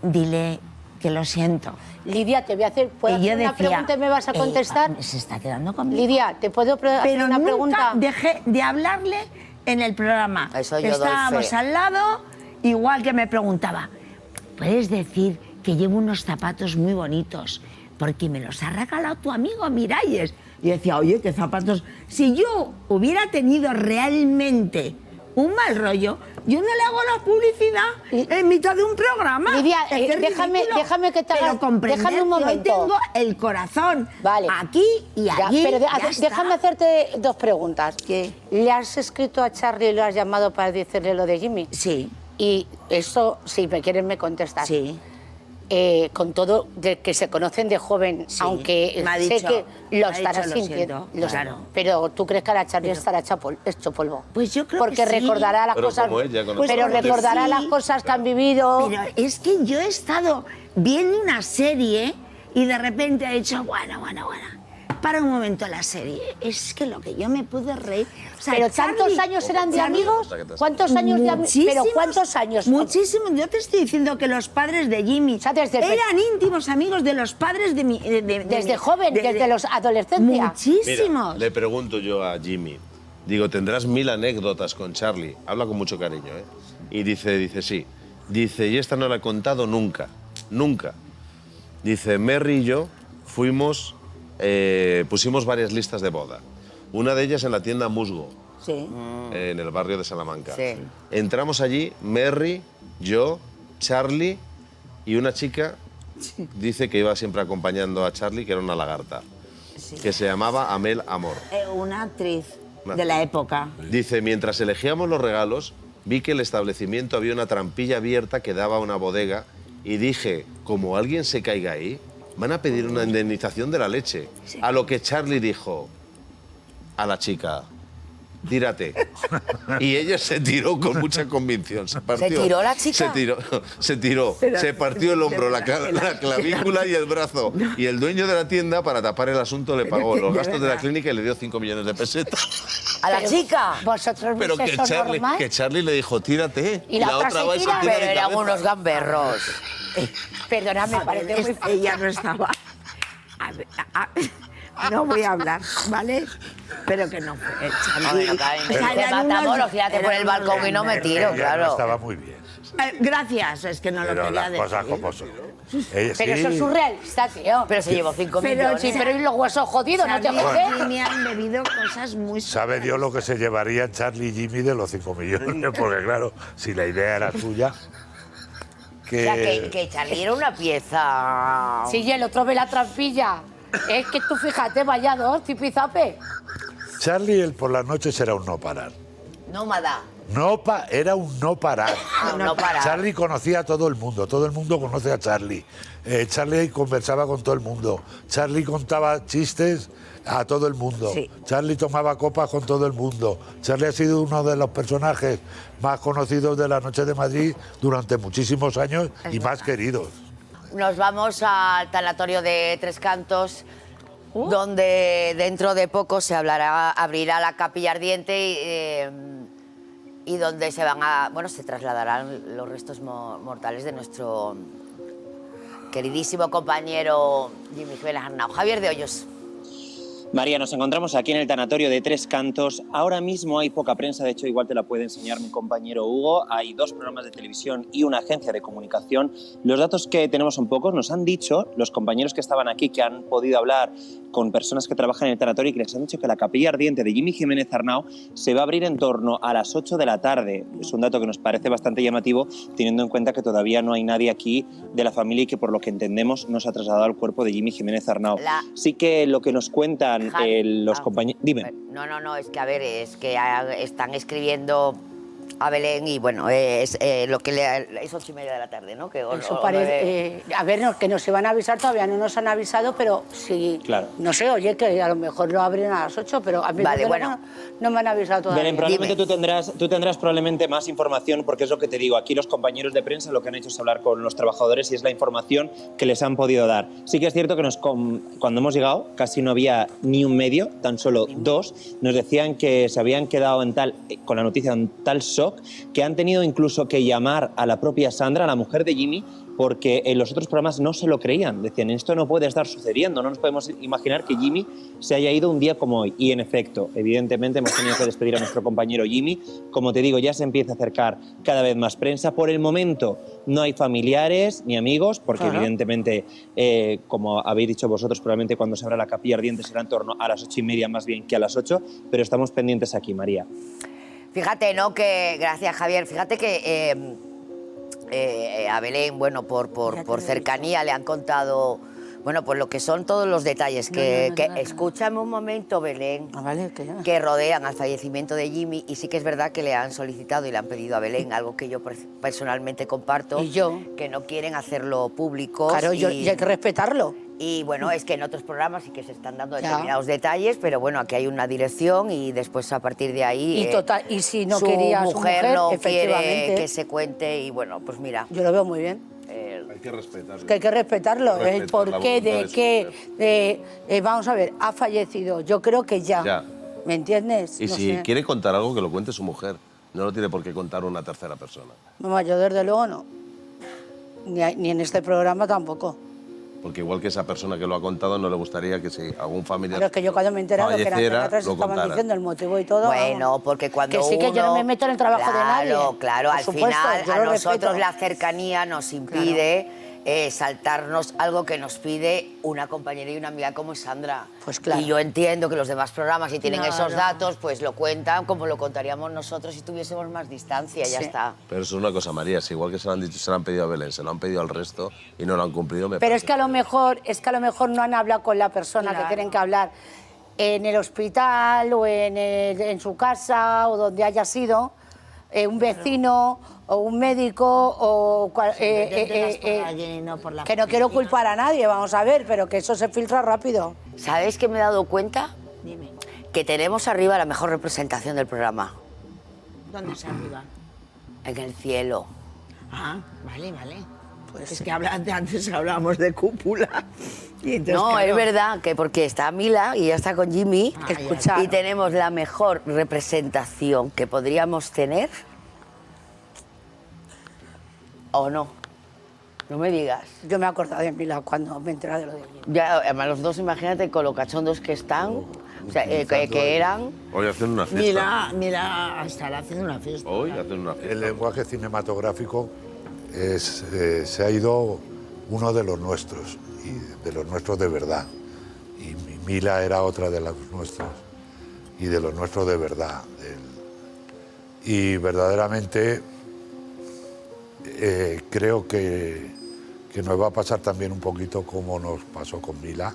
dile que lo siento. Lidia, te voy a hacer, ¿puedo Y yo hacer una decía, pregunta y me vas a contestar? Se está quedando conmigo. Lidia, ¿te puedo hacer Pero una nunca pregunta? dejé de hablarle en el programa. Eso yo doy Estábamos fe. al lado, igual que me preguntaba, ¿puedes decir que llevo unos zapatos muy bonitos? Porque me los ha regalado tu amigo Miralles. Y decía, oye, ¿qué zapatos? Si yo hubiera tenido realmente un mal rollo, yo no le hago la publicidad en mitad de un programa. Lidia, Es que es déjame que te Pero haga... comprender Déjame un que momento. Yo tengo el corazón aquí y Ya, allí. pero ya está. déjame hacerte dos preguntas. ¿Qué? ¿Le has escrito a Charlie y lo has llamado para decirle lo de Jimmy? Sí. Y eso, si me quieres, me contestas. Sí. Con todo de que se conocen de joven, Sí. aunque Me ha sé dicho, que me lo ha estarás dicho, lo sintiendo. siento, claro. Pero tú crees que ahora Charlie estará hecho polvo. Pues yo creo Porque que sí. recordará las Pero cosas. como ella, con Pues pero porque recordará sí. las cosas que han vivido. Pero es que yo he estado viendo una serie y de repente he dicho, bueno. Para un momento la serie. Es que lo que yo me pude reír. O sea, Pero tantos años eran de amigos. ¿Cuántos años de amigos? Pero ¿cuántos años? Muchísimos. Yo te estoy diciendo que los padres de Jimmy eran íntimos amigos de los padres de mi... Desde joven, desde los adolescencia. Muchísimos. Mira, le pregunto yo a Jimmy, digo, tendrás 1000 anécdotas con Charlie. Habla con mucho cariño, ¿eh? Y dice, sí. Dice, y esta no la he contado nunca. Dice, Merry y yo fuimos, pusimos varias listas de boda. Una de ellas en la tienda Musgo, Sí. en el barrio de Salamanca. Sí. Entramos allí, Merry, yo, Charlie y una chica, dice que iba siempre acompañando a Charlie, que era una lagarta, que se llamaba Amel Amor. Una actriz Una de la actriz. época. Dice, mientras elegíamos los regalos, vi que el establecimiento había una trampilla abierta que daba a una bodega y dije, como alguien se caiga ahí, van a pedir una indemnización de la leche. A lo que Charlie dijo a la chica, tírate. Y ella se tiró con mucha convicción. ¿Se tiró la chica? Se tiró. Pero- Se partió el hombro, la clavícula y el brazo. Y el dueño de la tienda, para tapar el asunto, le pagó los gastos de la clínica y le dio 5 millones de pesetas. ¿A la chica? ¿Vosotros Pero veis eso normal? que Charlie le dijo, tírate. Y la otra se va y tira. tira Pero de eran cabeza. unos gamberros. Perdóname, parece muy fácil. Ella no estaba. No voy a hablar, ¿vale? Pero que no fue. Charlie. Bueno, Karen, O sea, te eran Matamoros, unos- fíjate por el eran balcón y no me unos tiro, Ella no claro. estaba muy bien. Gracias, es que no lo Pero quería las decir. cosas como son. Pero sí. eso es surrealista, tío. Pero se llevó 5 Pero, millones. Sí, pero y los huesos jodidos, ¿no te Charlie jodes? y Jimmy han bebido cosas muy... Sabe Dios lo que se llevarían Charlie y Jimmy de los 5 millones, porque claro, si la idea era tuya... O sea, que Charlie era una pieza... Sí, y el otro ve la trampilla. Es que tú fíjate, vaya dos, tipizape. Charlie por las noches era un no parar. Nómada. Era un no parar. No parar. Charlie conocía a todo el mundo conoce a Charlie. Charlie conversaba con todo el mundo. Charlie contaba chistes a todo el mundo. Sí. Charlie tomaba copas con todo el mundo. Charlie ha sido uno de los personajes más conocidos de la Noche de Madrid durante muchísimos años y más queridos. Nos vamos al tanatorio de Tres Cantos, donde dentro de poco se abrirá la capilla ardiente y donde se trasladarán los restos mortales de nuestro queridísimo compañero Jimmy Jiménez Arnau. Javier de Hoyos. María, nos encontramos aquí en el tanatorio de Tres Cantos. Ahora mismo hay poca prensa, de hecho igual te la puede enseñar mi compañero Hugo. Hay 2 programas de televisión y una agencia de comunicación. Los datos que tenemos son pocos. Nos han dicho los compañeros que estaban aquí, que han podido hablar con personas que trabajan en el tanatorio y que les han dicho que la capilla ardiente de Jimmy Jiménez Arnau se va a abrir en torno a las 8 de la tarde. Es un dato que nos parece bastante llamativo, teniendo en cuenta que todavía no hay nadie aquí de la familia y que por lo que entendemos no se ha trasladado el cuerpo de Jimmy Jiménez Arnau. Sí que lo que nos cuentan los compañeros... Dime. No, es que a ver, es que están escribiendo a Belén y bueno, es lo que es 8:30 de la tarde, ¿no? Que, Eso parece... a ver, que nos iban a avisar, todavía no nos han avisado, pero sí... Claro. No sé, oye, que a lo mejor lo abren a las 8, pero a mí no me han avisado todavía. Belén, probablemente tú tendrás probablemente más información, porque es lo que te digo, aquí los compañeros de prensa lo que han hecho es hablar con los trabajadores y es la información que les han podido dar. Sí que es cierto que cuando hemos llegado casi no había ni un medio, tan solo 2, nos decían que se habían quedado con la noticia en tal shock que han tenido incluso que llamar a la propia Sandra, la mujer de Jimmy, porque en los otros programas no se lo creían. Decían, esto no puede estar sucediendo, no nos podemos imaginar que Jimmy se haya ido un día como hoy. Y en efecto, evidentemente hemos tenido que despedir a nuestro compañero Jimmy. Como te digo, ya se empieza a acercar cada vez más prensa. Por el momento no hay familiares ni amigos, porque evidentemente, como habéis dicho vosotros, probablemente cuando se abra la capilla ardiente será en torno a las 8:30 más bien que a las 8, pero estamos pendientes aquí, María. Fíjate, ¿no? Gracias, Javier. Fíjate que a Belén, bueno, por cercanía le han contado, bueno, pues lo que son todos los detalles escúchame un momento, Belén, que rodean al fallecimiento de Jimmy, y sí que es verdad que le han solicitado y le han pedido a Belén algo que yo personalmente comparto, ¿Y yo? que no quieren hacerlo público. Claro, y hay que respetarlo. Y bueno, es que en otros programas sí que se están dando determinados detalles, pero bueno, aquí hay una dirección y después a partir de ahí y si no su quería mujer su mujer, no quiere efectivamente, que se cuente y bueno, pues mira. Yo lo veo muy bien. Hay que respetarlo. Que hay que respetarlo. Respetar El la porqué voluntad de de su que, vamos a ver, ha fallecido. Yo creo que ya. ¿Me entiendes? Y No si sé. quiere contar algo, que lo cuente su mujer. No lo tiene por qué contar una tercera persona. Mamá, yo desde luego no. Ni en este programa tampoco. Porque igual que esa persona que lo ha contado, no le gustaría que si algún familiar Pero es que yo cuando me he enterado que eran falleciera, pediatras lo estaban contara. diciendo el motivo y todo. Bueno, vamos. porque cuando que sí que yo no uno- me meto en el trabajo de nadie. Claro, Por al supuesto, final yo a lo nosotros respeto. la cercanía nos impide saltarnos algo que nos pide una compañera y una amiga como es Sandra. Pues claro. Y yo entiendo que los demás programas, si tienen Claro. esos datos, pues lo cuentan como lo contaríamos nosotros si tuviésemos más distancia, ya Sí. está. Pero eso es una cosa, María. Si igual que se lo han dicho, se lo han pedido a Belén, se lo han pedido al resto y no lo han cumplido, me Pero parece. es que a lo mejor no han hablado con la persona que tienen que hablar en el hospital o en su casa o donde haya sido, un vecino o un médico o que no quiero culpar a nadie, vamos a ver, pero que eso se filtra rápido. ¿Sabéis que me he dado cuenta? Dime. Que tenemos arriba la mejor representación del programa, ¿Dónde está arriba? en el cielo. Ah, vale. Pues es que antes hablábamos de cúpula. Y entonces, No, claro, es verdad, que porque está Mila y ya está con Jimmy, Escucha. y tenemos la mejor representación que podríamos tener. ¿O no? No me digas. Yo me he acordado de Mila cuando me he enterado de lo de Jimmy. Ya, además los dos, imagínate, con lo cachondos que están, o sea, que eran... Hoy hacen una fiesta. Mira, estará haciendo una fiesta. Hoy hacen una fiesta. El lenguaje cinematográfico se ha ido uno de los nuestros, y de los nuestros de verdad. Y Mila era otra de los nuestros, y de los nuestros de verdad. Y verdaderamente creo que nos va a pasar también un poquito como nos pasó con Mila,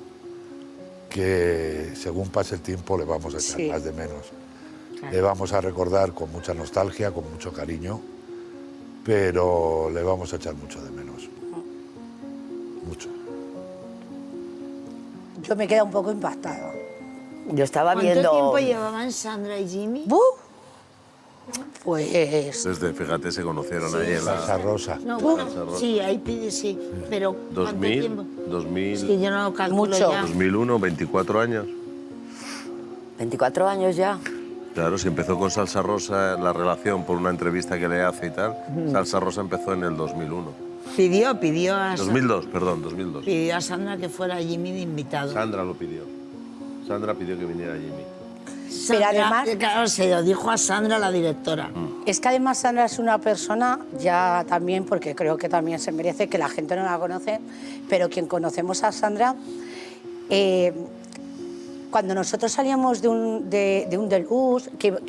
que según pase el tiempo le vamos a echar Sí. más de menos. Claro. Le vamos a recordar con mucha nostalgia, con mucho cariño, pero le vamos a echar mucho de menos. Mucho. Yo me quedo un poco impactada. Yo estaba ¿Cuánto viendo... tiempo llevaban Sandra y Jimmy? Pues... Desde, fíjate, se conocieron Sí, ahí en la... Salsa Rosa. No, Salsa bueno, Rosa. sí, ahí pide, sí. Pero ¿cuánto 2000, tiempo? 2000, Sí, yo no lo calculo Mucho. ya. 2001, 24 años. 24 años ya. Claro, si empezó con Salsa Rosa la relación por una entrevista que le hace y tal, Salsa Rosa empezó en el 2001. Pidió a 2002, perdón, 2002. pidió a Sandra que fuera Jimmy de invitado. Sandra lo pidió. Sandra pidió que viniera Jimmy. Sandra, además- claro, se lo dijo a Sandra, la directora. Es que además Sandra es una persona, ya también, porque creo que también se merece, que la gente no la conoce, pero quien conocemos a Sandra, cuando nosotros salíamos de un deluxe,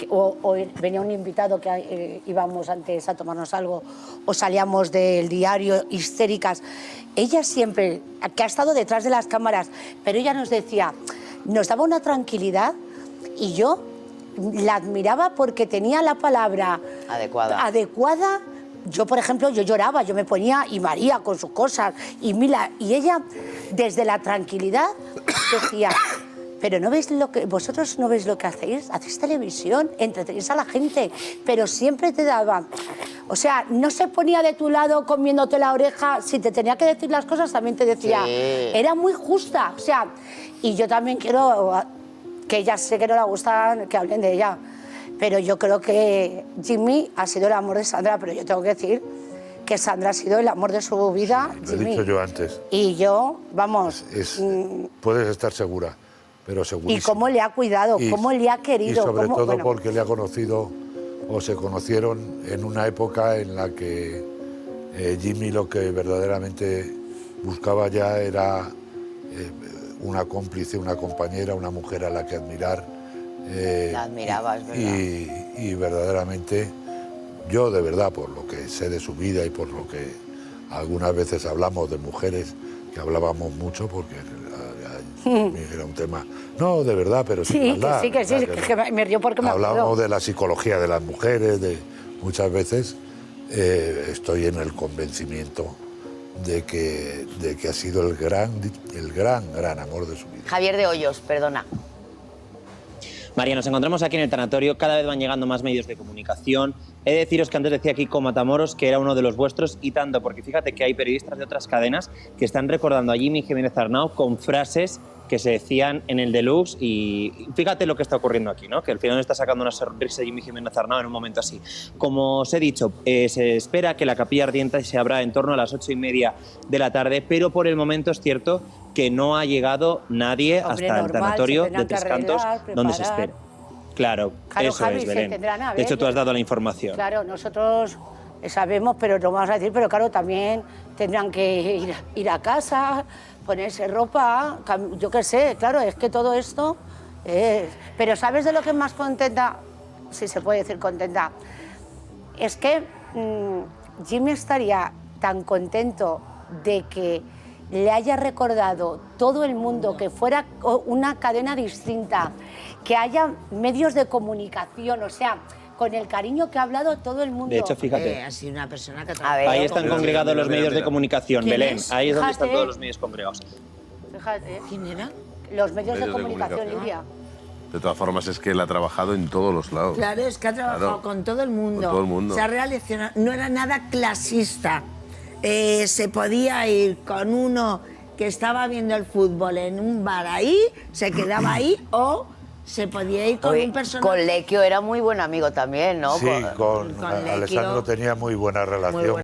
o venía un invitado que íbamos antes a tomarnos algo, o salíamos del diario histéricas, ella siempre, que ha estado detrás de las cámaras, pero ella nos decía, nos daba una tranquilidad y yo la admiraba porque tenía la palabra adecuada. Yo, por ejemplo, yo lloraba, yo me ponía, y María con sus cosas, y Mila, y ella, desde la tranquilidad, decía, pero no veis lo que, vosotros no veis lo que hacéis televisión, entretenéis a la gente, pero siempre te daba, o sea, no se ponía de tu lado comiéndote la oreja, si te tenía que decir las cosas también te decía, Sí. era muy justa, o sea, y yo también quiero, que ella sé que no le gusta que hablen de ella, pero yo creo que Jimmy ha sido el amor de Sandra, pero yo tengo que decir que Sandra ha sido el amor de su vida, Lo he Jimmy. dicho yo antes. Y yo, vamos, Puedes estar segura, pero segurísimo. y cómo le ha cuidado, Y- cómo le ha querido. Y sobre cómo- todo bueno, porque le ha conocido o se conocieron en una época en la que Jimmy lo que verdaderamente buscaba ya era una cómplice, una compañera, una mujer a la que admirar. La admiraba, es verdad. Y verdaderamente yo de verdad, por lo que sé de su vida y por lo que algunas veces hablamos de mujeres, que hablábamos mucho porque era un tema... No, de verdad, pero sin sí, maldad, que sí, ¿verdad? que me río porque me Hablamos acuerdo. de la psicología de las mujeres, de muchas veces estoy en el convencimiento de que ha sido el gran amor de su vida. Javier de Hoyos, perdona. María, nos encontramos aquí en el tanatorio, cada vez van llegando más medios de comunicación. He de deciros que antes decía Kiko Matamoros que era uno de los vuestros y tanto, porque fíjate que hay periodistas de otras cadenas que están recordando a Jimmy Jiménez Arnau con frases que se decían en el Deluxe y fíjate lo que está ocurriendo aquí, ¿no? Que al final está sacando una sonrisa Jimmy Jiménez Arnau en un momento así. Como os he dicho, se espera que la Capilla Ardiente se abra en torno a las 8:30 de la tarde, pero por el momento es cierto que no ha llegado nadie Hombre, hasta el normal, tanatorio se tendrán de Tres que Cantos, arreglar, donde se preparar. espera. Claro, Claro, eso Javi, es, se Belén. tendrán a De ver, hecho, tú has dado la información. Claro, nosotros sabemos, pero no vamos a decir, pero claro, también tendrán que ir a casa, ponerse ropa, yo qué sé, claro, es que todo esto es... Pero ¿sabes de lo que es más contenta? Si se puede decir contenta. Es que Jimmy estaría tan contento de que le haya recordado todo el mundo, que fuera una cadena distinta, que haya medios de comunicación, o sea, con el cariño que ha hablado todo el mundo. De hecho, fíjate. Ha sido una persona que... Ahí están congregados los medios de comunicación, ¿Quién Belén. es? Ahí es donde Fíjate. están todos los medios congregados. Fíjate. ¿Quién era? Los medios de Medios de comunicación, comunicación. Lidia. De todas formas, es que él ha trabajado en todos los lados. Claro, es que ha trabajado Claro. con todo el mundo. Con todo el mundo. Se ha relacionado, no era nada clasista. Se podía ir con uno que estaba viendo el fútbol en un bar ahí, se quedaba ahí, o se podía ir con Oye, un personaje. con Lequio era muy buen amigo también, ¿no? Sí, con Lequio. Alessandro tenía muy buena relación.